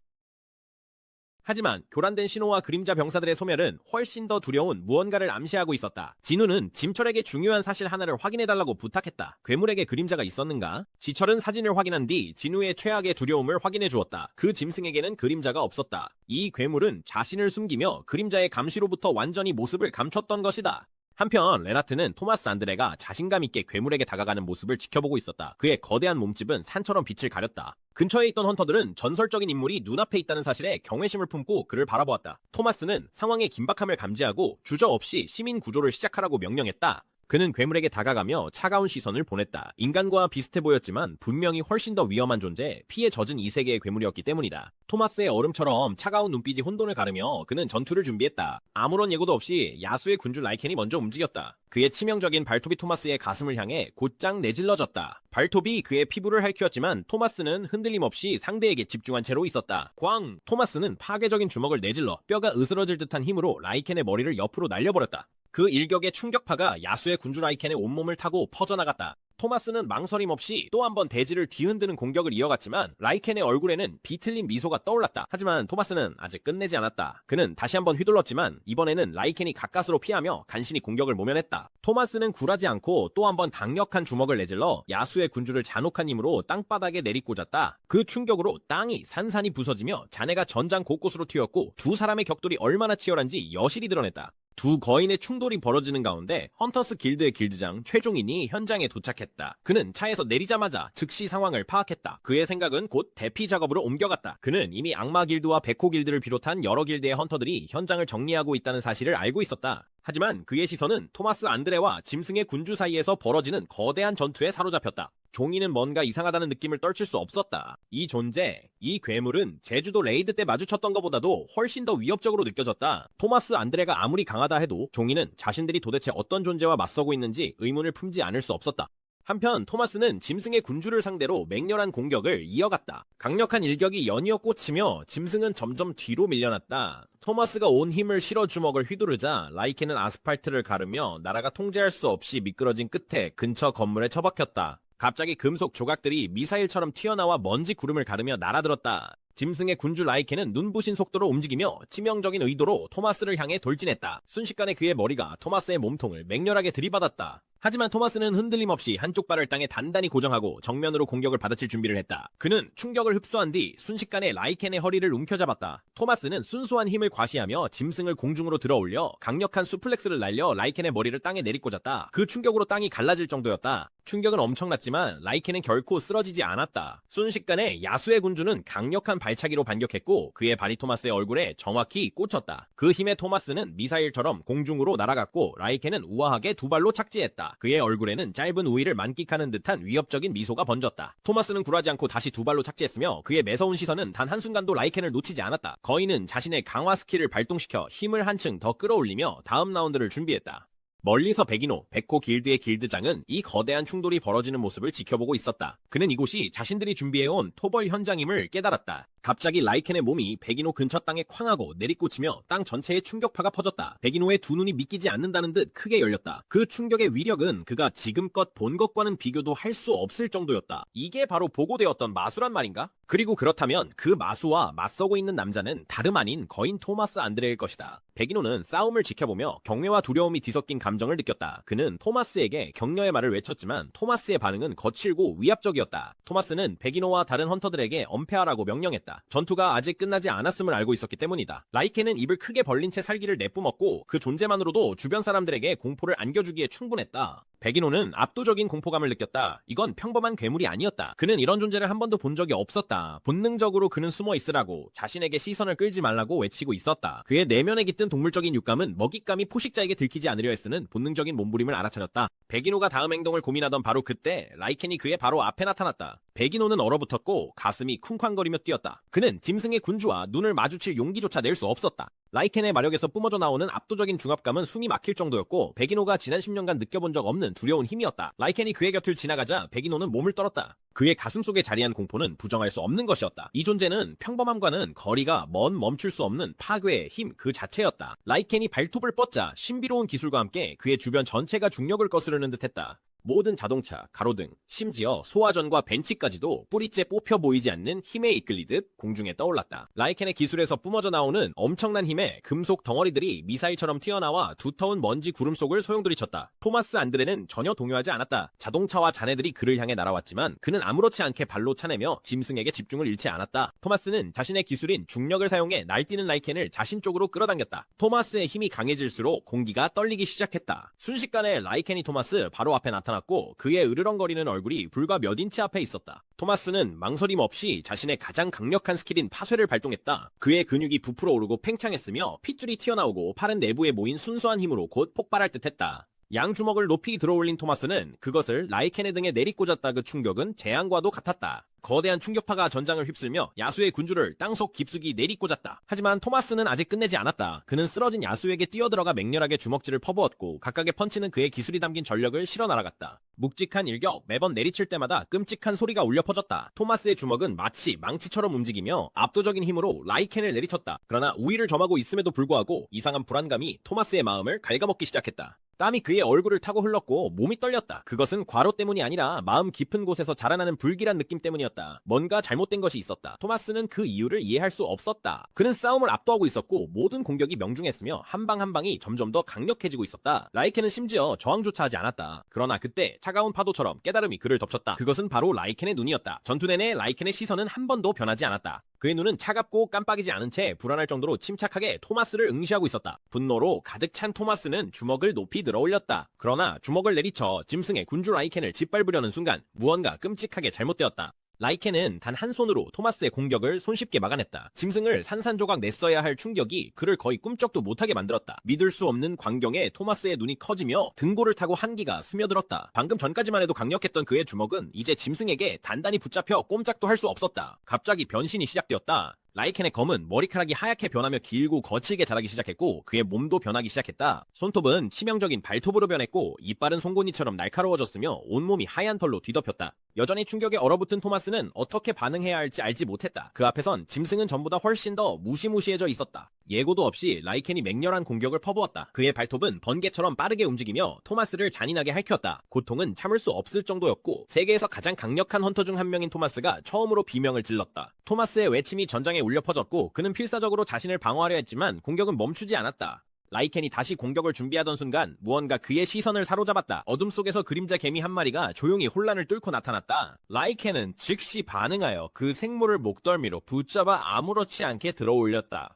하지만 교란된 신호와 그림자 병사들의 소멸은 훨씬 더 두려운 무언가를 암시하고 있었다. 진우는 짐철에게 중요한 사실 하나를 확인해달라고 부탁했다. 괴물에게 그림자가 있었는가? 지철은 사진을 확인한 뒤 진우의 최악의 두려움을 확인해 주었다. 그 짐승에게는 그림자가 없었다. 이 괴물은 자신을 숨기며 그림자의 감시로부터 완전히 모습을 감췄던 것이다. 한편 레나트는 토마스 안드레가 자신감 있게 괴물에게 다가가는 모습을 지켜보고 있었다. 그의 거대한 몸집은 산처럼 빛을 가렸다. 근처에 있던 헌터들은 전설적인 인물이 눈앞에 있다는 사실에 경외심을 품고 그를 바라보았다. 토마스는 상황의 긴박함을 감지하고 주저없이 시민 구조를 시작하라고 명령했다. 그는 괴물에게 다가가며 차가운 시선을 보냈다. 인간과 비슷해 보였지만 분명히 훨씬 더 위험한 존재, 피에 젖은 이 세계의 괴물이었기 때문이다. 토마스의 얼음처럼 차가운 눈빛이 혼돈을 가르며 그는 전투를 준비했다. 아무런 예고도 없이 야수의 군주 라이켄이 먼저 움직였다. 그의 치명적인 발톱이 토마스의 가슴을 향해 곧장 내질러졌다. 발톱이 그의 피부를 핥혔지만 토마스는 흔들림 없이 상대에게 집중한 채로 있었다. 꽝! 토마스는 파괴적인 주먹을 내질러 뼈가 으스러질 듯한 힘으로 라이켄의 머리를 옆으로 날려버렸다. 그 일격의 충격파가 야수의 군주 라이켄의 온몸을 타고 퍼져나갔다. 토마스는 망설임 없이 또 한 번 대지를 뒤흔드는 공격을 이어갔지만 라이켄의 얼굴에는 비틀린 미소가 떠올랐다. 하지만 토마스는 아직 끝내지 않았다. 그는 다시 한번 휘둘렀지만 이번에는 라이켄이 가까스로 피하며 간신히 공격을 모면했다. 토마스는 굴하지 않고 또 한 번 강력한 주먹을 내질러 야수의 군주를 잔혹한 힘으로 땅바닥에 내리꽂았다. 그 충격으로 땅이 산산이 부서지며 잔해가 전장 곳곳으로 튀었고 두 사람의 격돌이 얼마나 치열한지 여실히 드러냈다. 두 거인의 충돌이 벌어지는 가운데 헌터스 길드의 길드장 최종인이 현장에 도착했다. 그는 차에서 내리자마자 즉시 상황을 파악했다. 그의 생각은 곧 대피 작업으로 옮겨갔다. 그는 이미 악마 길드와 백호 길드를 비롯한 여러 길드의 헌터들이 현장을 정리하고 있다는 사실을 알고 있었다. 하지만 그의 시선은 토마스 안드레와 짐승의 군주 사이에서 벌어지는 거대한 전투에 사로잡혔다. 종이는 뭔가 이상하다는 느낌을 떨칠 수 없었다. 이 존재, 이 괴물은 제주도 레이드 때 마주쳤던 것보다도 훨씬 더 위협적으로 느껴졌다. 토마스 안드레가 아무리 강하다 해도 종이는 자신들이 도대체 어떤 존재와 맞서고 있는지 의문을 품지 않을 수 없었다. 한편 토마스는 짐승의 군주를 상대로 맹렬한 공격을 이어갔다. 강력한 일격이 연이어 꽂히며 짐승은 점점 뒤로 밀려났다. 토마스가 온 힘을 실어 주먹을 휘두르자 라이켄은 아스팔트를 가르며 나라가 통제할 수 없이 미끄러진 끝에 근처 건물에 처박혔다. 갑자기 금속 조각들이 미사일처럼 튀어나와 먼지 구름을 가르며 날아들었다. 짐승의 군주 라이켄은 눈부신 속도로 움직이며 치명적인 의도로 토마스를 향해 돌진했다. 순식간에 그의 머리가 토마스의 몸통을 맹렬하게 들이받았다. 하지만 토마스는 흔들림 없이 한쪽 발을 땅에 단단히 고정하고 정면으로 공격을 받아칠 준비를 했다. 그는 충격을 흡수한 뒤 순식간에 라이켄의 허리를 움켜잡았다. 토마스는 순수한 힘을 과시하며 짐승을 공중으로 들어올려 강력한 수플렉스를 날려 라이켄의 머리를 땅에 내리꽂았다. 그 충격으로 땅이 갈라질 정도였다. 충격은 엄청났지만 라이켄은 결코 쓰러지지 않았다. 순식간에 야수의 군주는 강력한 발차기로 반격했고 그의 발이 토마스의 얼굴에 정확히 꽂혔다. 그 힘에 토마스는 미사일처럼 공중으로 날아갔고 라이켄은 우아하게 두 발로 착지했다. 그의 얼굴에는 짧은 우위를 만끽하는 듯한 위협적인 미소가 번졌다. 토마스는 굴하지 않고 다시 두 발로 착지했으며 그의 매서운 시선은 단 한순간도 라이켄을 놓치지 않았다. 거인은 자신의 강화 스킬을 발동시켜 힘을 한층 더 끌어올리며 다음 라운드를 준비했다. 멀리서 백인호, 백호 길드의 길드장은 이 거대한 충돌이 벌어지는 모습을 지켜보고 있었다. 그는 이곳이 자신들이 준비해온 토벌 현장임을 깨달았다. 갑자기 라이켄의 몸이 백인호 근처 땅에 쾅하고 내리꽂히며 땅 전체에 충격파가 퍼졌다. 백인호의 두 눈이 믿기지 않는다는 듯 크게 열렸다. 그 충격의 위력은 그가 지금껏 본 것과는 비교도 할 수 없을 정도였다. 이게 바로 보고되었던 마수란 말인가? 그리고 그렇다면 그 마수와 맞서고 있는 남자는 다름 아닌 거인 토마스 안드레일 것이다. 백인호는 싸움을 지켜보며 경외와 두려움이 뒤섞인 감정을 느꼈다. 그는 토마스에게 격려의 말을 외쳤지만 토마스의 반응은 거칠고 위압적이었다. 토마스는 백인호와 다른 헌터들에게 엄폐하라고 명령했다. 전투가 아직 끝나지 않았음을 알고 있었기 때문이다. 라이켄은 입을 크게 벌린 채 살기를 내뿜었고 그 존재만으로도 주변 사람들에게 공포를 안겨주기에 충분했다. 백인호는 압도적인 공포감을 느꼈다. 이건 평범한 괴물이 아니었다. 그는 이런 존재를 한 번도 본 적이 없었다. 본능적으로 그는 숨어 있으라고 자신에게 시선을 끌지 말라고 외치고 있었다. 그의 내면에 깃든 동물적인 육감은 먹잇감이 포식자에게 들키지 않으려 애쓰는 본능적인 몸부림을 알아차렸다. 백인호가 다음 행동을 고민하던 바로 그때 라이켄이 그의 바로 앞에 나타났다. 백인호는 얼어붙었고 가슴이 쿵쾅거리며 뛰었다. 그는 짐승의 군주와 눈을 마주칠 용기조차 낼 수 없었다. 라이켄의 마력에서 뿜어져 나오는 압도적인 중압감은 숨이 막힐 정도였고 백인호가 지난 10년간 느껴본 적 없는 두려운 힘이었다. 라이켄이 그의 곁을 지나가자 백인호는 몸을 떨었다. 그의 가슴 속에 자리한 공포는 부정할 수 없는 것이었다. 이 존재는 평범함과는 거리가 먼 멈출 수 없는 파괴의 힘 그 자체였다. 라이켄이 발톱을 뻗자 신비로운 기술과 함께 그의 주변 전체가 중력을 거스르는 듯했다. 모든 자동차, 가로등, 심지어 소화전과 벤치까지도 뿌리째 뽑혀 보이지 않는 힘에 이끌리듯 공중에 떠올랐다. 라이켄의 기술에서 뿜어져 나오는 엄청난 힘에 금속 덩어리들이 미사일처럼 튀어나와 두터운 먼지 구름 속을 소용돌이쳤다. 토마스 안드레는 전혀 동요하지 않았다. 자동차와 자네들이 그를 향해 날아왔지만 그는 아무렇지 않게 발로 차내며 짐승에게 집중을 잃지 않았다. 토마스는 자신의 기술인 중력을 사용해 날뛰는 라이켄을 자신 쪽으로 끌어당겼다. 토마스의 힘이 강해질수록 공기가 떨리기 시작했다. 순식간에 라이켄이 토마스 바로 앞에 나타났고 그의 으르렁거리는 얼굴이 불과 몇 인치 앞에 있었다. 토마스는 망설임 없이 자신의 가장 강력한 스킬인 파쇄를 발동했다. 그의 근육이 부풀어 오르고 팽창했으며 핏줄이 튀어나오고 팔은 내부에 모인 순수한 힘으로 곧 폭발할 듯했다. 양 주먹을 높이 들어올린 토마스는 그것을 라이켄의 등에 내리꽂았다. 그 충격은 재앙과도 같았다. 거대한 충격파가 전장을 휩쓸며 야수의 군주를 땅속 깊숙이 내리꽂았다. 하지만 토마스는 아직 끝내지 않았다. 그는 쓰러진 야수에게 뛰어들어가 맹렬하게 주먹질을 퍼부었고 각각의 펀치는 그의 기술이 담긴 전력을 실어 날아갔다. 묵직한 일격, 매번 내리칠 때마다 끔찍한 소리가 울려 퍼졌다. 토마스의 주먹은 마치 망치처럼 움직이며 압도적인 힘으로 라이켄을 내리쳤다. 그러나 우위를 점하고 있음에도 불구하고 이상한 불안감이 토마스의 마음을 갉아먹기 시작했다. 땀이 그의 얼굴을 타고 흘렀고 몸이 떨렸다. 그것은 과로 때문이 아니라 마음 깊은 곳에서 자라나는 불길한 느낌 때문이었다. 뭔가 잘못된 것이 있었다. 토마스는 그 이유를 이해할 수 없었다. 그는 싸움을 압도하고 있었고 모든 공격이 명중했으며 한 방 한 방이 점점 더 강력해지고 있었다. 라이켄은 심지어 저항조차 하지 않았다. 그러나 그때 차가운 파도처럼 깨달음이 그를 덮쳤다. 그것은 바로 라이켄의 눈이었다. 전투 내내 라이켄의 시선은 한 번도 변하지 않았다. 그의 눈은 차갑고 깜빡이지 않은 채 불안할 정도로 침착하게 토마스를 응시하고 있었다. 분노로 가득 찬 토마스는 주먹을 높이 들어 올렸다. 그러나 주먹을 내리쳐 짐승의 군주 라이켄을 짓밟으려는 순간 무언가 끔찍하게 잘못되었다. 라이켄은 단 한 손으로 토마스의 공격을 손쉽게 막아냈다. 짐승을 산산조각 냈어야 할 충격이 그를 거의 꿈쩍도 못하게 만들었다. 믿을 수 없는 광경에 토마스의 눈이 커지며 등골을 타고 한기가 스며들었다. 방금 전까지만 해도 강력했던 그의 주먹은 이제 짐승에게 단단히 붙잡혀 꼼짝도 할 수 없었다. 갑자기 변신이 시작되었다. 라이켄의 검은 머리카락이 하얗게 변하며 길고 거칠게 자라기 시작했고 그의 몸도 변하기 시작했다. 손톱은 치명적인 발톱으로 변했고 이빨은 송곳니처럼 날카로워졌으며 온몸이 하얀 털로 뒤덮였다. 여전히 충격에 얼어붙은 토마스는 어떻게 반응해야 할지 알지 못했다. 그 앞에선 짐승은 전보다 훨씬 더 무시무시해져 있었다. 예고도 없이 라이켄이 맹렬한 공격을 퍼부었다. 그의 발톱은 번개처럼 빠르게 움직이며 토마스를 잔인하게 핥혔다. 고통은 참을 수 없을 정도였고 세계에서 가장 강력한 헌터 중 한 명인 토마스가 처음으로 비명을 질렀다. 토마스의 외침이 전장에 울려 퍼졌고 그는 필사적으로 자신을 방어하려 했지만 공격은 멈추지 않았다. 라이켄이 다시 공격을 준비하던 순간 무언가 그의 시선을 사로잡았다. 어둠 속에서 그림자 개미 한 마리가 조용히 혼란을 뚫고 나타났다. 라이켄은 즉시 반응하여 그 생물을 목덜미로 붙잡아 아무렇지 않게 들어올렸다.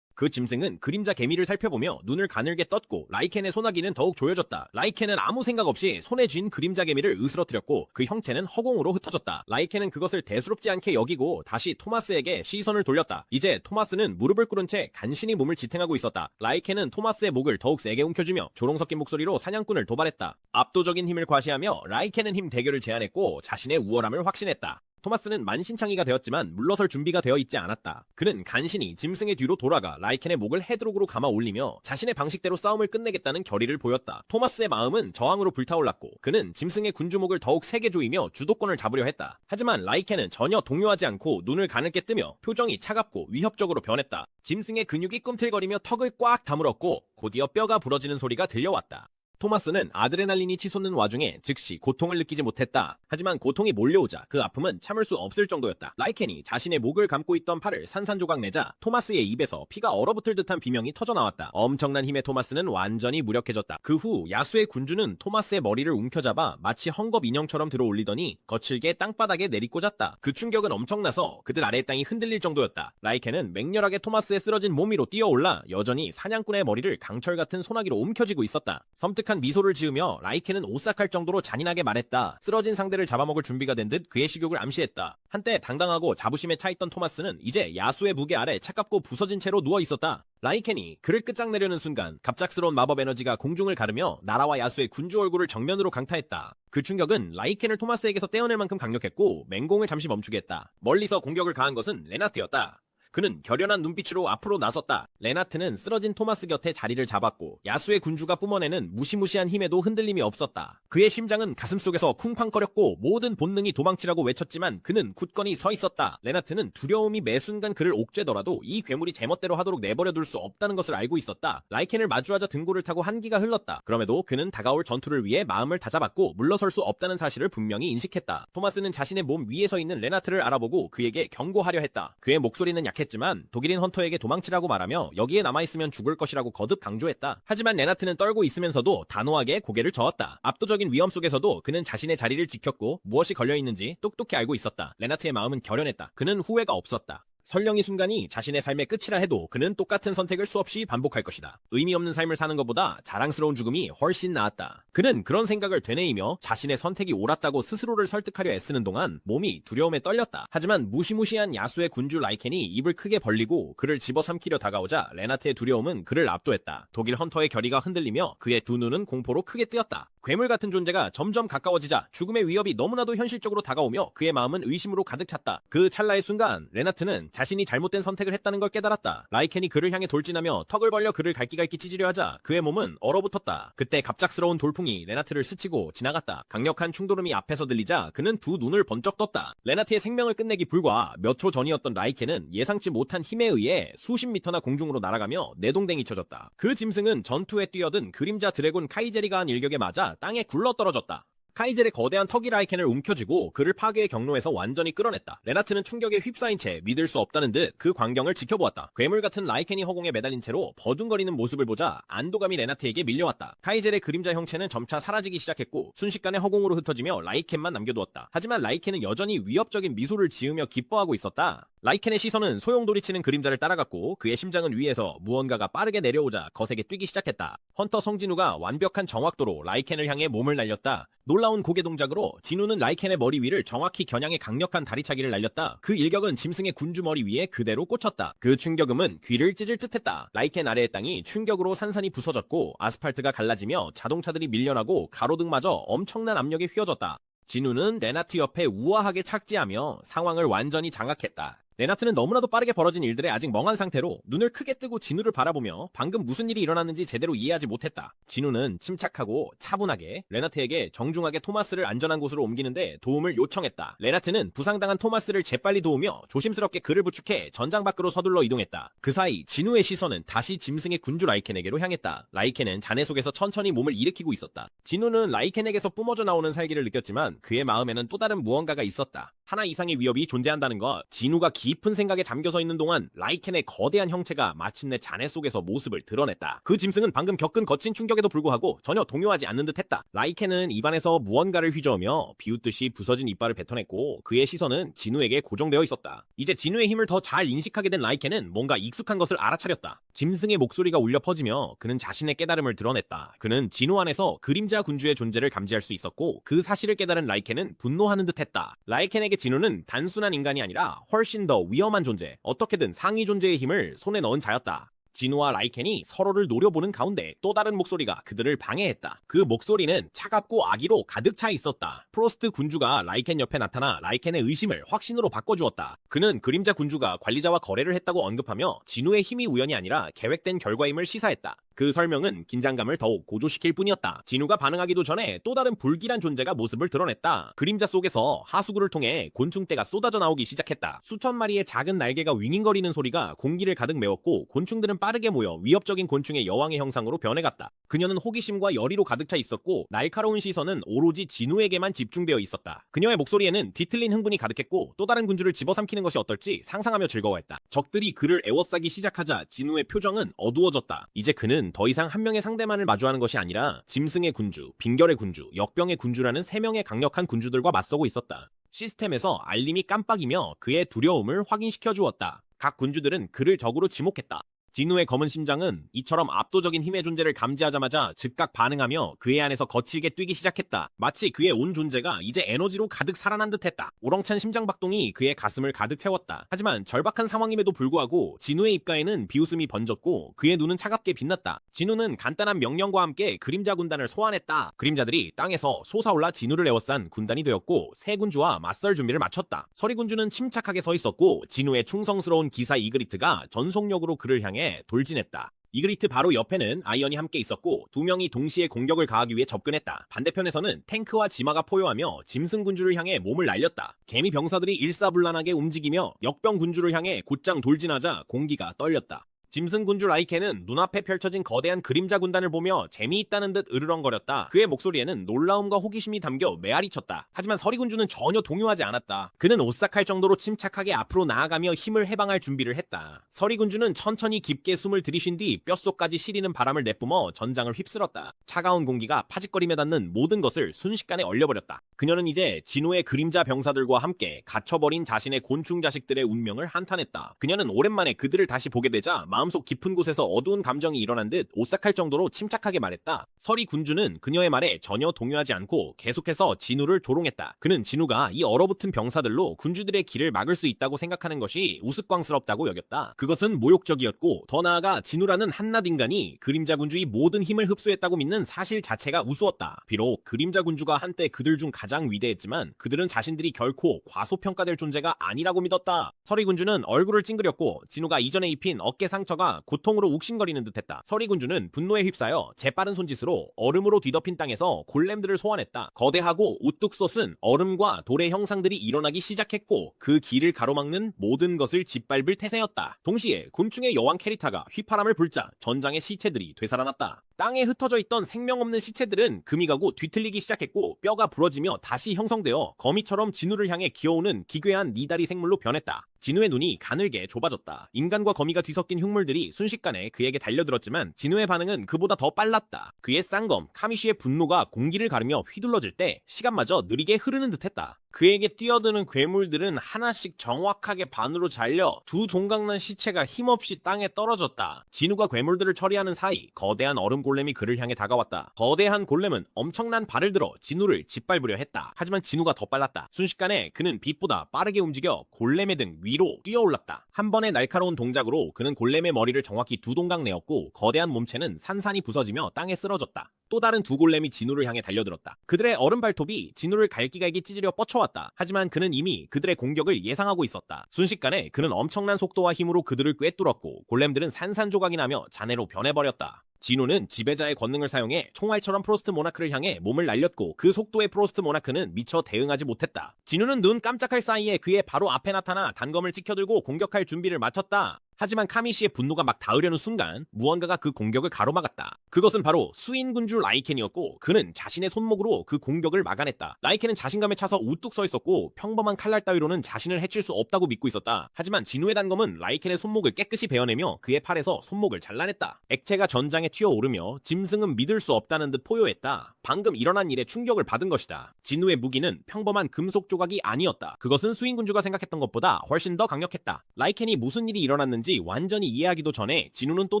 그 짐승은 그림자 개미를 살펴보며 눈을 가늘게 떴고 라이켄의 소나기는 더욱 조여졌다. 라이켄은 아무 생각 없이 손에 쥔 그림자 개미를 으스러뜨렸고 그 형체는 허공으로 흩어졌다. 라이켄은 그것을 대수롭지 않게 여기고 다시 토마스에게 시선을 돌렸다. 이제 토마스는 무릎을 꿇은 채 간신히 몸을 지탱하고 있었다. 라이켄은 토마스의 목을 더욱 세게 움켜쥐며 조롱 섞인 목소리로 사냥꾼을 도발했다. 압도적인 힘을 과시하며 라이켄은 힘 대결을 제안했고 자신의 우월함을 확신했다. 토마스는 만신창이가 되었지만 물러설 준비가 되어 있지 않았다. 그는 간신히 짐승의 뒤로 돌아가 라이켄의 목을 헤드록으로 감아 올리며 자신의 방식대로 싸움을 끝내겠다는 결의를 보였다. 토마스의 마음은 저항으로 불타올랐고 그는 짐승의 군주목을 더욱 세게 조이며 주도권을 잡으려 했다. 하지만 라이켄은 전혀 동요하지 않고 눈을 가늘게 뜨며 표정이 차갑고 위협적으로 변했다. 짐승의 근육이 꿈틀거리며 턱을 꽉 다물었고 곧이어 뼈가 부러지는 소리가 들려왔다. 토마스는 아드레날린이 치솟는 와중에 즉시 고통을 느끼지 못했다. 하지만 고통이 몰려오자 그 아픔은 참을 수 없을 정도였다. 라이켄이 자신의 목을 감고 있던 팔을 산산조각 내자 토마스의 입에서 피가 얼어붙을 듯한 비명이 터져나왔다. 엄청난 힘의 토마스는 완전히 무력해졌다. 그 후 야수의 군주는 토마스의 머리를 움켜잡아 마치 헝겊 인형처럼 들어올리더니 거칠게 땅바닥에 내리꽂았다. 그 충격은 엄청나서 그들 아래의 땅이 흔들릴 정도였다. 라이켄은 맹렬하게 토마스의 쓰러진 몸 위로 뛰어올라 여전히 사냥꾼의 머리를 강철 같은 소나기로 움켜쥐고 있었다. 섬뜩한 미소를 지으며 라이켄은 오싹할 정도로 잔인하게 말했다. 쓰러진 상대를 잡아먹을 준비가 된 듯 그의 식욕을 암시했다. 한때 당당하고 자부심에 차있던 토마스는 이제 야수의 무게 아래 차갑고 부서진 채로 누워있었다. 라이켄이 그를 끝장내려는 순간 갑작스러운 마법 에너지가 공중을 가르며 나라와 야수의 군주 얼굴을 정면으로 강타했다. 그 충격은 라이켄을 토마스에게서 떼어낼 만큼 강력했고 맹공을 잠시 멈추게 했다. 멀리서 공격을 가한 것은 레나트였다. 그는 결연한 눈빛으로 앞으로 나섰다. 레나트는 쓰러진 토마스 곁에 자리를 잡았고 야수의 군주가 뿜어내는 무시무시한 힘에도 흔들림이 없었다. 그의 심장은 가슴속에서 쿵쾅거렸고 모든 본능이 도망치라고 외쳤지만 그는 굳건히 서 있었다. 레나트는 두려움이 매 순간 그를 옥죄더라도 이 괴물이 제멋대로 하도록 내버려둘 수 없다는 것을 알고 있었다. 라이켄을 마주하자 등골을 타고 한기가 흘렀다. 그럼에도 그는 다가올 전투를 위해 마음을 다잡았고 물러설 수 없다는 사실을 분명히 인식했다. 토마스는 자신의 몸 위에 서 있는 레나트를 알아보고 그에게 경고하려 했다. 그의 목소리는 약했지만 독일인 헌터에게 도망치라고 말하며 여기에 남아있으면 죽을 것이라고 거듭 강조했다. 하지만 레나트는 떨고 있으면서도 단호하게 고개를 저었다. 압도적인 위험 속에서도 그는 자신의 자리를 지켰고 무엇이 걸려있는지 똑똑히 알고 있었다. 레나트의 마음은 결연했다. 그는 후회가 없었다. 설령 이 순간이 자신의 삶의 끝이라 해도 그는 똑같은 선택을 수없이 반복할 것이다. 의미 없는 삶을 사는 것보다 자랑스러운 죽음이 훨씬 나았다. 그는 그런 생각을 되뇌이며 자신의 선택이 옳았다고 스스로를 설득하려 애쓰는 동안 몸이 두려움에 떨렸다. 하지만 무시무시한 야수의 군주 라이켄이 입을 크게 벌리고 그를 집어삼키려 다가오자 레나트의 두려움은 그를 압도했다. 독일 헌터의 결의가 흔들리며 그의 두 눈은 공포로 크게 뜨였다. 괴물 같은 존재가 점점 가까워지자 죽음의 위협이 너무나도 현실적으로 다가오며 그의 마음은 의심으로 가득 찼다. 그 찰나의 순간 레나트는 자신이 잘못된 선택을 했다는 걸 깨달았다. 라이켄이 그를 향해 돌진하며 턱을 벌려 그를 갈기갈기 찢으려 하자 그의 몸은 얼어붙었다. 그때 갑작스러운 돌풍이 레나트를 스치고 지나갔다. 강력한 충돌음이 앞에서 들리자 그는 두 눈을 번쩍 떴다. 레나트의 생명을 끝내기 불과 몇 초 전이었던 라이켄은 예상치 못한 힘에 의해 수십 미터나 공중으로 날아가며 내동댕이 쳐졌다. 그 짐승은 전투에 뛰어든 그림자 드래곤 카이제리가 한 일격에 맞아 땅에 굴러떨어졌다. 카이젤의 거대한 턱이 라이켄을 움켜쥐고 그를 파괴의 경로에서 완전히 끌어냈다. 레나트는 충격에 휩싸인 채 믿을 수 없다는 듯 그 광경을 지켜보았다. 괴물 같은 라이켄이 허공에 매달린 채로 버둥거리는 모습을 보자 안도감이 레나트에게 밀려왔다. 카이젤의 그림자 형체는 점차 사라지기 시작했고 순식간에 허공으로 흩어지며 라이켄만 남겨두었다. 하지만 라이켄은 여전히 위협적인 미소를 지으며 기뻐하고 있었다. 라이켄의 시선은 소용돌이치는 그림자를 따라갔고 그의 심장은 위에서 무언가가 빠르게 내려오자 거세게 뛰기 시작했다. 헌터 성진우가 완벽한 정확도로 라이켄을 향해 몸을 날렸다. 놀라운 고개 동작으로 진우는 라이켄의 머리 위를 정확히 겨냥해 강력한 다리차기를 날렸다. 그 일격은 짐승의 군주 머리 위에 그대로 꽂혔다. 그 충격음은 귀를 찢을 듯했다. 라이켄 아래의 땅이 충격으로 산산이 부서졌고 아스팔트가 갈라지며 자동차들이 밀려나고 가로등마저 엄청난 압력에 휘어졌다. 진우는 레나트 옆에 우아하게 착지하며 상황을 완전히 장악했다. 레나트는 너무나도 빠르게 벌어진 일들에 아직 멍한 상태로 눈을 크게 뜨고 진우를 바라보며 방금 무슨 일이 일어났는지 제대로 이해하지 못했다. 진우는 침착하고 차분하게 레나트에게 정중하게 토마스를 안전한 곳으로 옮기는데 도움을 요청했다. 레나트는 부상당한 토마스를 재빨리 도우며 조심스럽게 그를 부축해 전장 밖으로 서둘러 이동했다. 그 사이 진우의 시선은 다시 짐승의 군주 라이켄에게로 향했다. 라이켄은 잔해 속에서 천천히 몸을 일으키고 있었다. 진우는 라이켄에게서 뿜어져 나오는 살기를 느꼈지만 그의 마음에는 또 다른 무언가가 있었다. 하나 이상의 위협이 존재한다는 것. 진우가 깊은 생각에 잠겨서 있는 동안 라이켄의 거대한 형체가 마침내 잔해 속에서 모습을 드러냈다. 그 짐승은 방금 겪은 거친 충격에도 불구하고 전혀 동요하지 않는 듯했다. 라이켄은 입안에서 무언가를 휘저으며 비웃듯이 부서진 이빨을 뱉어냈고 그의 시선은 진우에게 고정되어 있었다. 이제 진우의 힘을 더 잘 인식하게 된 라이켄은 뭔가 익숙한 것을 알아차렸다. 짐승의 목소리가 울려 퍼지며 그는 자신의 깨달음을 드러냈다. 그는 진우 안에서 그림자 군주의 존재를 감지할 수 있었고 그 사실을 깨달은 라이켄은 분노하는 듯했다. 라이켄에게 진우는 단순한 인간이 아니라 훨씬 더 위험한 존재, 어떻게든 상위 존재의 힘을 손에 넣은 자였다. 진우와 라이켄이 서로를 노려보는 가운데 또 다른 목소리가 그들을 방해했다. 그 목소리는 차갑고 악의로 가득 차 있었다. 프로스트 군주가 라이켄 옆에 나타나 라이켄의 의심을 확신으로 바꿔주었다. 그는 그림자 군주가 관리자와 거래를 했다고 언급하며 진우의 힘이 우연이 아니라 계획된 결과임을 시사했다. 그 설명은 긴장감을 더욱 고조시킬 뿐이었다. 진우가 반응하기도 전에 또 다른 불길한 존재가 모습을 드러냈다. 그림자 속에서 하수구를 통해 곤충떼가 쏟아져 나오기 시작했다. 수천 마리의 작은 날개가 윙윙거리는 소리가 공기를 가득 메웠고 곤충들은 빠르게 모여 위협적인 곤충의 여왕의 형상으로 변해갔다. 그녀는 호기심과 열의로 가득 차 있었고 날카로운 시선은 오로지 진우에게만 집중되어 있었다. 그녀의 목소리에는 뒤틀린 흥분이 가득했고 또 다른 군주를 집어삼키는 것이 어떨지 상상하며 즐거워했다. 적들이 그를 애워싸기 시작하자 진우의 표정은 어두워졌다. 이제 그는 더 이상 한 명의 상대만을 마주하는 것이 아니라 짐승의 군주, 빙결의 군주, 역병의 군주라는 세 명의 강력한 군주들과 맞서고 있었다. 시스템에서 알림이 깜빡이며 그의 두려움을 확인시켜 주었다. 각 군주들은 그를 적으로 지목했다. 진우의 검은 심장은 이처럼 압도적인 힘의 존재를 감지하자마자 즉각 반응하며 그의 안에서 거칠게 뛰기 시작했다. 마치 그의 온 존재가 이제 에너지로 가득 살아난 듯했다. 우렁찬 심장박동이 그의 가슴을 가득 채웠다. 하지만 절박한 상황임에도 불구하고 진우의 입가에는 비웃음이 번졌고 그의 눈은 차갑게 빛났다. 진우는 간단한 명령과 함께 그림자 군단을 소환했다. 그림자들이 땅에서 솟아올라 진우를 에워싼 군단이 되었고 새 군주와 맞설 준비를 마쳤다. 서리 군주는 침착하게 서 있었고 진우의 충성스러운 기사 이그리트가 전속력으로 그를 향해 돌진했다. 이그리트 바로 옆에는 아이언이 함께 있었고 두 명이 동시에 공격을 가하기 위해 접근했다. 반대편에서는 탱크와 지마가 포효하며 짐승 군주를 향해 몸을 날렸다. 개미 병사들이 일사불란하게 움직이며 역병 군주를 향해 곧장 돌진하자 공기가 떨렸다. 짐승 군주 라이켄은 눈앞에 펼쳐진 거대한 그림자 군단을 보며 재미있다는 듯 으르렁거렸다. 그의 목소리에는 놀라움과 호기심이 담겨 메아리쳤다. 하지만 서리 군주는 전혀 동요하지 않았다. 그는 오싹할 정도로 침착하게 앞으로 나아가며 힘을 해방할 준비를 했다. 서리 군주는 천천히 깊게 숨을 들이쉰 뒤 뼛속까지 시리는 바람을 내뿜어 전장을 휩쓸었다. 차가운 공기가 파짓거림에 닿는 모든 것을 순식간에 얼려버렸다. 그녀는 이제 진우의 그림자 병사들과 함께 갇혀버린 자신의 곤충 자식들의 운명을 한탄했다. 그녀는 오랜만에 그들을 다시 보게 되자 마음속 깊은 곳에서 어두운 감정이 일어난 듯 오싹할 정도로 침착하게 말했다. 서리 군주는 그녀의 말에 전혀 동요하지 않고 계속해서 진우를 조롱했다. 그는 진우가 이 얼어붙은 병사들로 군주들의 길을 막을 수 있다고 생각하는 것이 우스꽝스럽다고 여겼다. 그것은 모욕적이었고 더 나아가 진우라는 한낱 인간이 그림자 군주의 모든 힘을 흡수했다고 믿는 사실 자체가 우스웠다. 비록 그림자 군주가 한때 그들 중 가장 위대했지만 그들은 자신들이 결코 과소평가될 존재가 아니라고 믿었다. 서리 군주는 얼굴을 찡그렸고 진우가 이전에 입힌 어깨 상처가 고통으로 욱신거리는 듯했다. 서리 군주는 분노에 휩싸여 재빠른 손짓으로 얼음으로 뒤덮인 땅에서 골렘들을 소환했다. 거대하고 우뚝 솟은 얼음과 돌의 형상들이 일어나기 시작했고 그 길을 가로막는 모든 것을 짓밟을 태세였다. 동시에 곤충의 여왕 캐리타가 휘파람을 불자 전장의 시체들이 되살아났다. 땅에 흩어져 있던 생명 없는 시체들은 금이 가고 뒤틀리기 시작했고 뼈가 부러지며 다시 형성되어 거미처럼 진우를 향해 기어오는 기괴한 니다리 생물로 변했다. 진우의 눈이 가늘게 좁아졌다. 인간과 거미가 뒤섞인 흉물들이 순식간에 그에게 달려들었지만 진우의 반응은 그보다 더 빨랐다. 그의 쌍검 카미쉬의 분노가 공기를 가르며 휘둘러질 때 시간마저 느리게 흐르는 듯했다. 그에게 뛰어드는 괴물들은 하나씩 정확하게 반으로 잘려 두 동강난 시체가 힘없이 땅에 떨어졌다. 진우가 괴물들을 처리하는 사이 거대한 얼음 골렘이 그를 향해 다가왔다. 거대한 골렘은 엄청난 발을 들어 진우를 짓밟으려 했다. 하지만 진우가 더 빨랐다. 순식간에 그는 빛보다 빠르게 움직여 골렘의 등 위로 뛰어올랐다. 한 번의 날카로운 동작으로 그는 골렘의 머리를 정확히 두 동강 내었고 거대한 몸체는 산산이 부서지며 땅에 쓰러졌다. 또 다른 두 골렘이 진우를 향해 달려들었다. 그들의 얼음 발톱이 진우를 갈기갈기 찢으려 뻗쳐왔다. 하지만 그는 이미 그들의 공격을 예상하고 있었다. 순식간에 그는 엄청난 속도와 힘으로 그들을 꿰뚫었고 골렘들은 산산조각이 나며 잔해로 변해버렸다. 진우는 지배자의 권능을 사용해 총알처럼 프로스트 모나크를 향해 몸을 날렸고 그 속도의 프로스트 모나크는 미처 대응하지 못했다. 진우는 눈 깜짝할 사이에 그의 바로 앞에 나타나 단검을 찍혀들고 공격할 준비를 마쳤다. 하지만 카미시의 분노가 막 닿으려는 순간 무언가가 그 공격을 가로막았다. 그것은 바로 수인군주 라이켄이었고 그는 자신의 손목으로 그 공격을 막아냈다. 라이켄은 자신감에 차서 우뚝 서 있었고 평범한 칼날 따위로는 자신을 해칠 수 없다고 믿고 있었다. 하지만 진우의 단검은 라이켄의 손목을 깨끗이 베어내며 그의 팔에서 손목을 잘라냈다. 액체가 전장에 튀어오르며 짐승은 믿을 수 없다는 듯 포효했다. 방금 일어난 일에 충격을 받은 것이다. 진우의 무기는 평범한 금속 조각이 아니었다. 그것은 수인군주가 생각했던 것보다 훨씬 더 강력했다. 라이켄이 무슨 일이 일어났는지 완전히 이해하기도 전에 진우는 또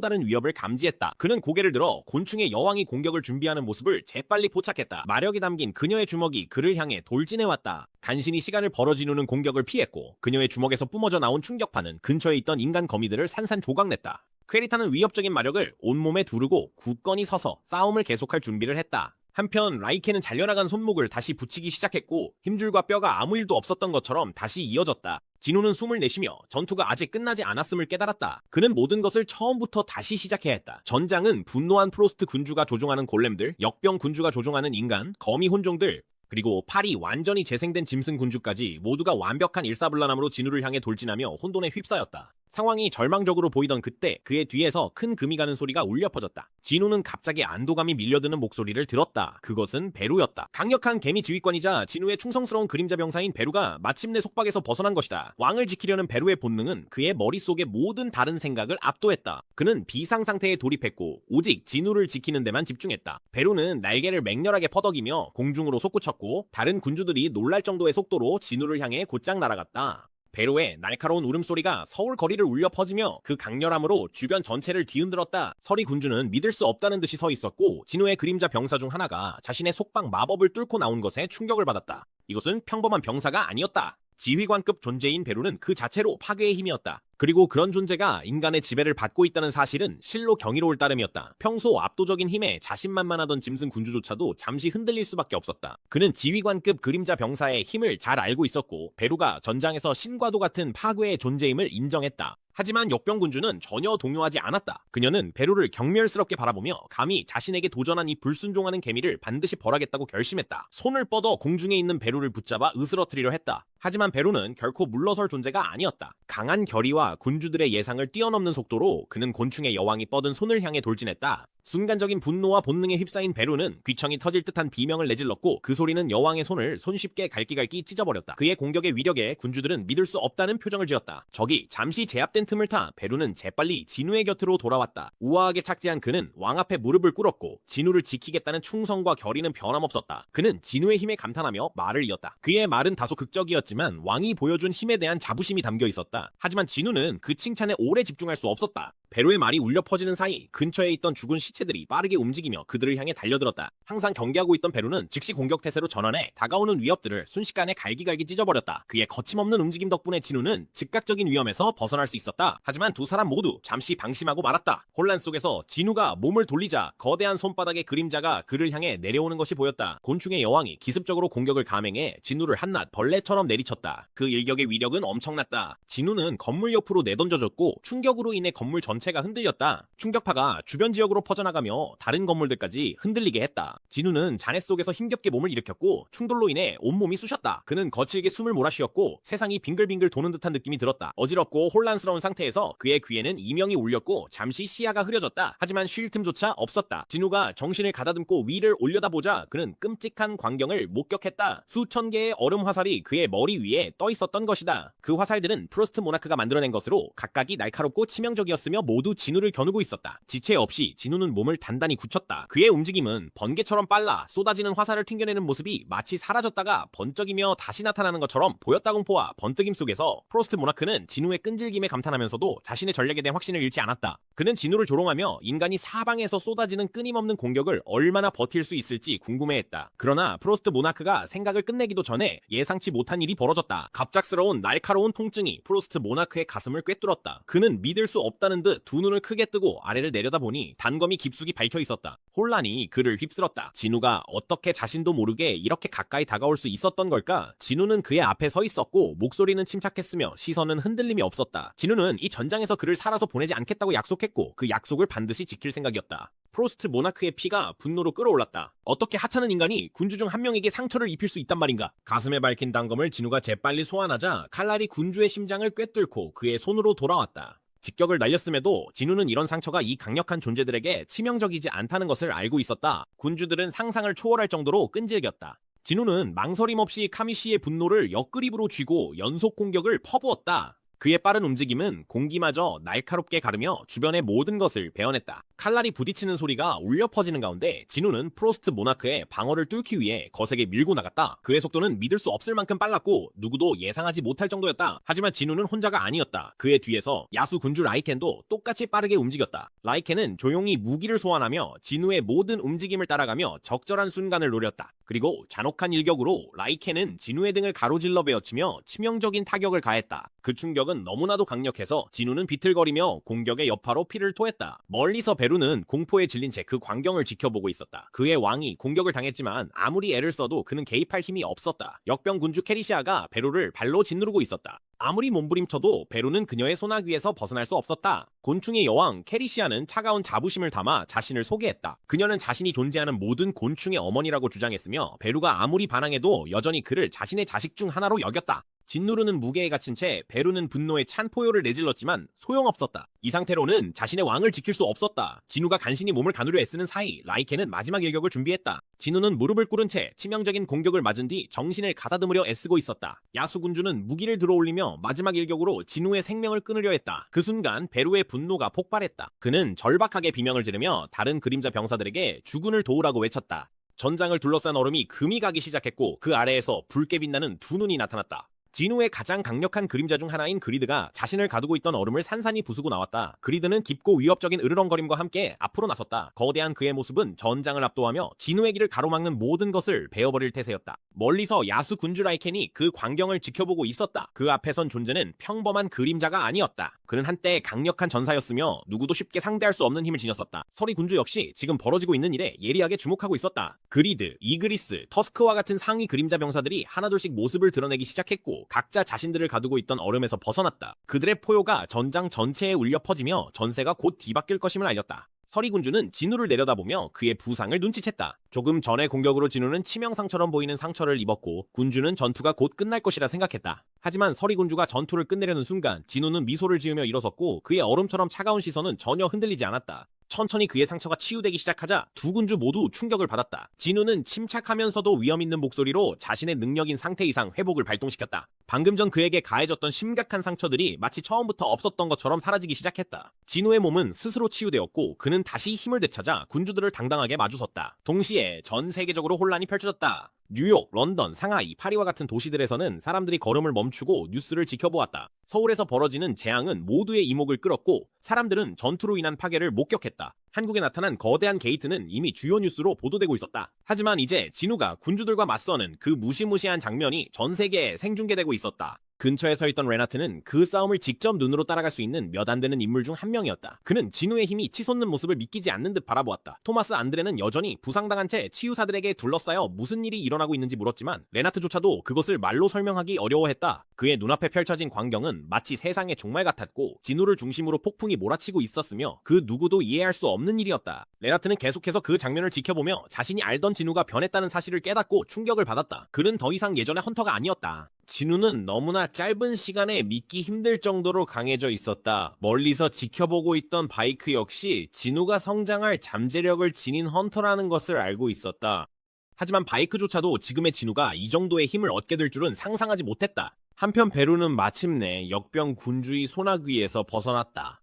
다른 위협을 감지했다. 그는 고개를 들어 곤충의 여왕이 공격을 준비하는 모습을 재빨리 포착했다. 마력이 담긴 그녀의 주먹이 그를 향해 돌진해왔다. 간신히 시간을 벌어 진우는 공격을 피했고 그녀의 주먹에서 뿜어져 나온 충격파는 근처에 있던 인간 거미들을 산산조각냈다. 퀘리타는 위협적인 마력을 온몸에 두르고 굳건히 서서 싸움을 계속할 준비를 했다. 한편 라이켄은 잘려나간 손목을 다시 붙이기 시작했고 힘줄과 뼈가 아무 일도 없었던 것처럼 다시 이어졌다. 진우는 숨을 내쉬며 전투가 아직 끝나지 않았음을 깨달았다. 그는 모든 것을 처음부터 다시 시작해야 했다. 전장은 분노한 프로스트 군주가 조종하는 골렘들, 역병 군주가 조종하는 인간, 거미 혼종들, 그리고 팔이 완전히 재생된 짐승 군주까지 모두가 완벽한 일사불란함으로 진우를 향해 돌진하며 혼돈에 휩싸였다. 상황이 절망적으로 보이던 그때 그의 뒤에서 큰 금이 가는 소리가 울려 퍼졌다. 진우는 갑자기 안도감이 밀려드는 목소리를 들었다. 그것은 베루였다. 강력한 개미 지휘관이자 진우의 충성스러운 그림자 병사인 베루가 마침내 속박에서 벗어난 것이다. 왕을 지키려는 베루의 본능은 그의 머릿속의 모든 다른 생각을 압도했다. 그는 비상상태에 돌입했고 오직 진우를 지키는 데만 집중했다. 베루는 날개를 맹렬하게 퍼덕이며 공중으로 솟구쳤고 다른 군주들이 놀랄 정도의 속도로 진우를 향해 곧장 날아갔다. 베로의 날카로운 울음소리가 서울 거리를 울려 퍼지며 그 강렬함으로 주변 전체를 뒤흔들었다. 서리 군주는 믿을 수 없다는 듯이 서 있었고 진우의 그림자 병사 중 하나가 자신의 속박 마법을 뚫고 나온 것에 충격을 받았다. 이것은 평범한 병사가 아니었다. 지휘관급 존재인 베로는 그 자체로 파괴의 힘이었다. 그리고 그런 존재가 인간의 지배를 받고 있다는 사실은 실로 경이로울 따름이었다. 평소 압도적인 힘에 자신만만하던 짐승 군주조차도 잠시 흔들릴 수밖에 없었다. 그는 지휘관급 그림자 병사의 힘을 잘 알고 있었고 베로가 전장에서 신과도 같은 파괴의 존재임을 인정했다. 하지만 역병군주는 전혀 동요하지 않았다. 그녀는 베로를 경멸스럽게 바라보며 감히 자신에게 도전한 이 불순종하는 개미를 반드시 벌하겠다고 결심했다. 손을 뻗어 공중에 있는 베로를 붙잡아 으스러뜨리려 했다. 하지만 베로는 결코 물러설 존재가 아니었다. 강한 결의와 군주들의 예상을 뛰어넘는 속도로 그는 곤충의 여왕이 뻗은 손을 향해 돌진했다. 순간적인 분노와 본능에 휩싸인 베로는 귀청이 터질 듯한 비명을 내질렀고 그 소리는 여왕의 손을 손쉽게 갈기갈기 찢어버렸다. 그의 공격의 위력에 군주들은 믿을 수 없다는 표정을 지었다. 적이 잠시 제압된 틈을 타 베로는 재빨리 진우의 곁으로 돌아왔다. 우아하게 착지한 그는 왕 앞에 무릎을 꿇었고 진우를 지키겠다는 충성과 결의는 변함없었다. 그는 진우의 힘에 감탄하며 말을 이었다. 그의 말은 다소 극적이었지만 왕이 보여준 힘에 대한 자부심이 담겨 있었다. 하지만 진우는 그 칭찬에 오래 집중할 수 없었다. 베로의 말이 울려 퍼지는 사이 근처에 있던 죽은 시체들이 빠르게 움직이며 그들을 향해 달려들었다. 항상 경계하고 있던 베로는 즉시 공격 태세로 전환해 다가오는 위협들을 순식간에 갈기갈기 찢어버렸다. 그의 거침없는 움직임 덕분에 진우는 즉각적인 위험에서 벗어날 수 있었다. 하지만 두 사람 모두 잠시 방심하고 말았다. 혼란 속에서 진우가 몸을 돌리자 거대한 손바닥의 그림자가 그를 향해 내려오는 것이 보였다. 곤충의 여왕이 기습적으로 공격을 감행해 진우를 한낱 벌레처럼 내리쳤다. 그 일격의 위력은 엄청났다. 진우는 건물 옆으로 내던져졌고 충격으로 인해 건물 전체가 흔들렸다. 충격파가 주변 지역으로 퍼져나가며 다른 건물들까지 흔들리게 했다. 진우는 잔해 속에서 힘겹게 몸을 일으켰고 충돌로 인해 온몸이 쑤셨다. 그는 거칠게 숨을 몰아쉬었고 세상이 빙글빙글 도는 듯한 느낌이 들었다. 어지럽고 혼란스러운 상태에서 그의 귀에는 이명이 울렸고 잠시 시야가 흐려졌다. 하지만 쉴 틈조차 없었다. 진우가 정신을 가다듬고 위를 올려다보자 그는 끔찍한 광경을 목격했다. 수천 개의 얼음 화살이 그의 머리 위에 떠 있었던 것이다. 그 화살들은 프로스트 모나크가 만들어낸 것으로 각각이 날카롭고 치명적이었으며 모두 진우를 겨누고 있었다. 지체 없이 진우는 몸을 단단히 굳혔다. 그의 움직임은 번개처럼 빨라 쏟아지는 화살을 튕겨내는 모습이 마치 사라졌다가 번쩍이며 다시 나타나는 것처럼 보였다 공포와 번뜩임 속에서 프로스트 모나크는 진우의 끈질김에 감탄하면서도 자신의 전략에 대한 확신을 잃지 않았다. 그는 진우를 조롱하며 인간이 사방에서 쏟아지는 끊임없는 공격을 얼마나 버틸 수 있을지 궁금해했다. 그러나 프로스트 모나크가 생각을 끝내기도 전에 예상치 못한 일이 벌어졌다. 갑작스러운 날카로운 통증이 프로스트 모나크의 가슴을 꿰뚫었다. 그는 믿을 수 없다는 듯 두 눈을 크게 뜨고 아래를 내려다보니 단검이 깊숙이 밝혀 있었다. 혼란이 그를 휩쓸었다. 진우가 어떻게 자신도 모르게 이렇게 가까이 다가올 수 있었던 걸까? 진우는 그의 앞에 서 있었고 목소리는 침착했으며 시선은 흔들림이 없었다. 진우는 이 전장에서 그를 살아서 보내지 않겠다고 약속했고 그 약속을 반드시 지킬 생각이었다. 프로스트 모나크의 피가 분노로 끓어올랐다. 어떻게 하찮은 인간이 군주 중 한 명에게 상처를 입힐 수 있단 말인가? 가슴에 밝힌 단검을 진우가 재빨리 소환하자 칼날이 군주의 심장을 꿰뚫고 그의 손으로 돌아왔다. 직격을 날렸음에도 진우는 이런 상처가 이 강력한 존재들에게 치명적이지 않다는 것을 알고 있었다. 군주들은 상상을 초월할 정도로 끈질겼다. 진우는 망설임 없이 카미시의 분노를 옆그립으로 쥐고 연속 공격을 퍼부었다. 그의 빠른 움직임은 공기마저 날카롭게 가르며 주변의 모든 것을 베어냈다. 칼날이 부딪히는 소리가 울려 퍼지는 가운데 진우는 프로스트 모나크의 방어를 뚫기 위해 거세게 밀고 나갔다. 그의 속도는 믿을 수 없을 만큼 빨랐고 누구도 예상하지 못할 정도였다. 하지만 진우는 혼자가 아니었다. 그의 뒤에서 야수 군주 라이켄도 똑같이 빠르게 움직였다. 라이켄은 조용히 무기를 소환하며 진우의 모든 움직임을 따라가며 적절한 순간을 노렸다. 그리고 잔혹한 일격으로 라이켄은 진우의 등을 가로질러 베어치며 치명적인 타격을 가했다. 그 충격은 너무나도 강력해서 진우는 비틀거리며 공격의 여파로 피를 토했다. 멀리서 베루는 공포에 질린 채 그 광경을 지켜보고 있었다. 그의 왕이 공격을 당했지만 아무리 애를 써도 그는 개입할 힘이 없었다. 역병 군주 캐리시아가 베루를 발로 짓누르고 있었다. 아무리 몸부림쳐도 베루는 그녀의 손아귀 위에서 벗어날 수 없었다. 곤충의 여왕 캐리시아는 차가운 자부심을 담아 자신을 소개했다. 그녀는 자신이 존재하는 모든 곤충의 어머니라고 주장했으며 베루가 아무리 반항해도 여전히 그를 자신의 자식 중 하나로 여겼다. 짓누르는 무게에 갇힌 채 베루는 분노에 찬 포효를 내질렀지만 소용없었다. 이 상태로는 자신의 왕을 지킬 수 없었다. 진우가 간신히 몸을 가누려 애쓰는 사이 라이켄은 마지막 일격을 준비했다. 진우는 무릎을 꿇은 채 치명적인 공격을 맞은 뒤 정신을 가다듬으려 애쓰고 있었다. 야수 군주는 무기를 들어올리며 마지막 일격으로 진우의 생명을 끊으려 했다. 그 순간 베루의 분노가 폭발했다. 그는 절박하게 비명을 지르며 다른 그림자 병사들에게 주군을 도우라고 외쳤다. 전장을 둘러싼 얼음이 금이 가기 시작했고 그 아래에서 붉게 빛나는 두 눈이 나타났다. 진우의 가장 강력한 그림자 중 하나인 그리드가 자신을 가두고 있던 얼음을 산산이 부수고 나왔다. 그리드는 깊고 위협적인 으르렁거림과 함께 앞으로 나섰다. 거대한 그의 모습은 전장을 압도하며 진우의 길을 가로막는 모든 것을 베어버릴 태세였다. 멀리서 야수 군주 라이켄이 그 광경을 지켜보고 있었다. 그 앞에선 존재는 평범한 그림자가 아니었다. 그는 한때 강력한 전사였으며 누구도 쉽게 상대할 수 없는 힘을 지녔었다. 서리 군주 역시 지금 벌어지고 있는 일에 예리하게 주목하고 있었다. 그리드, 이그리스, 터스크와 같은 상위 그림자 병사들이 하나둘씩 모습을 드러내기 시작했고 각자 자신들을 가두고 있던 얼음에서 벗어났다. 그들의 포효가 전장 전체에 울려 퍼지며 전세가 곧 뒤바뀔 것임을 알렸다. 서리군주는 진우를 내려다보며 그의 부상을 눈치챘다. 조금 전의 공격으로 진우는 치명상처럼 보이는 상처를 입었고 군주는 전투가 곧 끝날 것이라 생각했다. 하지만 서리군주가 전투를 끝내려는 순간 진우는 미소를 지으며 일어섰고 그의 얼음처럼 차가운 시선은 전혀 흔들리지 않았다. 천천히 그의 상처가 치유되기 시작하자 두 군주 모두 충격을 받았다. 진우는 침착하면서도 위험 있는 목소리로 자신의 능력인 상태 이상 회복을 발동시켰다. 방금 전 그에게 가해졌던 심각한 상처들이 마치 처음부터 없었던 것처럼 사라지기 시작했다. 진우의 몸은 스스로 치유되었고 그는 다시 힘을 되찾아 군주들을 당당하게 마주섰다. 동시에 전 세계적으로 혼란이 펼쳐졌다. 뉴욕, 런던, 상하이, 파리와 같은 도시들에서는 사람들이 걸음을 멈추고 뉴스를 지켜보았다. 서울에서 벌어지는 재앙은 모두의 이목을 끌었고 사람들은 전투로 인한 파괴를 목격했다. 한국에 나타난 거대한 게이트는 이미 주요 뉴스로 보도되고 있었다. 하지만 이제 진우가 군주들과 맞서는 그 무시무시한 장면이 전 세계에 생중계되고 있었다. 근처에 서 있던 레나트는 그 싸움을 직접 눈으로 따라갈 수 있는 몇 안 되는 인물 중 한 명이었다. 그는 진우의 힘이 치솟는 모습을 믿기지 않는 듯 바라보았다. 토마스 안드레는 여전히 부상당한 채 치유사들에게 둘러싸여 무슨 일이 일어나고 있는지 물었지만 레나트조차도 그것을 말로 설명하기 어려워했다. 그의 눈앞에 펼쳐진 광경은 마치 세상의 종말 같았고 진우를 중심으로 폭풍이 몰아치고 있었으며 그 누구도 이해할 수 없는 일이었다. 레나트는 계속해서 그 장면을 지켜보며 자신이 알던 진우가 변했다는 사실을 깨닫고 충격을 받았다. 그는 더 이상 예전의 헌터가 아니었다. 진우는 너무나 짧은 시간에 믿기 힘들 정도로 강해져 있었다. 멀리서 지켜보고 있던 바이크 역시 진우가 성장할 잠재력을 지닌 헌터라는 것을 알고 있었다. 하지만 바이크조차도 지금의 진우가 이 정도의 힘을 얻게 될 줄은 상상하지 못했다. 한편 베루는 마침내 역병 군주의 손아귀 위에서 벗어났다.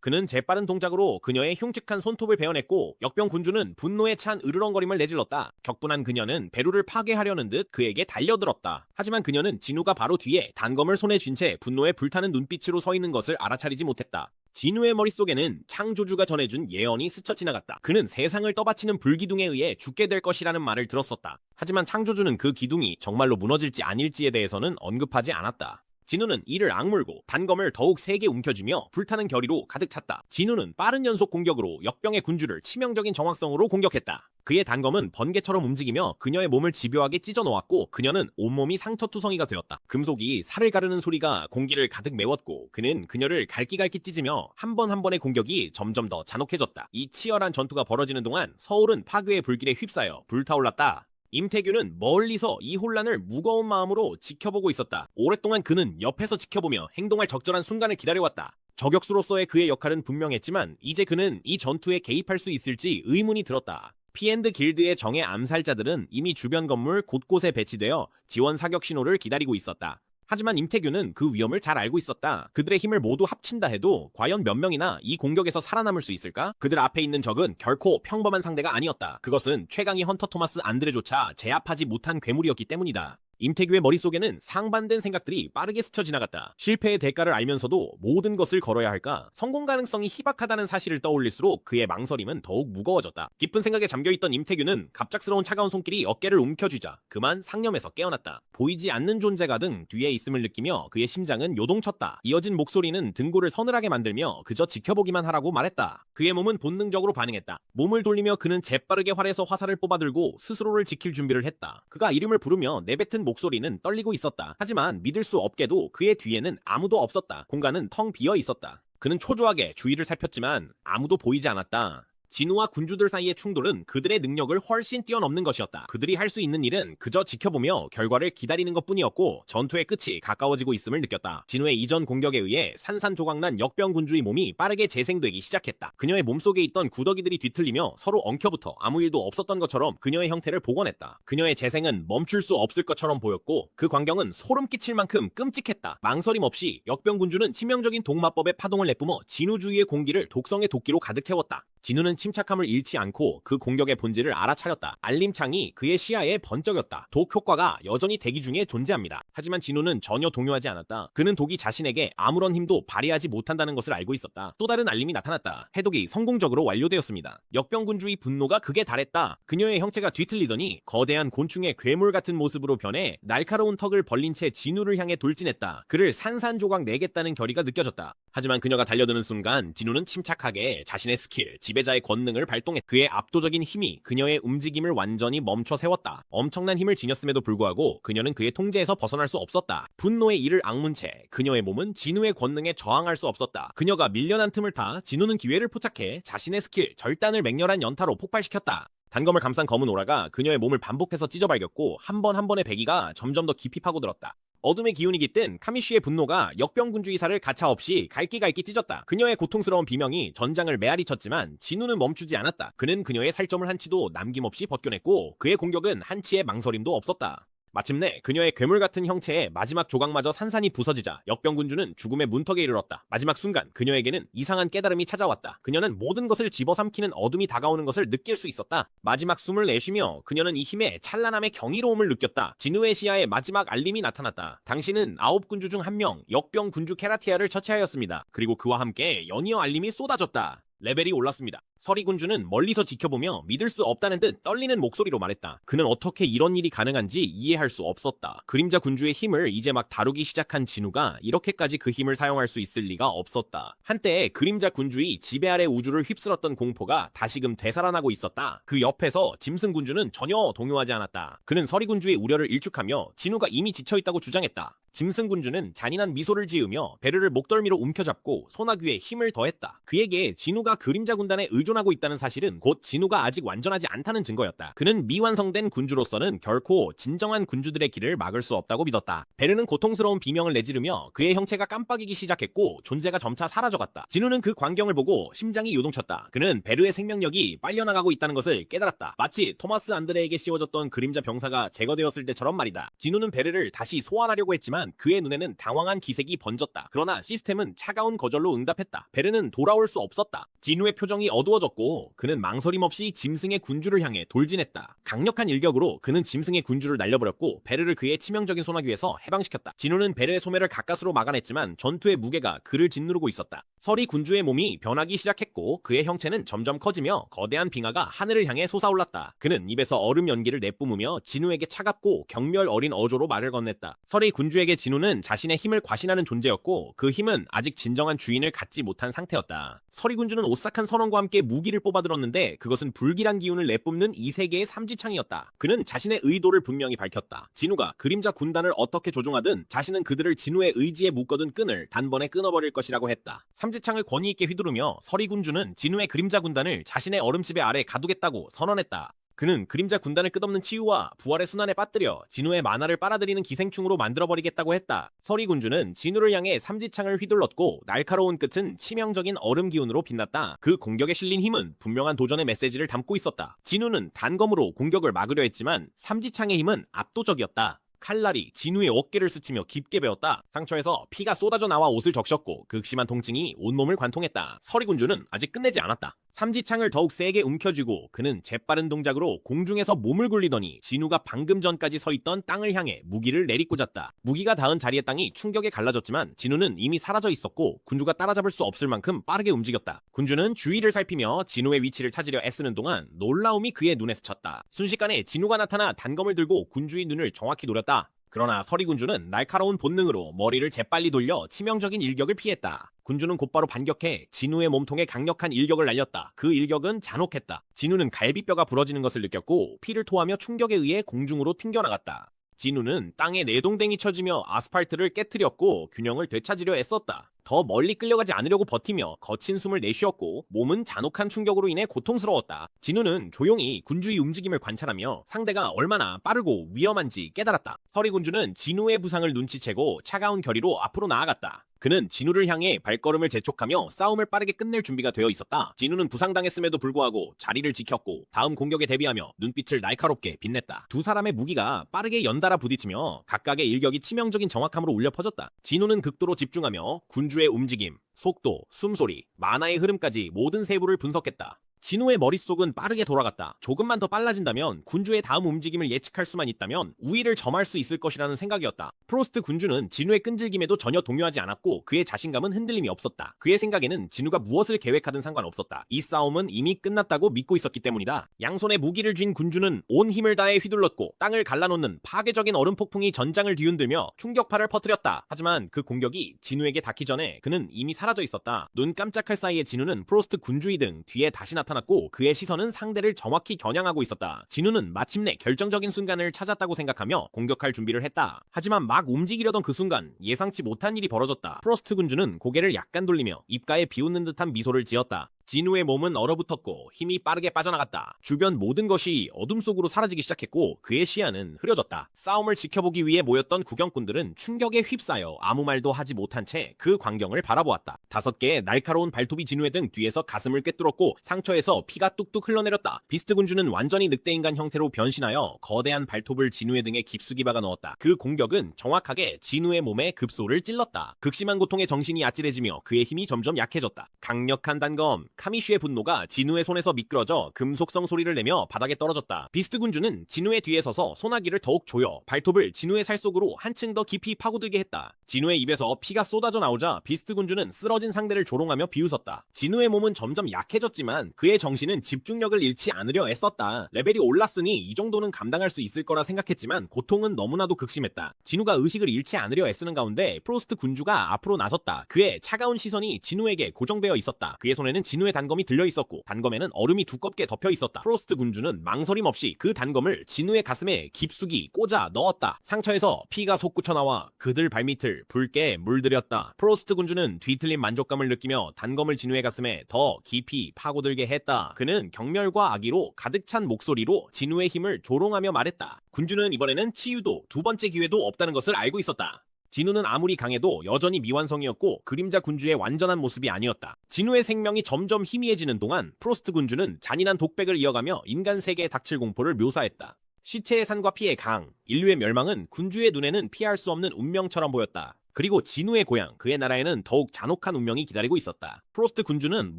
그는 재빠른 동작으로 그녀의 흉측한 손톱을 베어냈고 역병 군주는 분노에 찬 으르렁거림을 내질렀다. 격분한 그녀는 베루를 파괴하려는 듯 그에게 달려들었다. 하지만 그녀는 진우가 바로 뒤에 단검을 손에 쥔 채 분노에 불타는 눈빛으로 서 있는 것을 알아차리지 못했다. 진우의 머릿속에는 창조주가 전해준 예언이 스쳐 지나갔다. 그는 세상을 떠받치는 불기둥에 의해 죽게 될 것이라는 말을 들었었다. 하지만 창조주는 그 기둥이 정말로 무너질지 아닐지에 대해서는 언급하지 않았다. 진우는 이를 악물고 단검을 더욱 세게 움켜쥐며 불타는 결의로 가득 찼다. 진우는 빠른 연속 공격으로 역병의 군주를 치명적인 정확성으로 공격했다. 그의 단검은 번개처럼 움직이며 그녀의 몸을 집요하게 찢어 놓았고 그녀는 온몸이 상처투성이가 되었다. 금속이 살을 가르는 소리가 공기를 가득 메웠고 그는 그녀를 갈기갈기 찢으며 한 번 한 번의 공격이 점점 더 잔혹해졌다. 이 치열한 전투가 벌어지는 동안 서울은 파괴의 불길에 휩싸여 불타올랐다. 임태규는 멀리서 이 혼란을 무거운 마음으로 지켜보고 있었다. 오랫동안 그는 옆에서 지켜보며 행동할 적절한 순간을 기다려왔다. 저격수로서의 그의 역할은 분명했지만 이제 그는 이 전투에 개입할 수 있을지 의문이 들었다. 피엔드 길드의 정예 암살자들은 이미 주변 건물 곳곳에 배치되어 지원 사격 신호를 기다리고 있었다. 하지만 임태규는 그 위험을 잘 알고 있었다. 그들의 힘을 모두 합친다 해도 과연 몇 명이나 이 공격에서 살아남을 수 있을까? 그들 앞에 있는 적은 결코 평범한 상대가 아니었다. 그것은 최강의 헌터 토마스 안드레조차 제압하지 못한 괴물이었기 때문이다. 임태규의 머릿속에는 상반된 생각들이 빠르게 스쳐 지나갔다. 실패의 대가를 알면서도 모든 것을 걸어야 할까? 성공 가능성이 희박하다는 사실을 떠올릴수록 그의 망설임은 더욱 무거워졌다. 깊은 생각에 잠겨있던 임태규는 갑작스러운 차가운 손길이 어깨를 움켜쥐자 그만 상념에서 깨어났다. 보이지 않는 존재가 등 뒤에 있음을 느끼며 그의 심장은 요동쳤다. 이어진 목소리는 등골을 서늘하게 만들며 그저 지켜보기만 하라고 말했다. 그의 몸은 본능적으로 반응했다. 몸을 돌리며 그는 재빠르게 활에서 화살을 뽑아들고 스스로를 지킬 준비를 했다. 그가 이름을 부르며 내뱉은 목소리는 떨리고 있었다. 하지만 믿을 수 없게도 그의 뒤에는 아무도 없었다. 공간은 텅 비어 있었다. 그는 초조하게 주위를 살폈지만 아무도 보이지 않았다. 진우와 군주들 사이의 충돌은 그들의 능력을 훨씬 뛰어넘는 것이었다. 그들이 할 수 있는 일은 그저 지켜보며 결과를 기다리는 것뿐이었고 전투의 끝이 가까워지고 있음을 느꼈다. 진우의 이전 공격에 의해 산산조각난 역병 군주의 몸이 빠르게 재생되기 시작했다. 그녀의 몸속에 있던 구더기들이 뒤틀리며 서로 엉켜붙어 아무 일도 없었던 것처럼 그녀의 형태를 복원했다. 그녀의 재생은 멈출 수 없을 것처럼 보였고 그 광경은 소름 끼칠 만큼 끔찍했다. 망설임 없이 역병 군주는 치명적인 독마법의 파동을 내뿜어 진우 주위의 공기를 독성의 도끼로 가득 채웠다. 진우는 침착함을 잃지 않고 그 공격의 본질을 알아차렸다. 알림창이 그의 시야에 번쩍였다. 독 효과가 여전히 대기 중에 존재합니다. 하지만 진우는 전혀 동요하지 않았다. 그는 독이 자신에게 아무런 힘도 발휘하지 못한다는 것을 알고 있었다. 또 다른 알림이 나타났다. 해독이 성공적으로 완료되었습니다. 역병군주의 분노가 극에 달했다. 그녀의 형체가 뒤틀리더니 거대한 곤충의 괴물 같은 모습으로 변해 날카로운 턱을 벌린 채 진우를 향해 돌진했다. 그를 산산조각 내겠다는 결의가 느껴졌다. 하지만 그녀가 달려드는 순간 진우는 침착하게 자신의 스킬, 지배자의 권능을 발동해 그의 압도적인 힘이 그녀의 움직임을 완전히 멈춰 세웠다. 엄청난 힘을 지녔음에도 불구하고 그녀는 그의 통제에서 벗어날 수 없었다. 분노의 이를 악문 채 그녀의 몸은 진우의 권능에 저항할 수 없었다. 그녀가 밀려난 틈을 타 진우는 기회를 포착해 자신의 스킬, 절단을 맹렬한 연타로 폭발시켰다. 단검을 감싼 검은 오라가 그녀의 몸을 반복해서 찢어발겼고 한 번 한 번의 배기가 점점 더 깊이 파고들었다. 어둠의 기운이 깃든 카미쉬의 분노가 역병군주의사를 가차없이 갈기갈기 찢었다. 그녀의 고통스러운 비명이 전장을 메아리 쳤지만 진우는 멈추지 않았다. 그는 그녀의 살점을 한치도 남김없이 벗겨냈고 그의 공격은 한치의 망설임도 없었다. 마침내 그녀의 괴물 같은 형체의 마지막 조각마저 산산이 부서지자 역병군주는 죽음의 문턱에 이르렀다. 마지막 순간 그녀에게는 이상한 깨달음이 찾아왔다. 그녀는 모든 것을 집어삼키는 어둠이 다가오는 것을 느낄 수 있었다. 마지막 숨을 내쉬며 그녀는 이 힘의 찬란함의 경이로움을 느꼈다. 진우의 시야에 마지막 알림이 나타났다. 당신은 9군주 중 한 명 역병군주 케라티아를 처치하였습니다. 그리고 그와 함께 연이어 알림이 쏟아졌다. 레벨이 올랐습니다. 서리군주는 멀리서 지켜보며 믿을 수 없다는 듯 떨리는 목소리로 말했다. 그는 어떻게 이런 일이 가능한지 이해할 수 없었다. 그림자 군주의 힘을 이제 막 다루기 시작한 진우가 이렇게까지 그 힘을 사용할 수 있을 리가 없었다. 한때 그림자 군주의 지배 아래 우주를 휩쓸었던 공포가 다시금 되살아나고 있었다. 그 옆에서 짐승 군주는 전혀 동요하지 않았다. 그는 서리군주의 우려를 일축하며 진우가 이미 지쳐있다고 주장했다. 짐승 군주는 잔인한 미소를 지으며 베르를 목덜미로 움켜잡고 소나귀에 힘을 더했다. 그에게 진우가 그림자 군단에 의존하고 있다는 사실은 곧 진우가 아직 완전하지 않다는 증거였다. 그는 미완성된 군주로서는 결코 진정한 군주들의 길을 막을 수 없다고 믿었다. 베르는 고통스러운 비명을 내지르며 그의 형체가 깜빡이기 시작했고 존재가 점차 사라져갔다. 진우는 그 광경을 보고 심장이 요동쳤다. 그는 베르의 생명력이 빨려나가고 있다는 것을 깨달았다. 마치 토마스 안드레에게 씌워졌던 그림자 병사가 제거되었을 때처럼 말이다. 진우는 베르를 다시 소환하려고 했지만 그의 눈에는 당황한 기색이 번졌다. 그러나 시스템은 차가운 거절로 응답했다. 베르는 돌아올 수 없었다. 진우의 표정이 어두워졌고 그는 망설임 없이 짐승의 군주를 향해 돌진했다. 강력한 일격으로 그는 짐승의 군주를 날려버렸고 베르를 그의 치명적인 소나귀에서 해방시켰다. 진우는 베르의 소매를 가까스로 막아냈지만 전투의 무게가 그를 짓누르고 있었다. 서리 군주의 몸이 변하기 시작했고 그의 형체는 점점 커지며 거대한 빙하가 하늘을 향해 솟아올랐다. 그는 입에서 얼음 연기를 내뿜으며 진우에게 차갑고 경멸 어린 어조로 말을 건넸다. 서리 군주에게 진우는 자신의 힘을 과신하는 존재였고 그 힘은 아직 진정한 주인을 갖지 못한 상태였다. 서리 군주는 오싹한 선언과 함께 무기를 뽑아들었는데 그것은 불길한 기운을 내뿜는 이 세계의 삼지창이었다. 그는 자신의 의도를 분명히 밝혔다. 진우가 그림자 군단을 어떻게 조종하든 자신은 그들을 진우의 의지에 묶어둔 끈을 단번에 끊어버릴 것이라고 했다. 삼지창을 권위있게 휘두르며 서리 군주는 진우의 그림자 군단을 자신의 얼음지배 아래 가두겠다고 선언했다. 그는 그림자 군단을 끝없는 치유와 부활의 순환에 빠뜨려 진우의 만화를 빨아들이는 기생충으로 만들어버리겠다고 했다. 서리 군주는 진우를 향해 삼지창을 휘둘렀고 날카로운 끝은 치명적인 얼음 기운으로 빛났다. 그 공격에 실린 힘은 분명한 도전의 메시지를 담고 있었다. 진우는 단검으로 공격을 막으려 했지만 삼지창의 힘은 압도적이었다. 칼날이 진우의 어깨를 스치며 깊게 베었다. 상처에서 피가 쏟아져 나와 옷을 적셨고 극심한 통증이 온몸을 관통했다. 서리군주는 아직 끝내지 않았다. 삼지창을 더욱 세게 움켜쥐고 그는 재빠른 동작으로 공중에서 몸을 굴리더니 진우가 방금 전까지 서 있던 땅을 향해 무기를 내리꽂았다. 무기가 닿은 자리의 땅이 충격에 갈라졌지만 진우는 이미 사라져 있었고 군주가 따라잡을 수 없을 만큼 빠르게 움직였다. 군주는 주위를 살피며 진우의 위치를 찾으려 애쓰는 동안 놀라움이 그의 눈에 스쳤다. 순식간에 진우가 나타나 단검을 들고 군주의 눈을 정확히 노렸다. 그러나 서리군주는 날카로운 본능으로 머리를 재빨리 돌려 치명적인 일격을 피했다. 군주는 곧바로 반격해 진우의 몸통에 강력한 일격을 날렸다. 그 일격은 잔혹했다. 진우는 갈비뼈가 부러지는 것을 느꼈고 피를 토하며 충격에 의해 공중으로 튕겨나갔다. 진우는 땅에 내동댕이 쳐지며 아스팔트를 깨트렸고 균형을 되찾으려 애썼다. 더 멀리 끌려가지 않으려고 버티며 거친 숨을 내쉬었고 몸은 잔혹한 충격으로 인해 고통스러웠다. 진우는 조용히 군주의 움직임을 관찰하며 상대가 얼마나 빠르고 위험한지 깨달았다. 서리군주는 진우의 부상을 눈치채고 차가운 결의로 앞으로 나아갔다. 그는 진우를 향해 발걸음을 재촉하며 싸움을 빠르게 끝낼 준비가 되어 있었다. 진우는 부상당했음에도 불구하고 자리를 지켰고 다음 공격에 대비하며 눈빛을 날카롭게 빛냈다. 두 사람의 무기가 빠르게 연달아 부딪히며 각각의 일격이 치명적인 정확함으로 울려 퍼졌다. 진우는 극도로 집중하며 군주의 움직임, 속도, 숨소리, 만화의 흐름까지 모든 세부를 분석했다. 진우의 머릿속은 빠르게 돌아갔다. 조금만 더 빨라진다면 군주의 다음 움직임을 예측할 수만 있다면 우위를 점할 수 있을 것이라는 생각이었다. 프로스트 군주는 진우의 끈질김에도 전혀 동요하지 않았고 그의 자신감은 흔들림이 없었다. 그의 생각에는 진우가 무엇을 계획하든 상관없었다. 이 싸움은 이미 끝났다고 믿고 있었기 때문이다. 양손에 무기를 쥔 군주는 온 힘을 다해 휘둘렀고 땅을 갈라놓는 파괴적인 얼음 폭풍이 전장을 뒤흔들며 충격파를 퍼뜨렸다. 하지만 그 공격이 진우에게 닿기 전에 그는 이미 사라져 있었다. 눈 깜짝할 사이에 진우는 프로스트 군주이 등 뒤에 다시 나타났고 그의 시선은 상대를 정확히 겨냥하고 있었다. 진우는 마침내 결정적인 순간을 찾았다고 생각하며 공격할 준비를 했다. 하지만 막 움직이려던 그 순간 예상치 못한 일이 벌어졌다. 프로스트 군주는 고개를 약간 돌리며 입가에 비웃는 듯한 미소를 지었다. 진우의 몸은 얼어붙었고 힘이 빠르게 빠져나갔다. 주변 모든 것이 어둠 속으로 사라지기 시작했고 그의 시야는 흐려졌다. 싸움을 지켜보기 위해 모였던 구경꾼들은 충격에 휩싸여 아무 말도 하지 못한 채 그 광경을 바라보았다. 5개의 날카로운 발톱이 진우의 등 뒤에서 가슴을 꿰뚫었고 상처에서 피가 뚝뚝 흘러내렸다. 비스트 군주는 완전히 늑대인간 형태로 변신하여 거대한 발톱을 진우의 등에 깊숙이 박아 넣었다. 그 공격은 정확하게 진우의 몸에 급소를 찔렀다. 극심한 고통에 정신이 아찔해지며 그의 힘이 점점 약해졌다. 강력한 단검 카미쉬의 분노가 진우의 손에서 미끄러져 금속성 소리를 내며 바닥에 떨어졌다. 비스트 군주는 진우의 뒤에 서서 소나기를 더욱 조여 발톱을 진우의 살 속으로 한층 더 깊이 파고들게 했다. 진우의 입에서 피가 쏟아져 나오자 비스트 군주는 쓰러진 상대를 조롱하며 비웃었다. 진우의 몸은 점점 약해졌지만 그의 정신은 집중력을 잃지 않으려 애썼다. 레벨이 올랐으니 이 정도는 감당할 수 있을 거라 생각했지만 고통은 너무나도 극심했다. 진우가 의식을 잃지 않으려 애쓰는 가운데 프로스트 군주가 앞으로 나섰다. 그의 차가운 시선이 진우에게 고정되어 있었다. 그의 손에는 진우의 단검이 들려 있었고 단검에는 얼음이 두껍게 덮여 있었다. 프로스트 군주는 망설임 없이 그 단검을 진우의 가슴에 깊숙이 꽂아 넣었다. 상처에서 피가 솟구쳐 나와 그들 발밑을 붉게 물들였다. 프로스트 군주는 뒤틀린 만족감을 느끼며 단검을 진우의 가슴에 더 깊이 파고들게 했다. 그는 경멸과 악의로 가득 찬 목소리로 진우의 힘을 조롱하며 말했다. 군주는 이번에는 치유도 두 번째 기회도 없다는 것을 알고 있었다. 진우는 아무리 강해도 여전히 미완성이었고 그림자 군주의 완전한 모습이 아니었다. 진우의 생명이 점점 희미해지는 동안 프로스트 군주는 잔인한 독백을 이어가며 인간 세계에 닥칠 공포를 묘사했다. 시체의 산과 피의 강, 인류의 멸망은 군주의 눈에는 피할 수 없는 운명처럼 보였다. 그리고 진우의 고향, 그의 나라에는 더욱 잔혹한 운명이 기다리고 있었다. 프로스트 군주는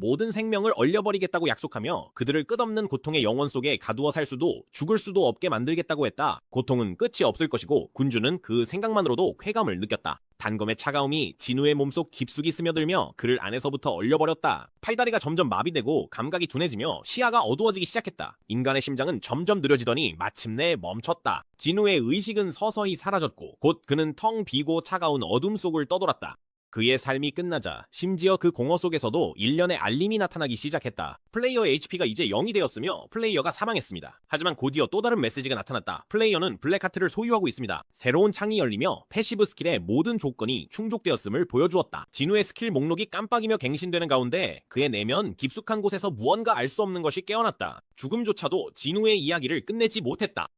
모든 생명을 얼려버리겠다고 약속하며 그들을 끝없는 고통의 영원 속에 가두어 살 수도 죽을 수도 없게 만들겠다고 했다. 고통은 끝이 없을 것이고 군주는 그 생각만으로도 쾌감을 느꼈다. 단검의 차가움이 진우의 몸속 깊숙이 스며들며 그를 안에서부터 얼려버렸다. 팔다리가 점점 마비되고 감각이 둔해지며 시야가 어두워지기 시작했다. 인간의 심장은 점점 느려지더니 마침내 멈췄다. 진우의 의식은 서서히 사라졌고 곧 그는 텅 비고 차가운 어둠 속을 떠돌았다. 그의 삶이 끝나자 심지어 그 공허 속에서도 일련의 알림이 나타나기 시작했다. 플레이어의 HP가 이제 0이 되었으며 플레이어가 사망했습니다. 하지만 곧이어 또 다른 메시지가 나타났다. 플레이어는 블랙하트를 소유하고 있습니다. 새로운 창이 열리며 패시브 스킬의 모든 조건이 충족되었음을 보여주었다. 진우의 스킬 목록이 깜빡이며 갱신되는 가운데 그의 내면 깊숙한 곳에서 무언가 알 수 없는 것이 깨어났다. 죽음조차도 진우의 이야기를 끝내지 못했다.